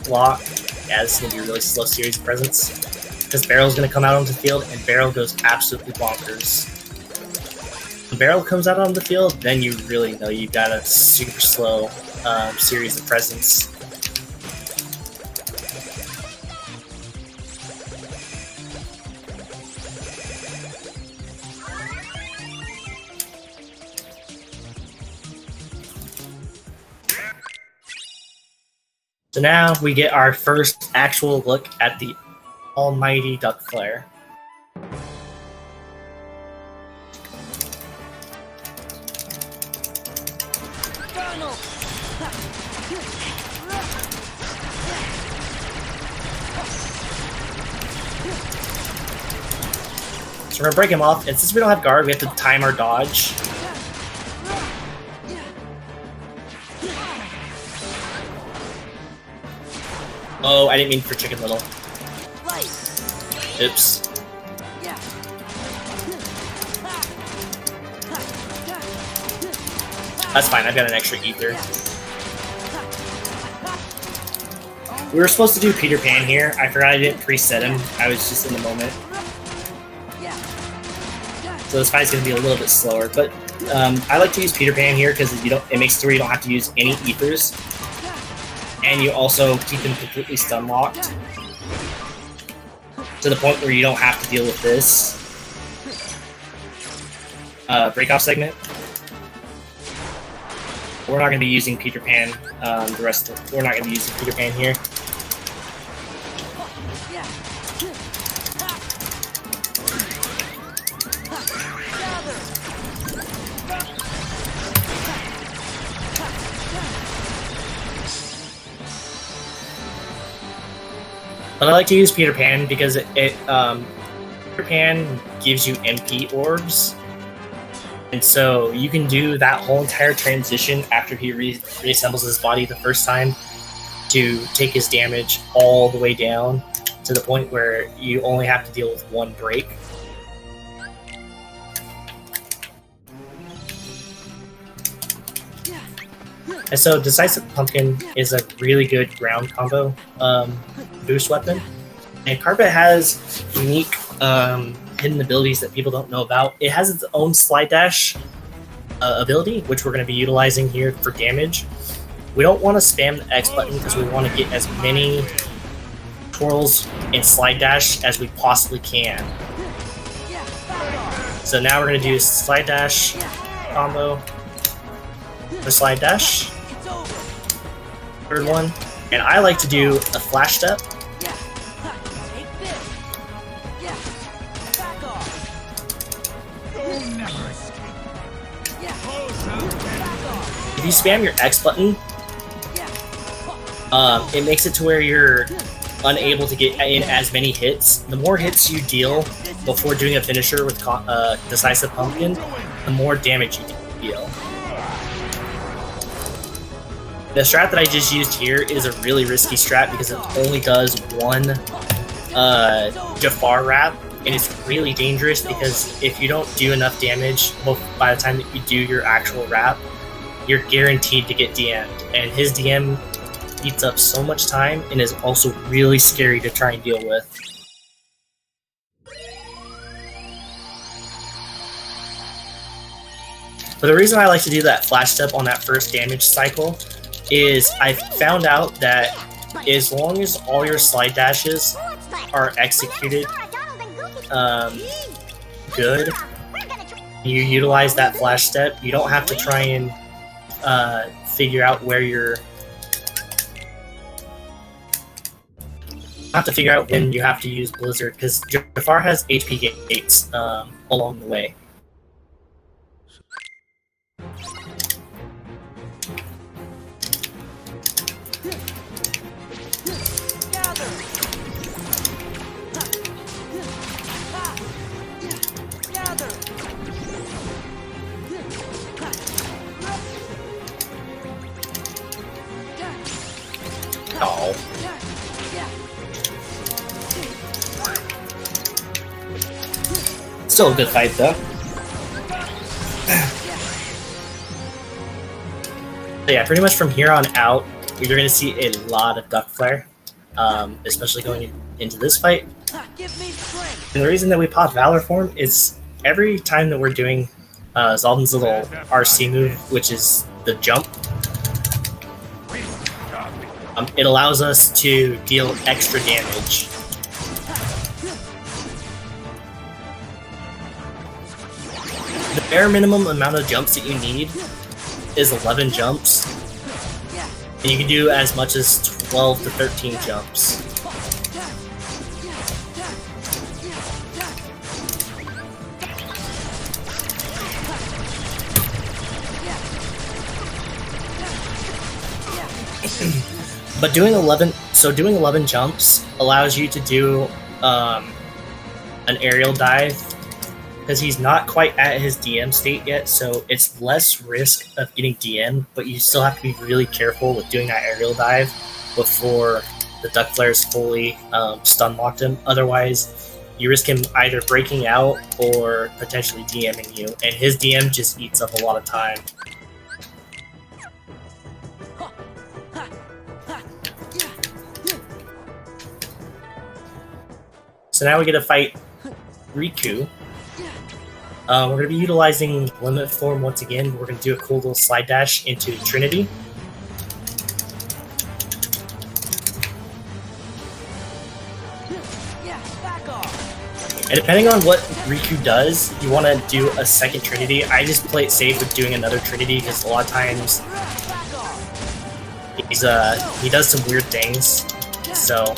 Lock. Yeah, this is gonna be a really slow series of presents. Because Barrel's gonna come out onto the field, and Barrel goes absolutely bonkers. When Barrel comes out on the field, then you really know you've got a super slow series of presents. So now we get our first actual look at the almighty Duck Flare. So we're gonna break him off, and since we don't have guard, we have to time our dodge. Oh, I didn't mean for Chicken Little. Oops. That's fine, I've got an extra ether. We were supposed to do Peter Pan here. I forgot I didn't preset him. I was just in the moment. So this fight's gonna be a little bit slower, but I like to use Peter Pan here because it makes it where you don't have to use any ethers. And you also keep them completely stun locked to the point where you don't have to deal with this breakoff segment. We're not going to be using Peter Pan we're not going to be using Peter Pan here. But I like to use Peter Pan because Peter Pan gives you MP orbs, and so you can do that whole entire transition after he reassembles his body the first time to take his damage all the way down to the point where you only have to deal with one break. And so Decisive Pumpkin is a really good ground combo boost weapon. And Carpet has unique hidden abilities that people don't know about. It has its own slide dash ability, which we're going to be utilizing here for damage. We don't want to spam the X button because we want to get as many twirls and slide dash as we possibly can. So now we're going to do slide dash combo for slide dash. Third one, and I like to do a flash step. If you spam your X button, it makes it to where you're unable to get in as many hits. The more hits you deal before doing a finisher with Decisive Pumpkin, the more damage you deal. The strat that I just used here is a really risky strat because it only does one Jafar wrap, and it's really dangerous because if you don't do enough damage by the time that you do your actual wrap, you're guaranteed to get DM'd, and his DM eats up so much time and is also really scary to try and deal with. But the reason I like to do that flash step on that first damage cycle is I found out that as long as all your slide dashes are executed good, you utilize that flash step, you don't have to try and figure out where you're when you have to use Blizzard, because Jafar has HP gates along the way. Still a good fight though. So yeah, pretty much from here on out, you're going to see a lot of duck flare, especially going into this fight. And the reason that we pop Valor Form is every time that we're doing Zaldan's little RC move, which is the jump, it allows us to deal extra damage. The bare minimum amount of jumps that you need is 11 jumps, and you can do as much as 12 to 13 jumps. But doing 11 jumps allows you to do an aerial dive, because he's not quite at his DM state yet, so it's less risk of getting DM, but you still have to be really careful with doing that aerial dive before the duck flares fully stun locked him. Otherwise, you risk him either breaking out or potentially DMing you, and his DM just eats up a lot of time. So now we get to fight Riku. We're going to be utilizing Limit Form once again. We're going to do a cool little slide dash into Trinity. And depending on what Riku does, you want to do a second Trinity. I just play it safe with doing another Trinity because a lot of times he does some weird things. So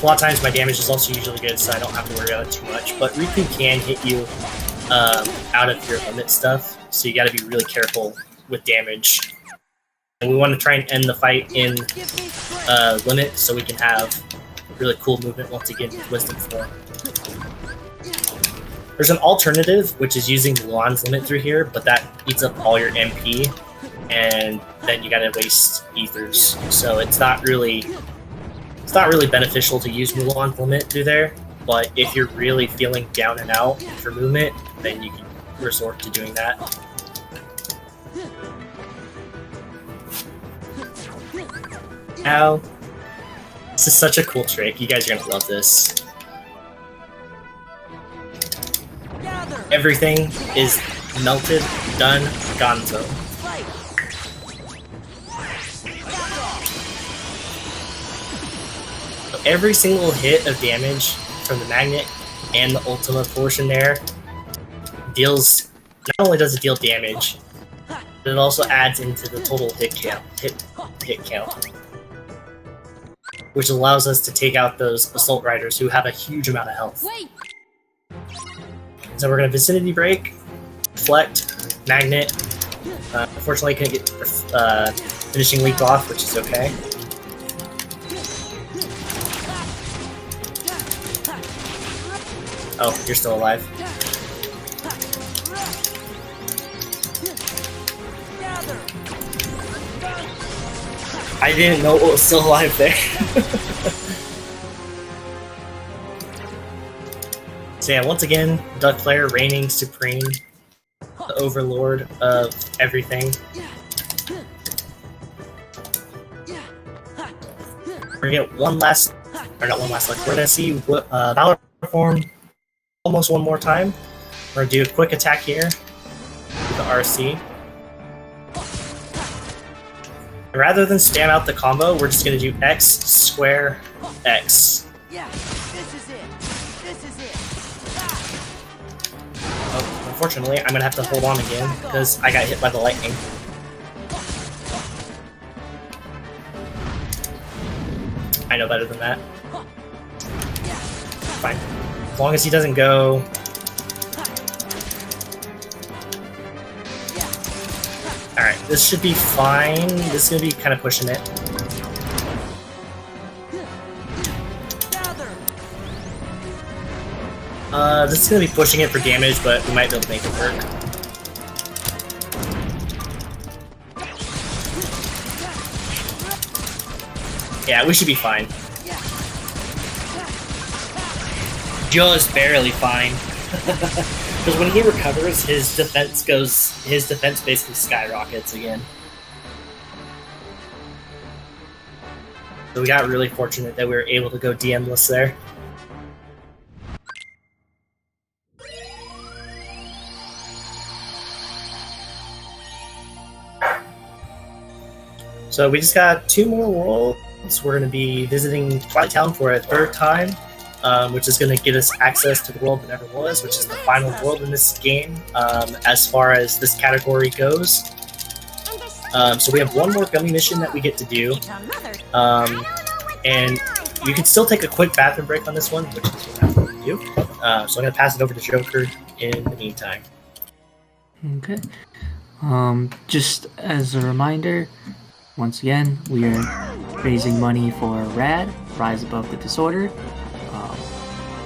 a lot of times my damage is also usually good, so I don't have to worry about it too much. But Riku can hit you out of your limit stuff, so you got to be really careful with damage. And we want to try and end the fight in limit, so we can have really cool movement once again with Wisdom Form. There's an alternative, which is using Luan's limit through here, but that eats up all your MP, and then you gotta waste ethers. So it's not really beneficial to use Mulan's limit through there, but if you're really feeling down and out for movement, then you can resort to doing that. Now, this is such a cool trick. You guys are gonna love this. Everything is melted, done, gonzo. So every single hit of damage from the magnet and the Ultima portion there deals. Not only does it deal damage, but it also adds into the total hit count, which allows us to take out those assault riders who have a huge amount of health. So we're going to Vicinity Break, Deflect, Magnet. Unfortunately, I couldn't get Finishing Leap off, which is okay. Oh, you're still alive. I didn't know what was still alive there. So yeah, once again, Duck Player reigning supreme, the overlord of everything. We're gonna get one last, or not one last look, we're gonna see Valor Form almost one more time. We're gonna do a quick attack here with the RC. And rather than spam out the combo, we're just gonna do X, square, X. Yeah, this is it. This is it. Oh, unfortunately, I'm gonna have to hold on again because I got hit by the lightning. I know better than that. Fine. As long as he doesn't go... Alright, this should be fine. This is gonna be kind of pushing it. This is gonna be pushing it for damage, but we might be able to make it work. Yeah, we should be fine. just barely fine. Because when he recovers, his defense basically skyrockets again. So we got really fortunate that we were able to go DM-less there. So we just got 2 more worlds. We're going to be visiting Twilight Town for a 3rd time, which is going to give us access to the world that never was, which is the final world in this game, as far as this category goes. So we have 1 more gummy mission that we get to do, and you can still take a quick bathroom break on this one, which is what I'm going to do. So I'm going to pass it over to Joker in the meantime. Okay. Just as a reminder, once again, we are raising money for RAD, Rise Above the Disorder.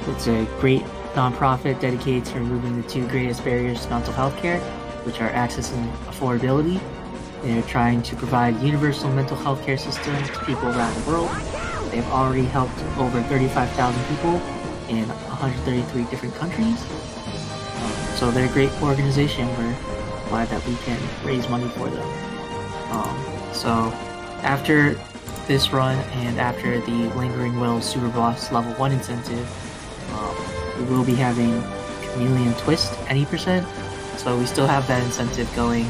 It's a great nonprofit dedicated to removing the 2 greatest barriers to mental health care, which are access and affordability. They're trying to provide universal mental health care system to people around the world. They've already helped over 35,000 people in 133 different countries. So they're a great organization. We're glad that we can raise money for them. So after this run and after the Lingering Will Super Boss Level 1 incentive, we will be having Chameleon Twist any %. So we still have that incentive going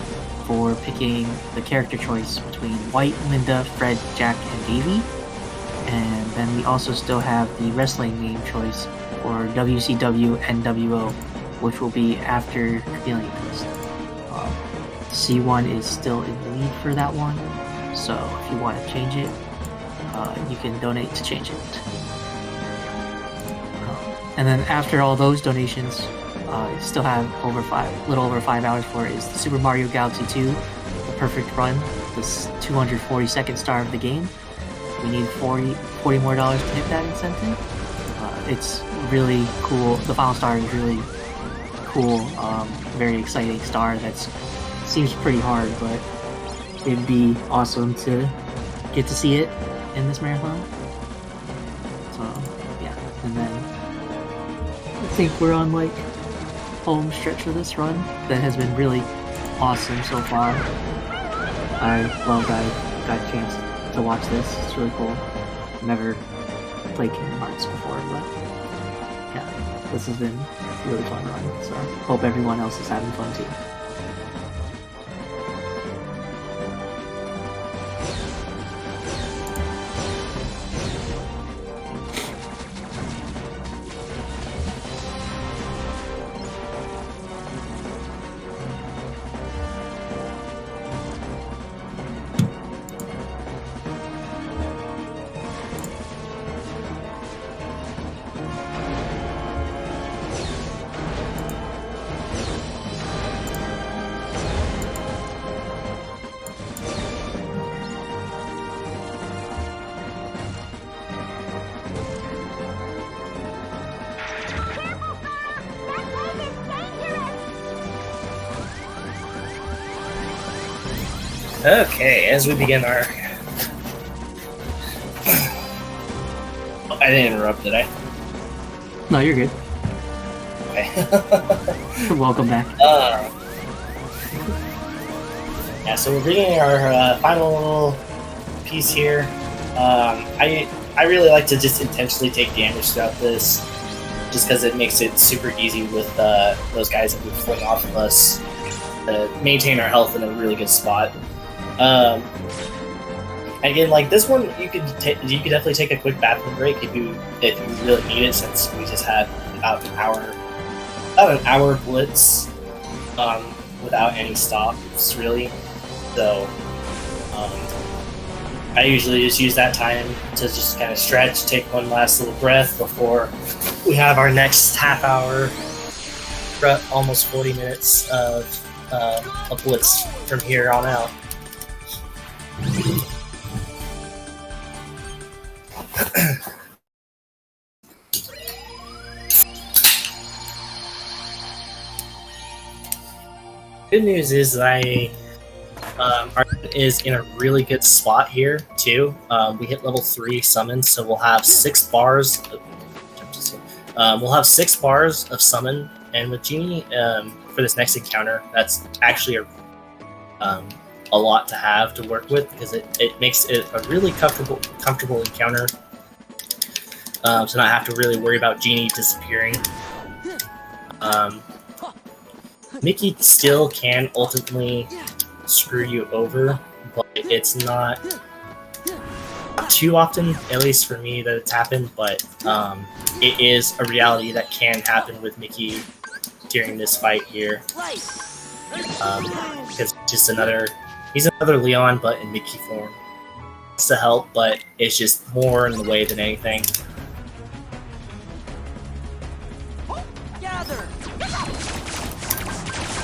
for picking the character choice between White, Linda, Fred, Jack, and Davey. And then we also still have the wrestling name choice for WCW NWO, which will be after Chameleon Twist. C1 is still in the lead for that one, so if you want to change it, you can donate to change it. And then after all those donations, you still have little over 5 hours for it, is the Super Mario Galaxy 2, the perfect run, this 242nd star of the game. We need $40 more to hit that incentive. It's really cool. The final star is really cool, very exciting star that's seems pretty hard, but it'd be awesome to get to see it in this marathon. So yeah, and then I think we're on like home stretch of this run that has been really awesome so far. I love that I got a chance to watch this. It's really cool. Never played Kingdom Hearts before, but yeah, this has been a really fun run. So hope everyone else is having fun too. Okay, as we begin our... I didn't interrupt, did I? No, you're good. Okay. Welcome back. Yeah, so we're beginning our final piece here. I really like to just intentionally take damage throughout this, just because it makes it super easy with those guys that we fling off of us to maintain our health in a really good spot. Again, like this one, you could definitely take a quick bathroom break if you really need it, since we just had about an hour blitz without any stops really. So I usually just use that time to just kind of stretch, take one last little breath before we have our next half hour, almost 40 minutes of a blitz from here on out. Good news is that our is in a really good spot here too. We hit level 3 summons, so we'll have 6 bars We'll have 6 bars of summon, and with Genie for this next encounter, that's actually a lot to have to work with because it makes it a really comfortable encounter. To not have to really worry about Genie disappearing. Mickey still can ultimately screw you over, but it's not too often, at least for me, that it's happened, but it is a reality that can happen with Mickey during this fight here. Because he's another Leon, but in Mickey form. It's to help, but it's just more in the way than anything.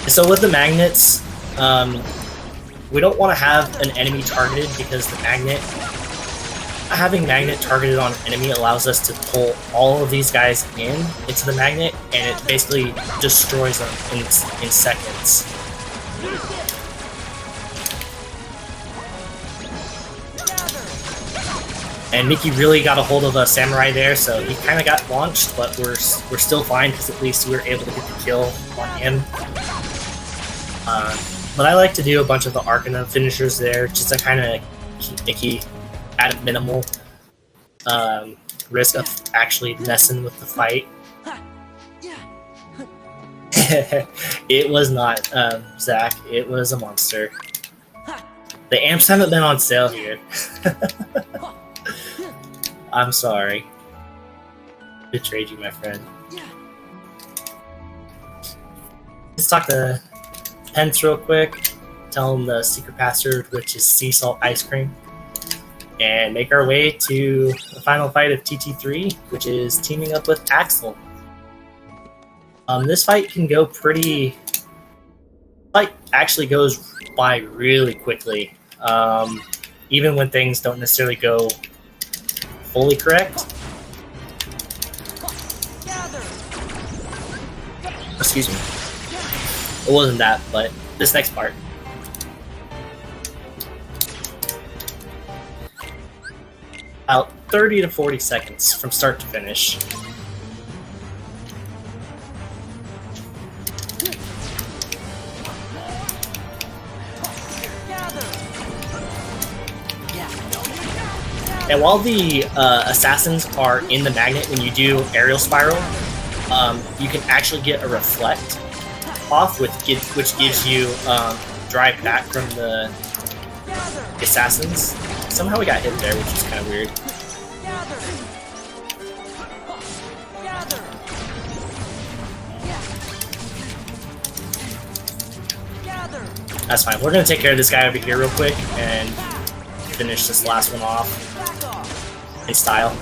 So with the magnets, we don't want to have an enemy targeted because having magnet targeted on an enemy allows us to pull all of these guys into the magnet, and it basically destroys them in seconds. And Mickey really got a hold of a samurai there, so he kind of got launched, but we're still fine because at least we were able to get the kill on him. But I like to do a bunch of the Arcana finishers there, just to kind of keep Mickey at a minimal risk of actually messing with the fight. It was not, Zach. It was a monster. The amps haven't been on sale here. I'm sorry. Betrayed you, my friend. Let's talk to Pence real quick. Tell him the secret password, which is sea salt ice cream. And make our way to the final fight of TT3, which is teaming up with Axel. This fight can go pretty... Fight actually goes by really quickly. Even when things don't necessarily go fully correct. Excuse me. It wasn't that, but this next part. About 30 to 40 seconds from start to finish. And while the assassins are in the magnet, when you do aerial spiral, you can actually get a reflect off, which gives you drive back from the assassins. Somehow we got hit there, which is kind of weird. That's fine. We're going to take care of this guy over here real quick and finish this last one off in style.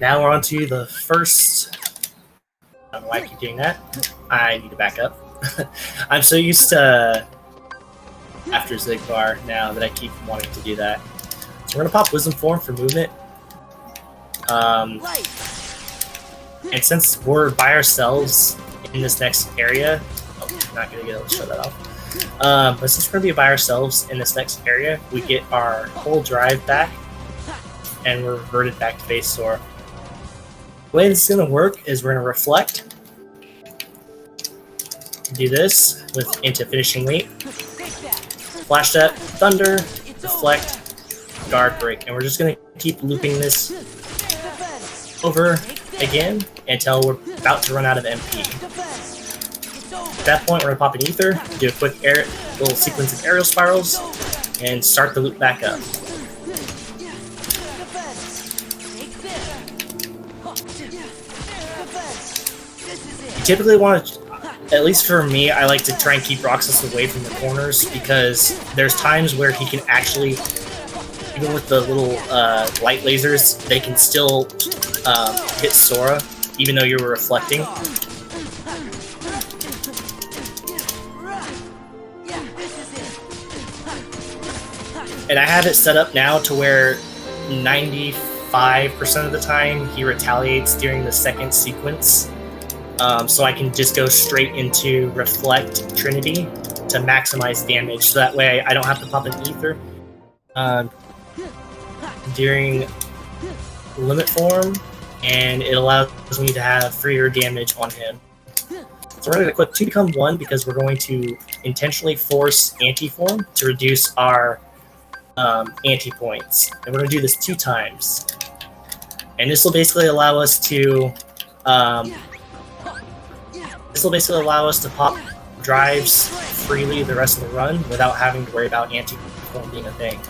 Now we're on to the first... I don't know why I keep doing that. I need to back up. I'm so used to after Zigbar now that I keep wanting to do that. So we're going to pop Wisdom Form for movement. And since we're by ourselves in this next area... Oh, I'm not going to get able to show that off. But since we're going to be by ourselves in this next area, we get our whole drive back, and we're reverted back to base Sora. The way this is going to work is we're going to reflect, do this into finishing weight, flash step, thunder, reflect, guard break, and we're just going to keep looping this over again until we're about to run out of MP. At that point, we're going to pop an ether, do a quick little sequence of aerial spirals, and start the loop back up. Typically want to, at least for me, I like to try and keep Roxas away from the corners because there's times where he can actually, even with the little light lasers, they can still hit Sora, even though you were reflecting. And I have it set up now to where 95% 5% of the time he retaliates during the second sequence. So I can just go straight into Reflect Trinity to maximize damage. So that way I don't have to pop an Ether during Limit Form, and it allows me to have freer damage on him. So we're going to equip 2 become 1 because we're going to intentionally force Anti-Form to reduce our anti-points. And we're going to do this 2 times. And this will basically allow us to pop drives freely the rest of the run without having to worry about anti-form being a thing.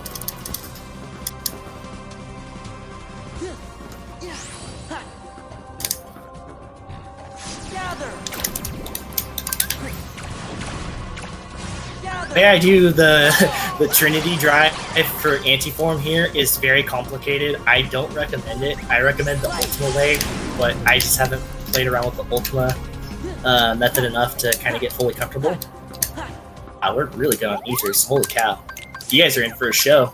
The way I do the Trinity drive for anti-form here is very complicated. I don't recommend it. I recommend the Ultima way, but I just haven't played around with the Ultima method enough to kind of get fully comfortable. Wow, we're really good on Ethers. Holy cow. You guys are in for a show.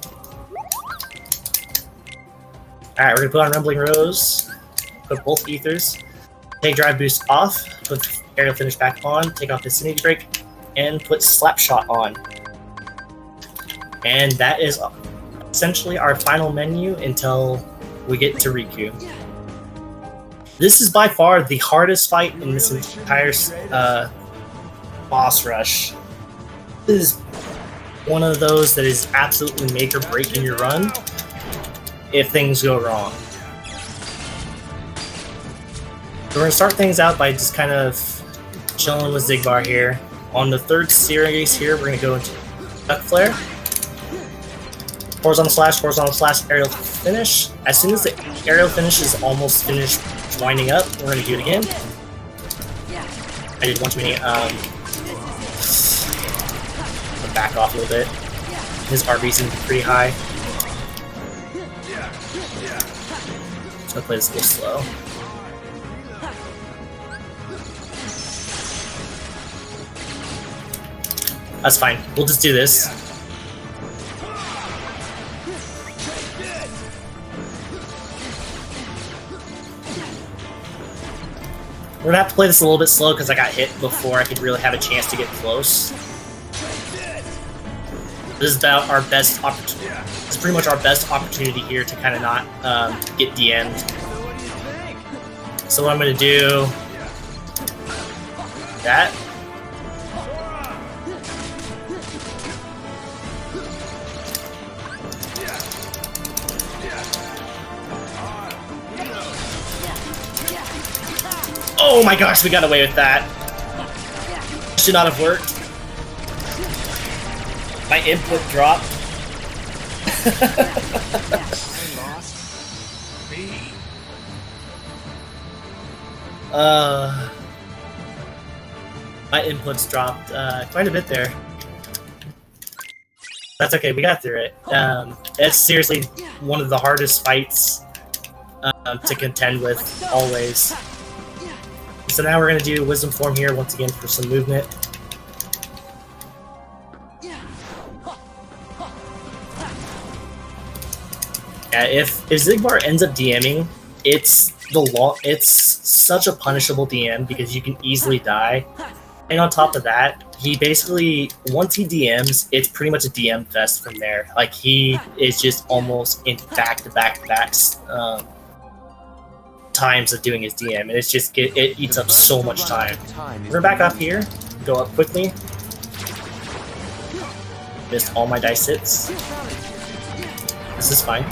Alright, we're going to put on Rumbling Rose, put both Ethers, take Drive Boost off, put Aerial Finish back on, take off Vicinity Break, and put Slapshot on. And that is essentially our final menu until we get to Riku. This is by far the hardest fight in this entire boss rush. This is one of those that is absolutely make or break in your run if things go wrong. So we're going to start things out by just kind of chilling with Xigbar here. On the 3rd series here, we're going to go into Duck Flare, horizontal slash, aerial finish. As soon as the aerial finish is almost finished winding up, we're going to do it again. I did one too many. Back off a little bit. His RB seems pretty high. So I'll play this a little slow. That's fine. We'll just do this. We're gonna have to play this a little bit slow because I got hit before I could really have a chance to get close. This is about our best opportunity. It's pretty much our best opportunity here to kind of not get DM'd. So what I'm gonna do that. Oh my gosh, we got away with that. Should not have worked. My input dropped. My inputs dropped quite a bit there. That's okay, we got through it. It's seriously one of the hardest fights to contend with, always. So now we're going to do Wisdom Form here once again for some movement. Yeah, if Xigbar ends up DMing, it's such a punishable DM because you can easily die. And on top of that, he basically, once he DMs, it's pretty much a DM fest from there. Like, he is just almost in back-to-back times of doing his DM, and it's just it eats up so much time. We're gonna back up here, go up quickly. Missed all my dice hits. This is fine.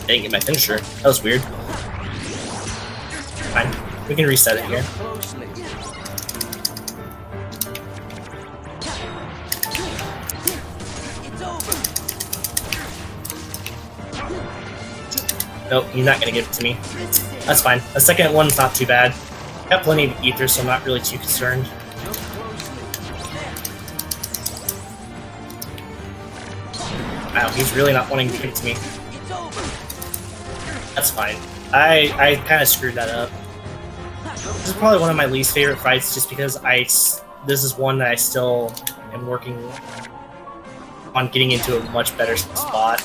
I didn't get my finisher. That was weird. Fine. We can reset it here. Nope, he's not gonna give it to me. That's fine. The second one's not too bad. Got plenty of ether, so I'm not really too concerned. Wow, he's really not wanting to give it to me. It's over. That's fine. I kind of screwed that up. This is probably one of my least favorite fights, just because this is one that I still am working on getting into a much better spot.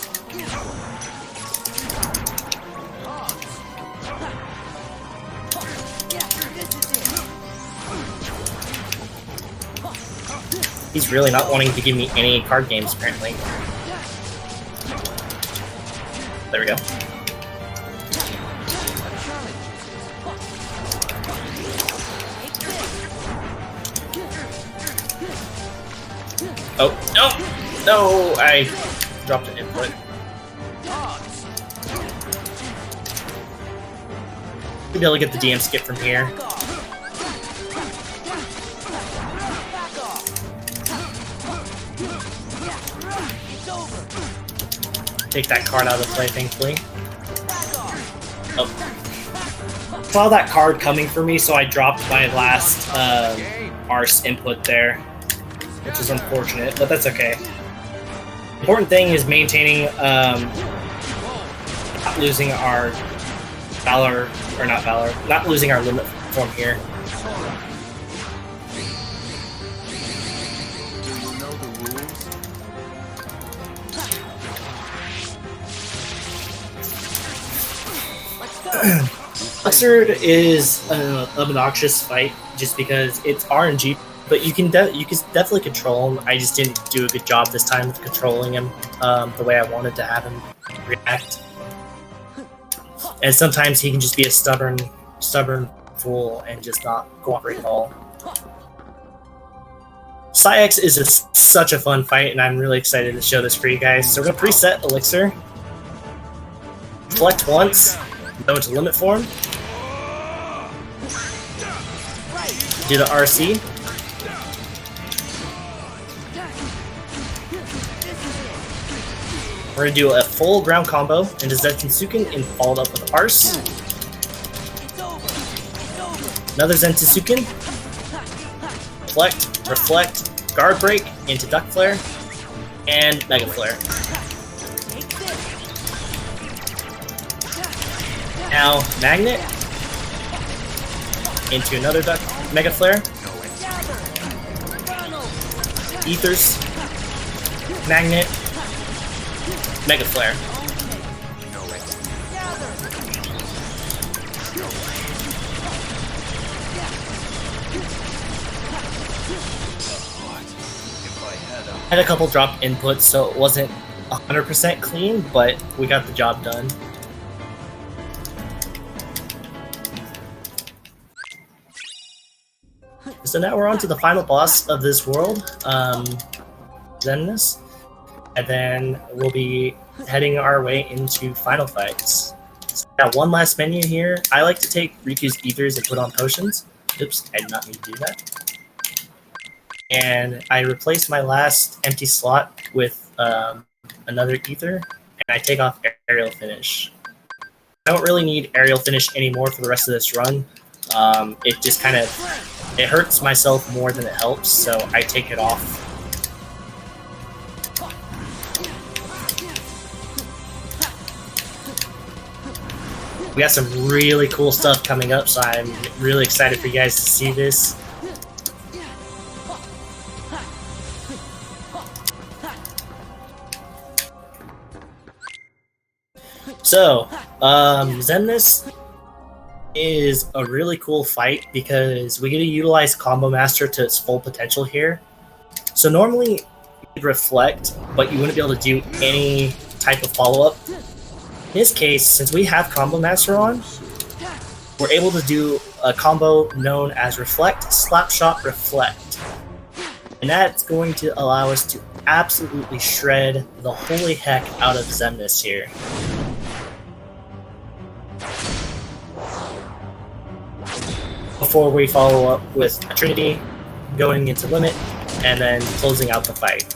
He's really not wanting to give me any card games, apparently. There we go. Oh, no! No! I dropped an input. We'll be able to get the DM skip from here. Take that card out of play, thankfully. Oh. Saw that card coming for me, so I dropped my last Arse input there, which is unfortunate, but that's okay. Important thing is maintaining, not losing our Valor, or not Valor, not losing our limit form here. Luxord is an obnoxious fight just because it's RNG, but you can definitely control him. I just didn't do a good job this time with controlling him the way I wanted to have him react. And sometimes he can just be a stubborn fool and just not cooperate at all. Psyx is such a fun fight, and I'm really excited to show this for you guys. So we're gonna preset Elixir, select once, go into limit form, do the RC, we're going to do a full ground combo into Zenitsuken and followed up with Arse, another Zenitsuken, reflect, guard break into Duck Flare, and Mega Flare. Now, Magnet into another Mega Flare. Ethers. Magnet. Mega Flare. Had a couple drop inputs, so it wasn't 100% clean, but we got the job done. So now we're on to the final boss of this world, Xemnas, and then we'll be heading our way into final fights. So got one last menu here. I like to take Riku's Ethers and put on potions. Oops, I did not need to do that. And I replace my last empty slot with another Ether, and I take off Aerial Finish. I don't really need Aerial Finish anymore for the rest of this run. It just kind of it hurts myself more than it helps, so I take it off. We got some really cool stuff coming up, so I'm really excited for you guys to see this. So, Xemnas is a really cool fight because we get to utilize Combo Master to its full potential here. So normally you'd reflect, but you wouldn't be able to do any type of follow-up. In this case, since we have Combo Master on, we're able to do a combo known as Reflect, Slapshot, Reflect. And that's going to allow us to absolutely shred the holy heck out of Xemnas here. Before we follow up with a Trinity, going into limit, and then closing out the fight.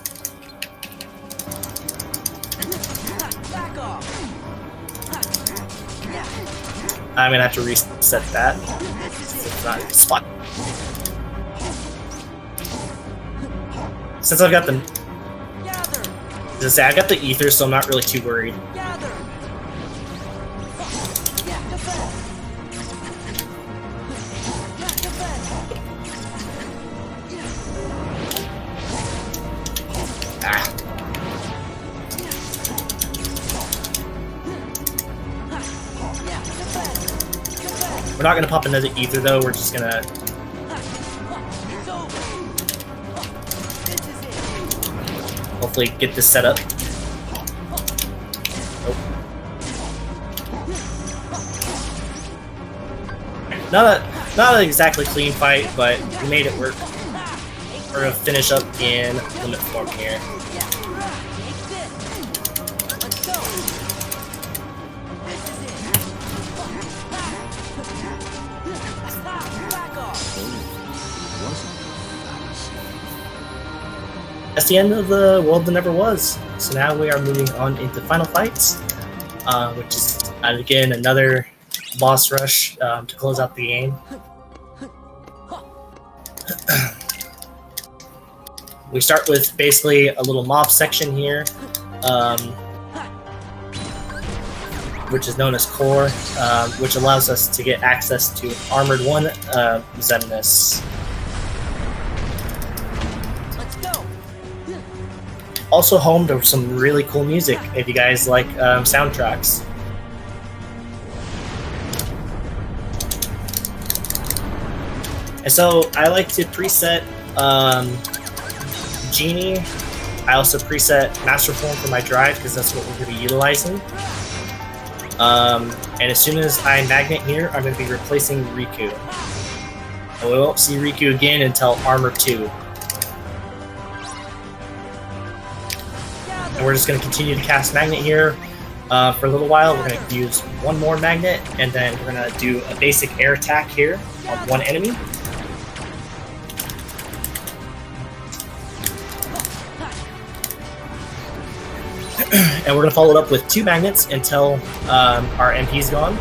I'm gonna have to reset that. It's not spot. Since I've got the As I say, I got the ether, so I'm not really too worried. Gather. Yeah, defend. Yeah, defend. Ah. Yeah, defend. Defend. We're not gonna pop another ether though. We're just gonna It's over. This is it. hopefully get this set up. Nope. Not an exactly clean fight, but we made it work. We're gonna finish up in limit form here. Take this. Let's go. This is it. Back off. That's the end of the world that never was. So now we are moving on into final fights, which is again another boss rush to close out the game. We start with basically a little mob section here, which is known as Core, which allows us to get access to Armored 1 Zenithus. Let's go. Also home to some really cool music if you guys like soundtracks. And so I like to preset Genie. I also preset Master Form for my drive because that's what we're going to be utilizing. And as soon as I magnet here, I'm going to be replacing Riku. And we won't see Riku again until Armor 2. And we're just going to continue to cast Magnet here for a little while. We're going to use one more Magnet, and then we're going to do a basic air attack here on one enemy. And we're going to follow it up with 2 Magnets until our MP's gone.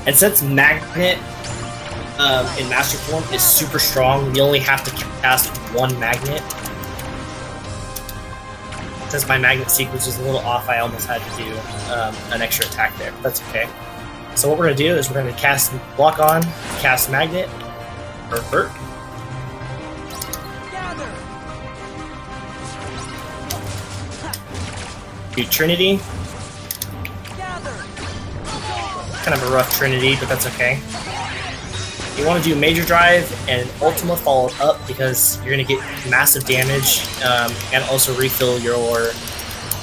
And since Magnet in Master Form is super strong, we only have to cast 1 Magnet. Since my Magnet sequence was a little off, I almost had to do an extra attack there. That's okay. So what we're going to do is we're going to cast Block On, cast Magnet, or Vert. Do Trinity. Kind of a rough Trinity, but that's okay. You want to do Major Drive and Ultima followed up because you're going to get massive damage and also refill your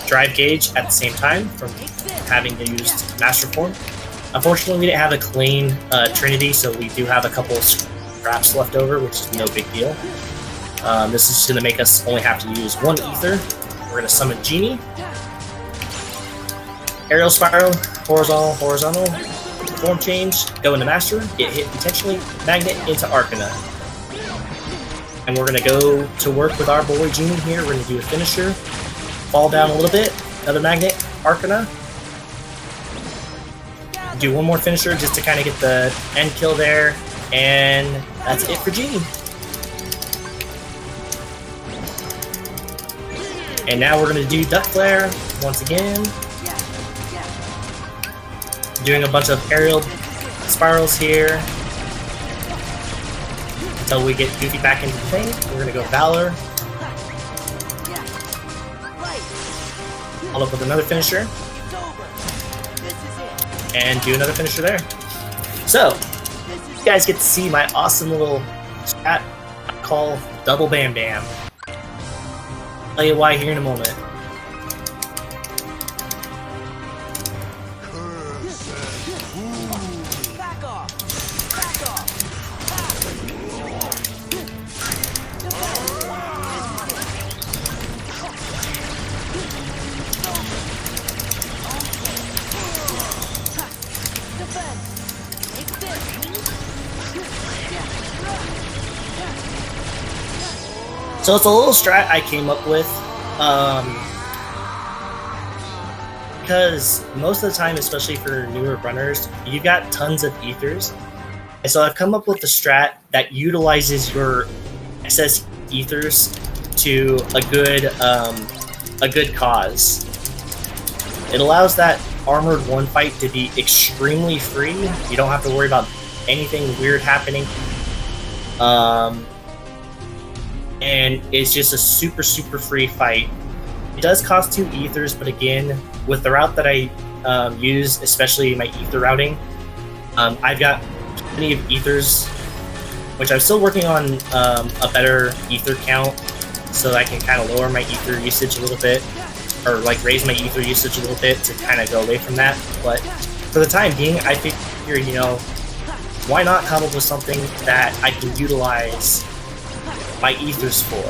drive gauge at the same time from having to use Master Form. Unfortunately, we didn't have a clean Trinity, so we do have a couple of scraps left over, which is no big deal. This is going to make us only have to use 1 Ether. We're going to summon Genie. Aerial Spiral, Horizontal, Form Change, go into Master, get hit intentionally, Magnet into Arcana. And we're going to go to work with our boy Genie here. We're going to do a finisher, fall down a little bit, another Magnet, Arcana. Do one more finisher just to kind of get the end kill there, and that's it for Genie. And now we're going to do Duck Flare once again. Doing a bunch of aerial spirals here until we get Goofy back into the thing. We're going to go Valor. Follow up with another finisher. And do another finisher there. So, you guys get to see my awesome little strat I call Double Bam Bam. I'll tell you why here in a moment. Back off. Back off. So it's a little strat I came up with. because most of the time, especially for newer runners, you got tons of ethers. And so I've come up with a strat that utilizes your excess ethers to a good cause. It allows that Armored 1 fight to be extremely free. You don't have to worry about anything weird happening. And it's just a super free fight. It does cost 2 ethers, but again, with the route that I use, especially my ether routing, I've got plenty of ethers, which I'm still working on a better ether count so that I can kind of lower my ether usage a little bit, or like raise my ether usage a little bit to kind of go away from that. But for the time being, I figure, you know, why not come up with something that I can utilize my ethers for?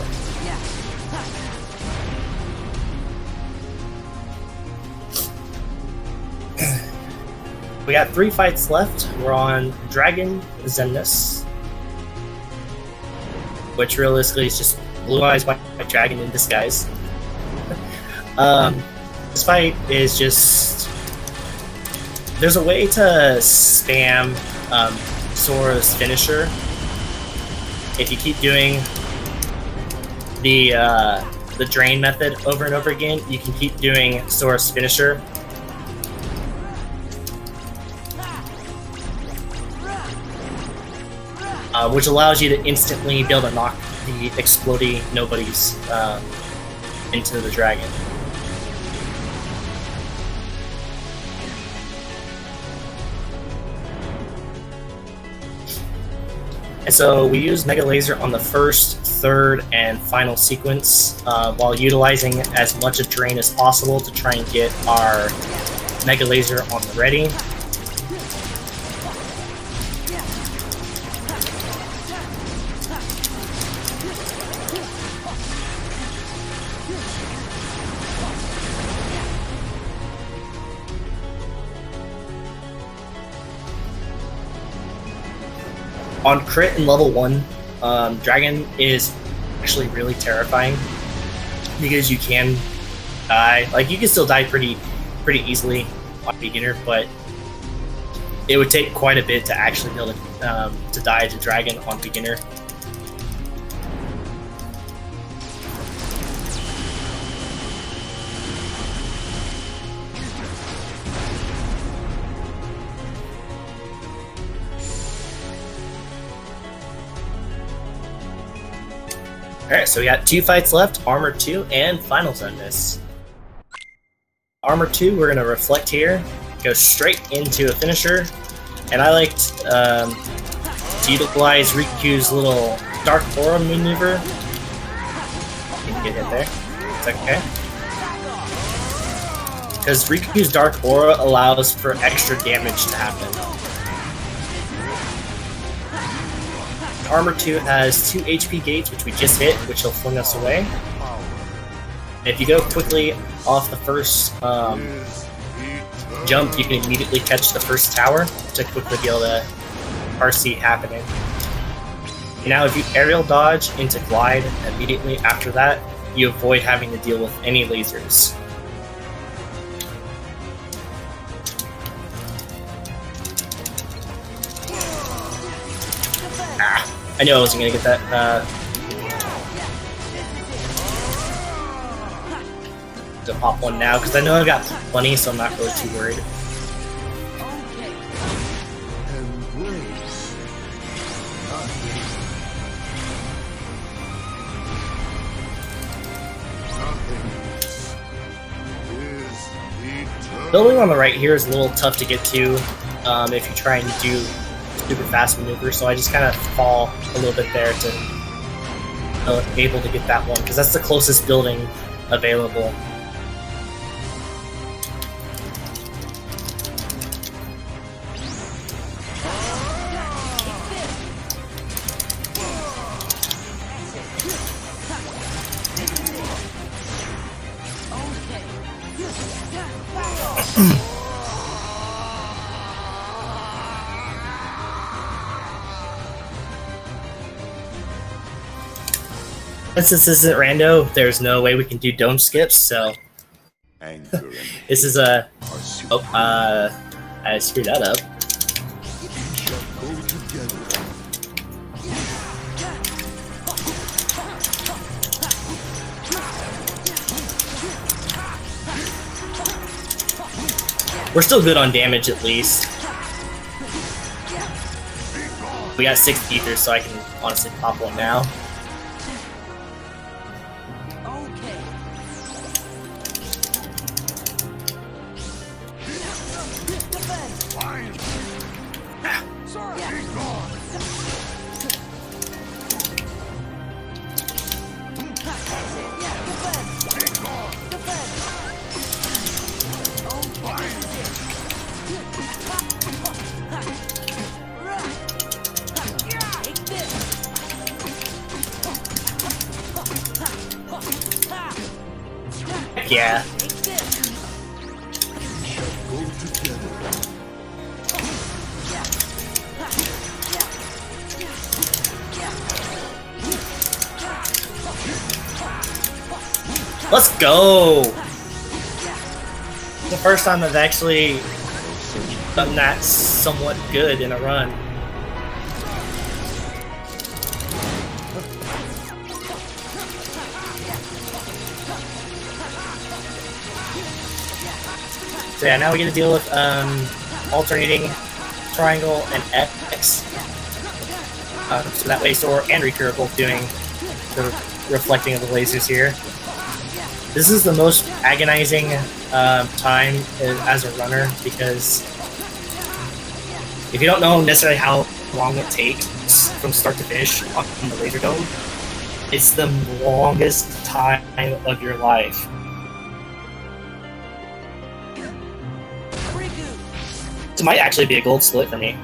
We got 3 fights left. We're on Dragon Zenus, which realistically is just Blue Eyes by Dragon in disguise. This fight is just... There's a way to spam Sora's finisher. If you keep doing the drain method over and over again, you can keep doing Sora's finisher. Which allows you to instantly be able to knock the explodey nobodies into the dragon. And so we use Mega Laser on the first, third, and final sequence while utilizing as much of drain as possible to try and get our Mega Laser on the ready. On crit and level 1, Dragon is actually really terrifying because you can die. Like, you can still die pretty easily on beginner, but it would take quite a bit to actually be able to die to Dragon on beginner. Alright, so we got 2 fights left, Armor 2 and Finals on this. Armor 2, we're going to reflect here, go straight into a finisher, and I liked to utilize Riku's little Dark Aura maneuver. You can get hit there, it's okay. Because Riku's Dark Aura allows for extra damage to happen. Armor 2 has 2 HP gates, which we just hit, which will fling us away. And if you go quickly off the first jump, you can immediately catch the first tower to quickly be able to RC happening. And now if you aerial dodge into glide immediately after that, you avoid having to deal with any lasers. I knew I wasn't gonna get that. To pop one now because I know I've got plenty, so I'm not really too worried. Building on the right here is a little tough to get to if you try and do super fast maneuver, so I just kind of fall a little bit there to be able to get that one, because that's the closest building available. Since this isn't rando, there's no way we can do dome skips, so Anger and This is a. are I screwed that up. shall go together. We're still good on damage at least. We got 6 ethers, so I can honestly pop one now. Okay. Defend. Sora. Defend. Defend. Take this. Heck yeah. Take this. Go together. Let's go! The first time I've actually done that somewhat good in a run. So yeah, now we get to deal with alternating triangle and X. So that way Sora and Riku are both doing the reflecting of the lasers here. This is the most agonizing time as a runner, because if you don't know necessarily how long it takes from start to finish on the laser dome, it's the longest time of your life. This might actually be a gold split for me.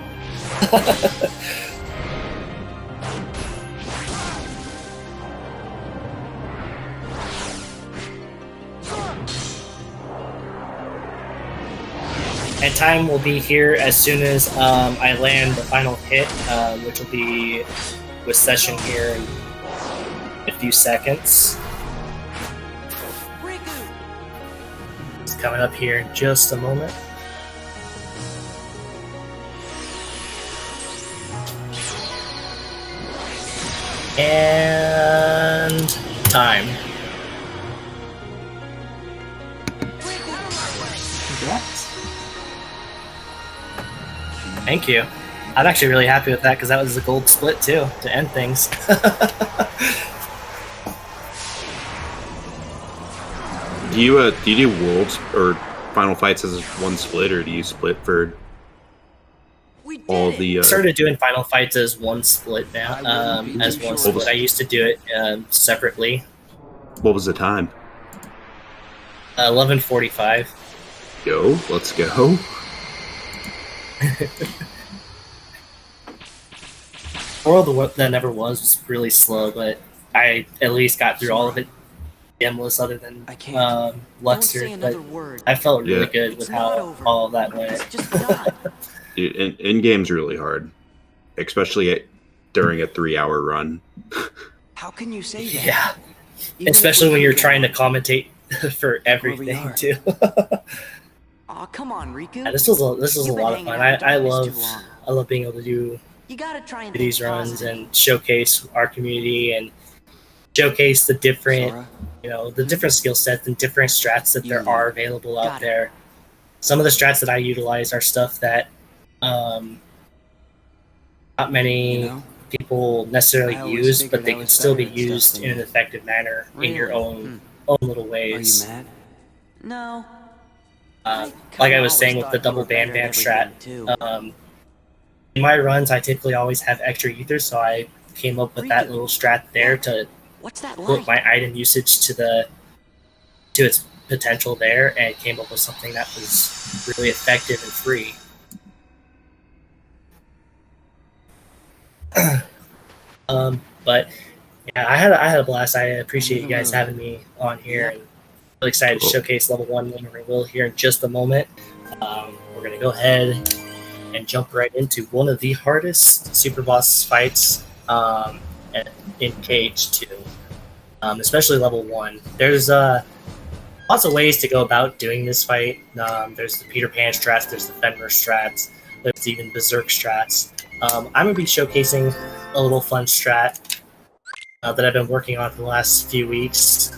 And time will be here as soon as I land the final hit, which will be with session here in a few seconds. It's coming up here in just a moment. And time. Congrats. Thank you. I'm actually really happy with that because that was a gold split too to end things. Do you do worlds or final fights as one split, or do you split for all the? Started doing final fights as one split now. As one split, I used to do it separately. What was the time? 11:45. Go, let's go. World that never was really slow, but I at least got through all of it gemless, other than I can't. Luxor. Don't say But another word. I felt really Yeah. good with It's not how over. all of that went. It's just not. Dude, in game's really hard, especially during a 3-hour run. How can you say that? Yeah, Even especially if when we you're could trying to go commentate for where we everything are. too. Aw, come on, Riku. Yeah, this was a You've been lot of hanging fun. out in I darkness too love long. being able to do You gotta try and these think runs positive. and showcase our community and showcase the different Sora, the different skill sets and different strats that there You are available out got it. there. Some of the strats that I utilize are stuff that not many you know? people necessarily I always use, figured but they I can was still be better at stuff used than in an you. effective manner in your Really? own little Are you ways. mad? No. Like I was saying with the double bam bam strat, in my runs I typically always have extra ether, so I came up with that Riku. little strat there to What's that put like? my item usage to its potential there, and came up with something that was really effective and free. But yeah, I had a blast. I appreciate you guys having me on here, and really excited to Cool. showcase level 1 Memory Will here in just a moment. We're gonna go ahead and jump right into one of the hardest super boss fights in KH2, especially level 1. There's lots of ways to go about doing this fight. There's the Peter Pan strats, there's the Fenrir strats, there's even Berserk strats. I'm going to be showcasing a little fun strat that I've been working on for the last few weeks.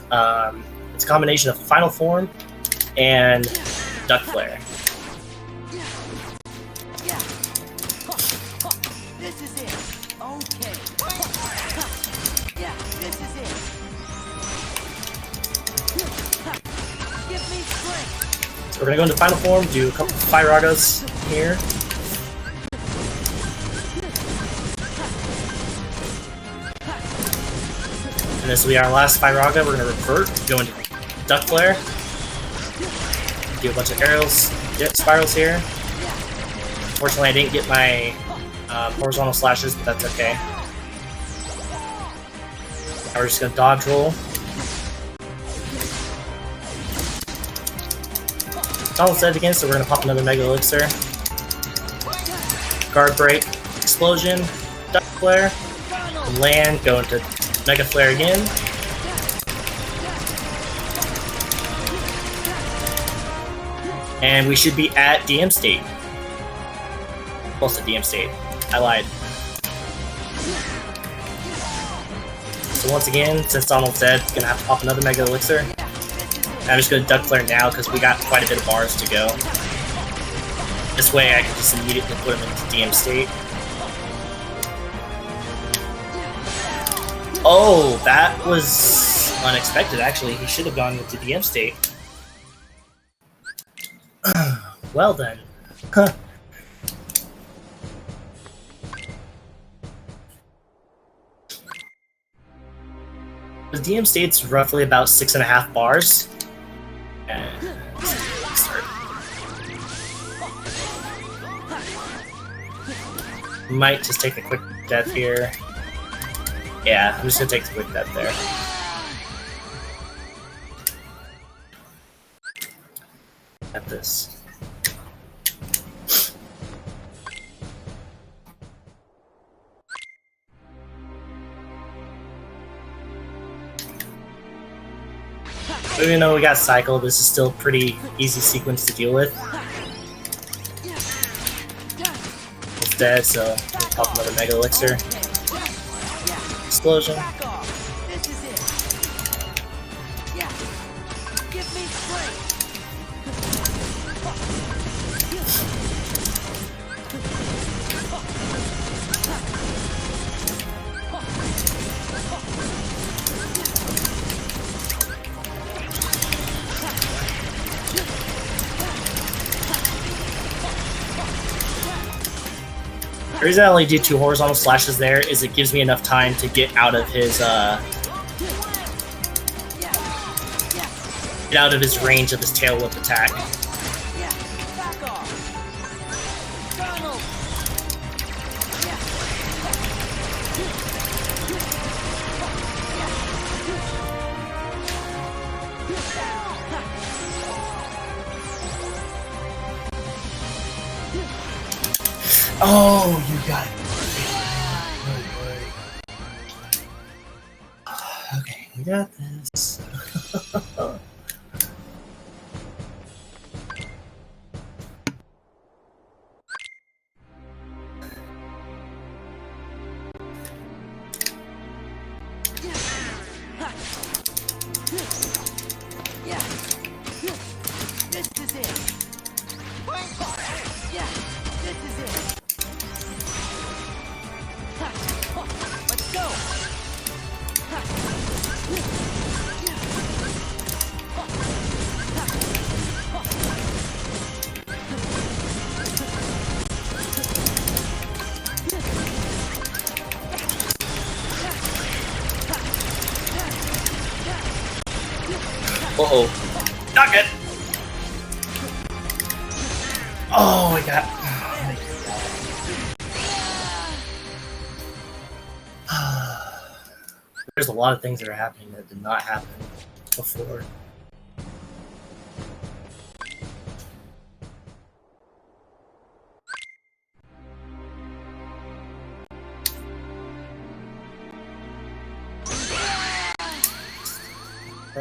It's a combination of Final Form and Duck Flare. This is it. Okay. Yeah, this is it. Give me strength. So we're going to go into Final Form, do a couple Fire Ragas here. And this will be our last Fire Raga. We're going to revert, go into Duck Flare, do a bunch of arrows, jet spirals here. Unfortunately, I didn't get my horizontal slashes, but that's okay. Now we're just going to dodge roll. It's all set again, so we're going to pop another Mega Elixir. Guard Break, Explosion, Duck Flare, land, go into Mega Flare again. And we should be at DM state. Close to DM state. I lied. So once again, since Donald's dead, gonna have to pop another Mega Elixir. I'm just gonna Duck Flare now because we got quite a bit of bars to go. This way I can just immediately put him into DM state. Oh, that was unexpected actually. He should have gone into DM state. Well then. Huh. The DM state's roughly about 6.5 bars. And start. Might just take a quick death here. Yeah, I'm just gonna take the quick death there. At this. Even though we got Cycle, this is still a pretty easy sequence to deal with. It's dead, so we'll pop another Mega Elixir. Explosion. This is it. Yeah. Give me strength. The reason I only do 2 horizontal slashes there is it gives me enough time to get out of his range of his tail whip attack. Oh, you got it. Okay, we got this. Yeah. This is it. Yeah. This is it. Let's go. Uh-oh. Not good. Oh, I got... There's a lot of things that are happening that did not happen before.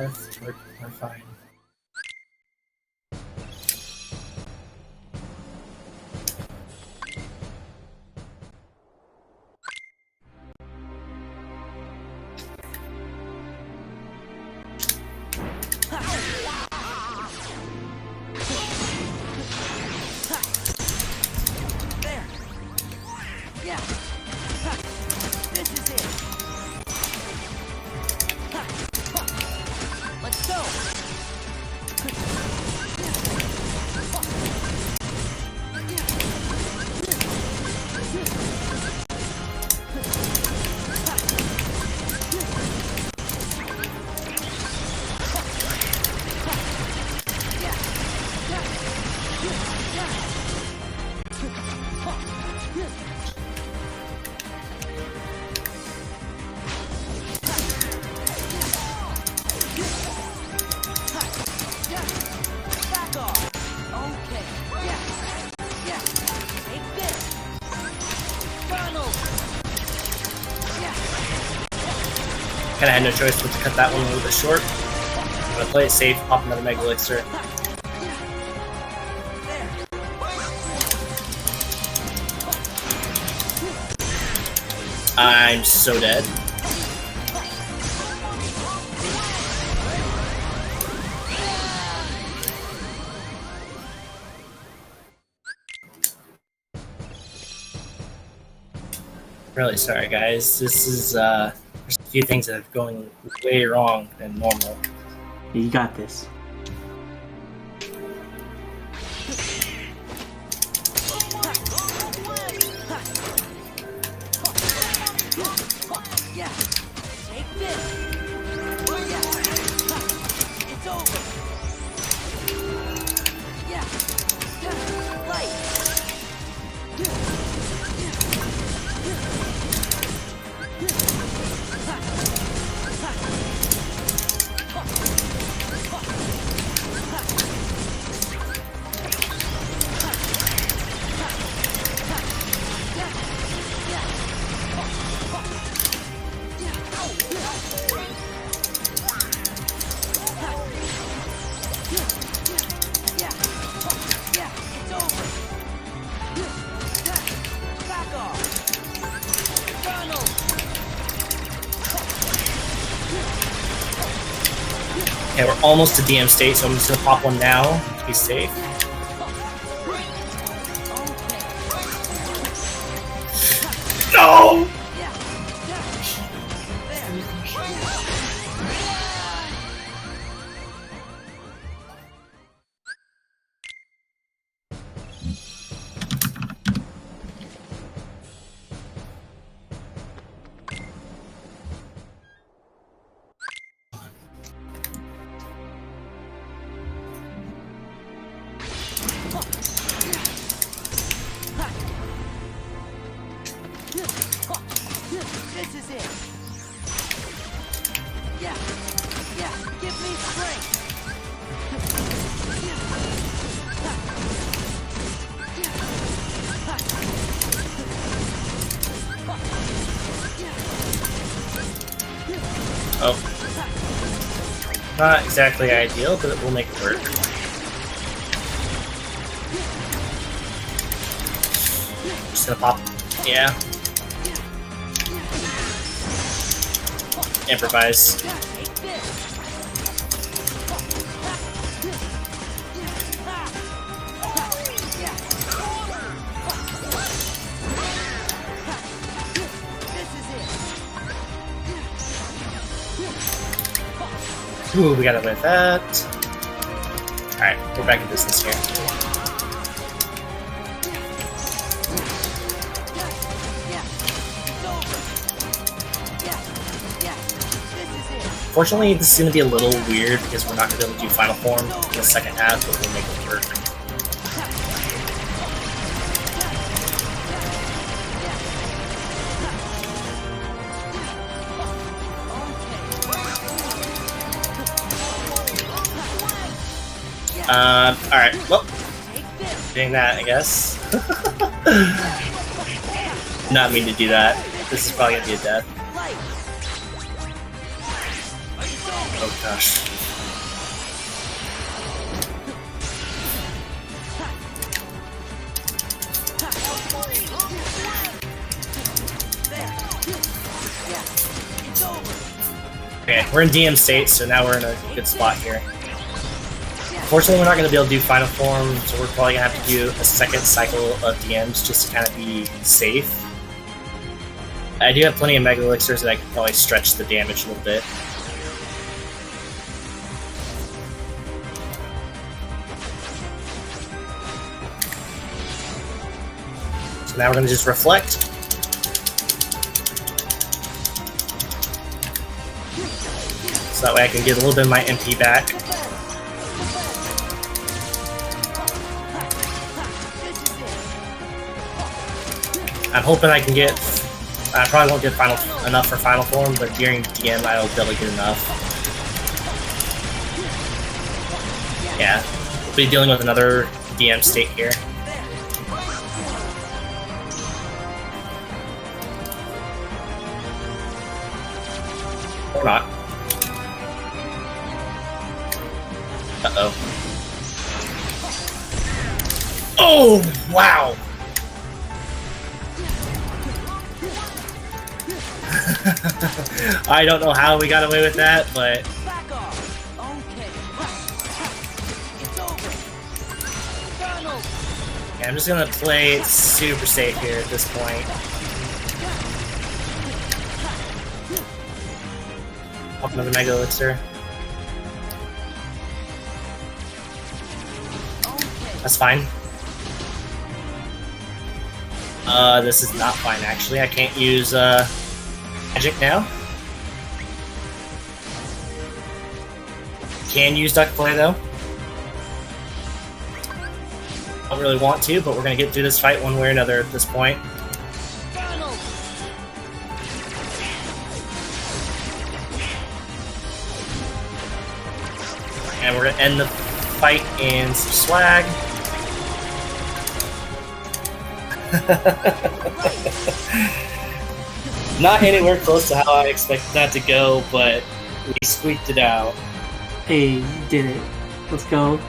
We're fine. Kinda had no choice but to cut that one a little bit short. I'm gonna play it safe, pop another Mega Elixir. I'm so dead. Really sorry, guys. This is, there's a few things that are going way wrong than normal. You got this. Yeah. Take this. Yeah. It's over. Yeah. Light. Okay, we're almost to DM state, so I'm just gonna pop one now to be safe. No! This is it. Yeah. Yeah. Give me strength. Oh. Not exactly ideal, but it will make it work. Just gonna pop. Yeah. Improvise. Ooh, we got away with that. Alright, we're back in business here. Fortunately, this is going to be a little weird because we're not going to be able to do Final Form in the second half, but we'll make it work. Alright, well, doing that, I guess. Not mean to do that. This is probably gonna be a death. Oh gosh. Okay, we're in DM state, so now we're in a good spot here. Unfortunately, we're not going to be able to do Final Form, so we're probably going to have to do a second cycle of DMs just to kind of be safe. I do have plenty of Mega Elixirs that I could probably stretch the damage a little bit. So now we're going to just reflect. So that way I can get a little bit of my MP back. I'm hoping I can get. I probably won't get enough for Final Form, but during DM I'll definitely get enough. Yeah, we'll be dealing with another DM state here. Or not. Uh-oh. Oh, wow! I don't know how we got away with that, but... Back off. Okay. It's over. Donald. Yeah, I'm just gonna play it super safe here at this point. Pop another Mega Elixir. That's fine. This is not fine, actually. I can't use, magic now. Can use Duck Play, though. Don't really want to, but we're gonna get through this fight one way or another at this point. And we're gonna end the fight in some swag. Not anywhere close to how I expected that to go, but we squeaked it out. Hey, you did it. Let's go.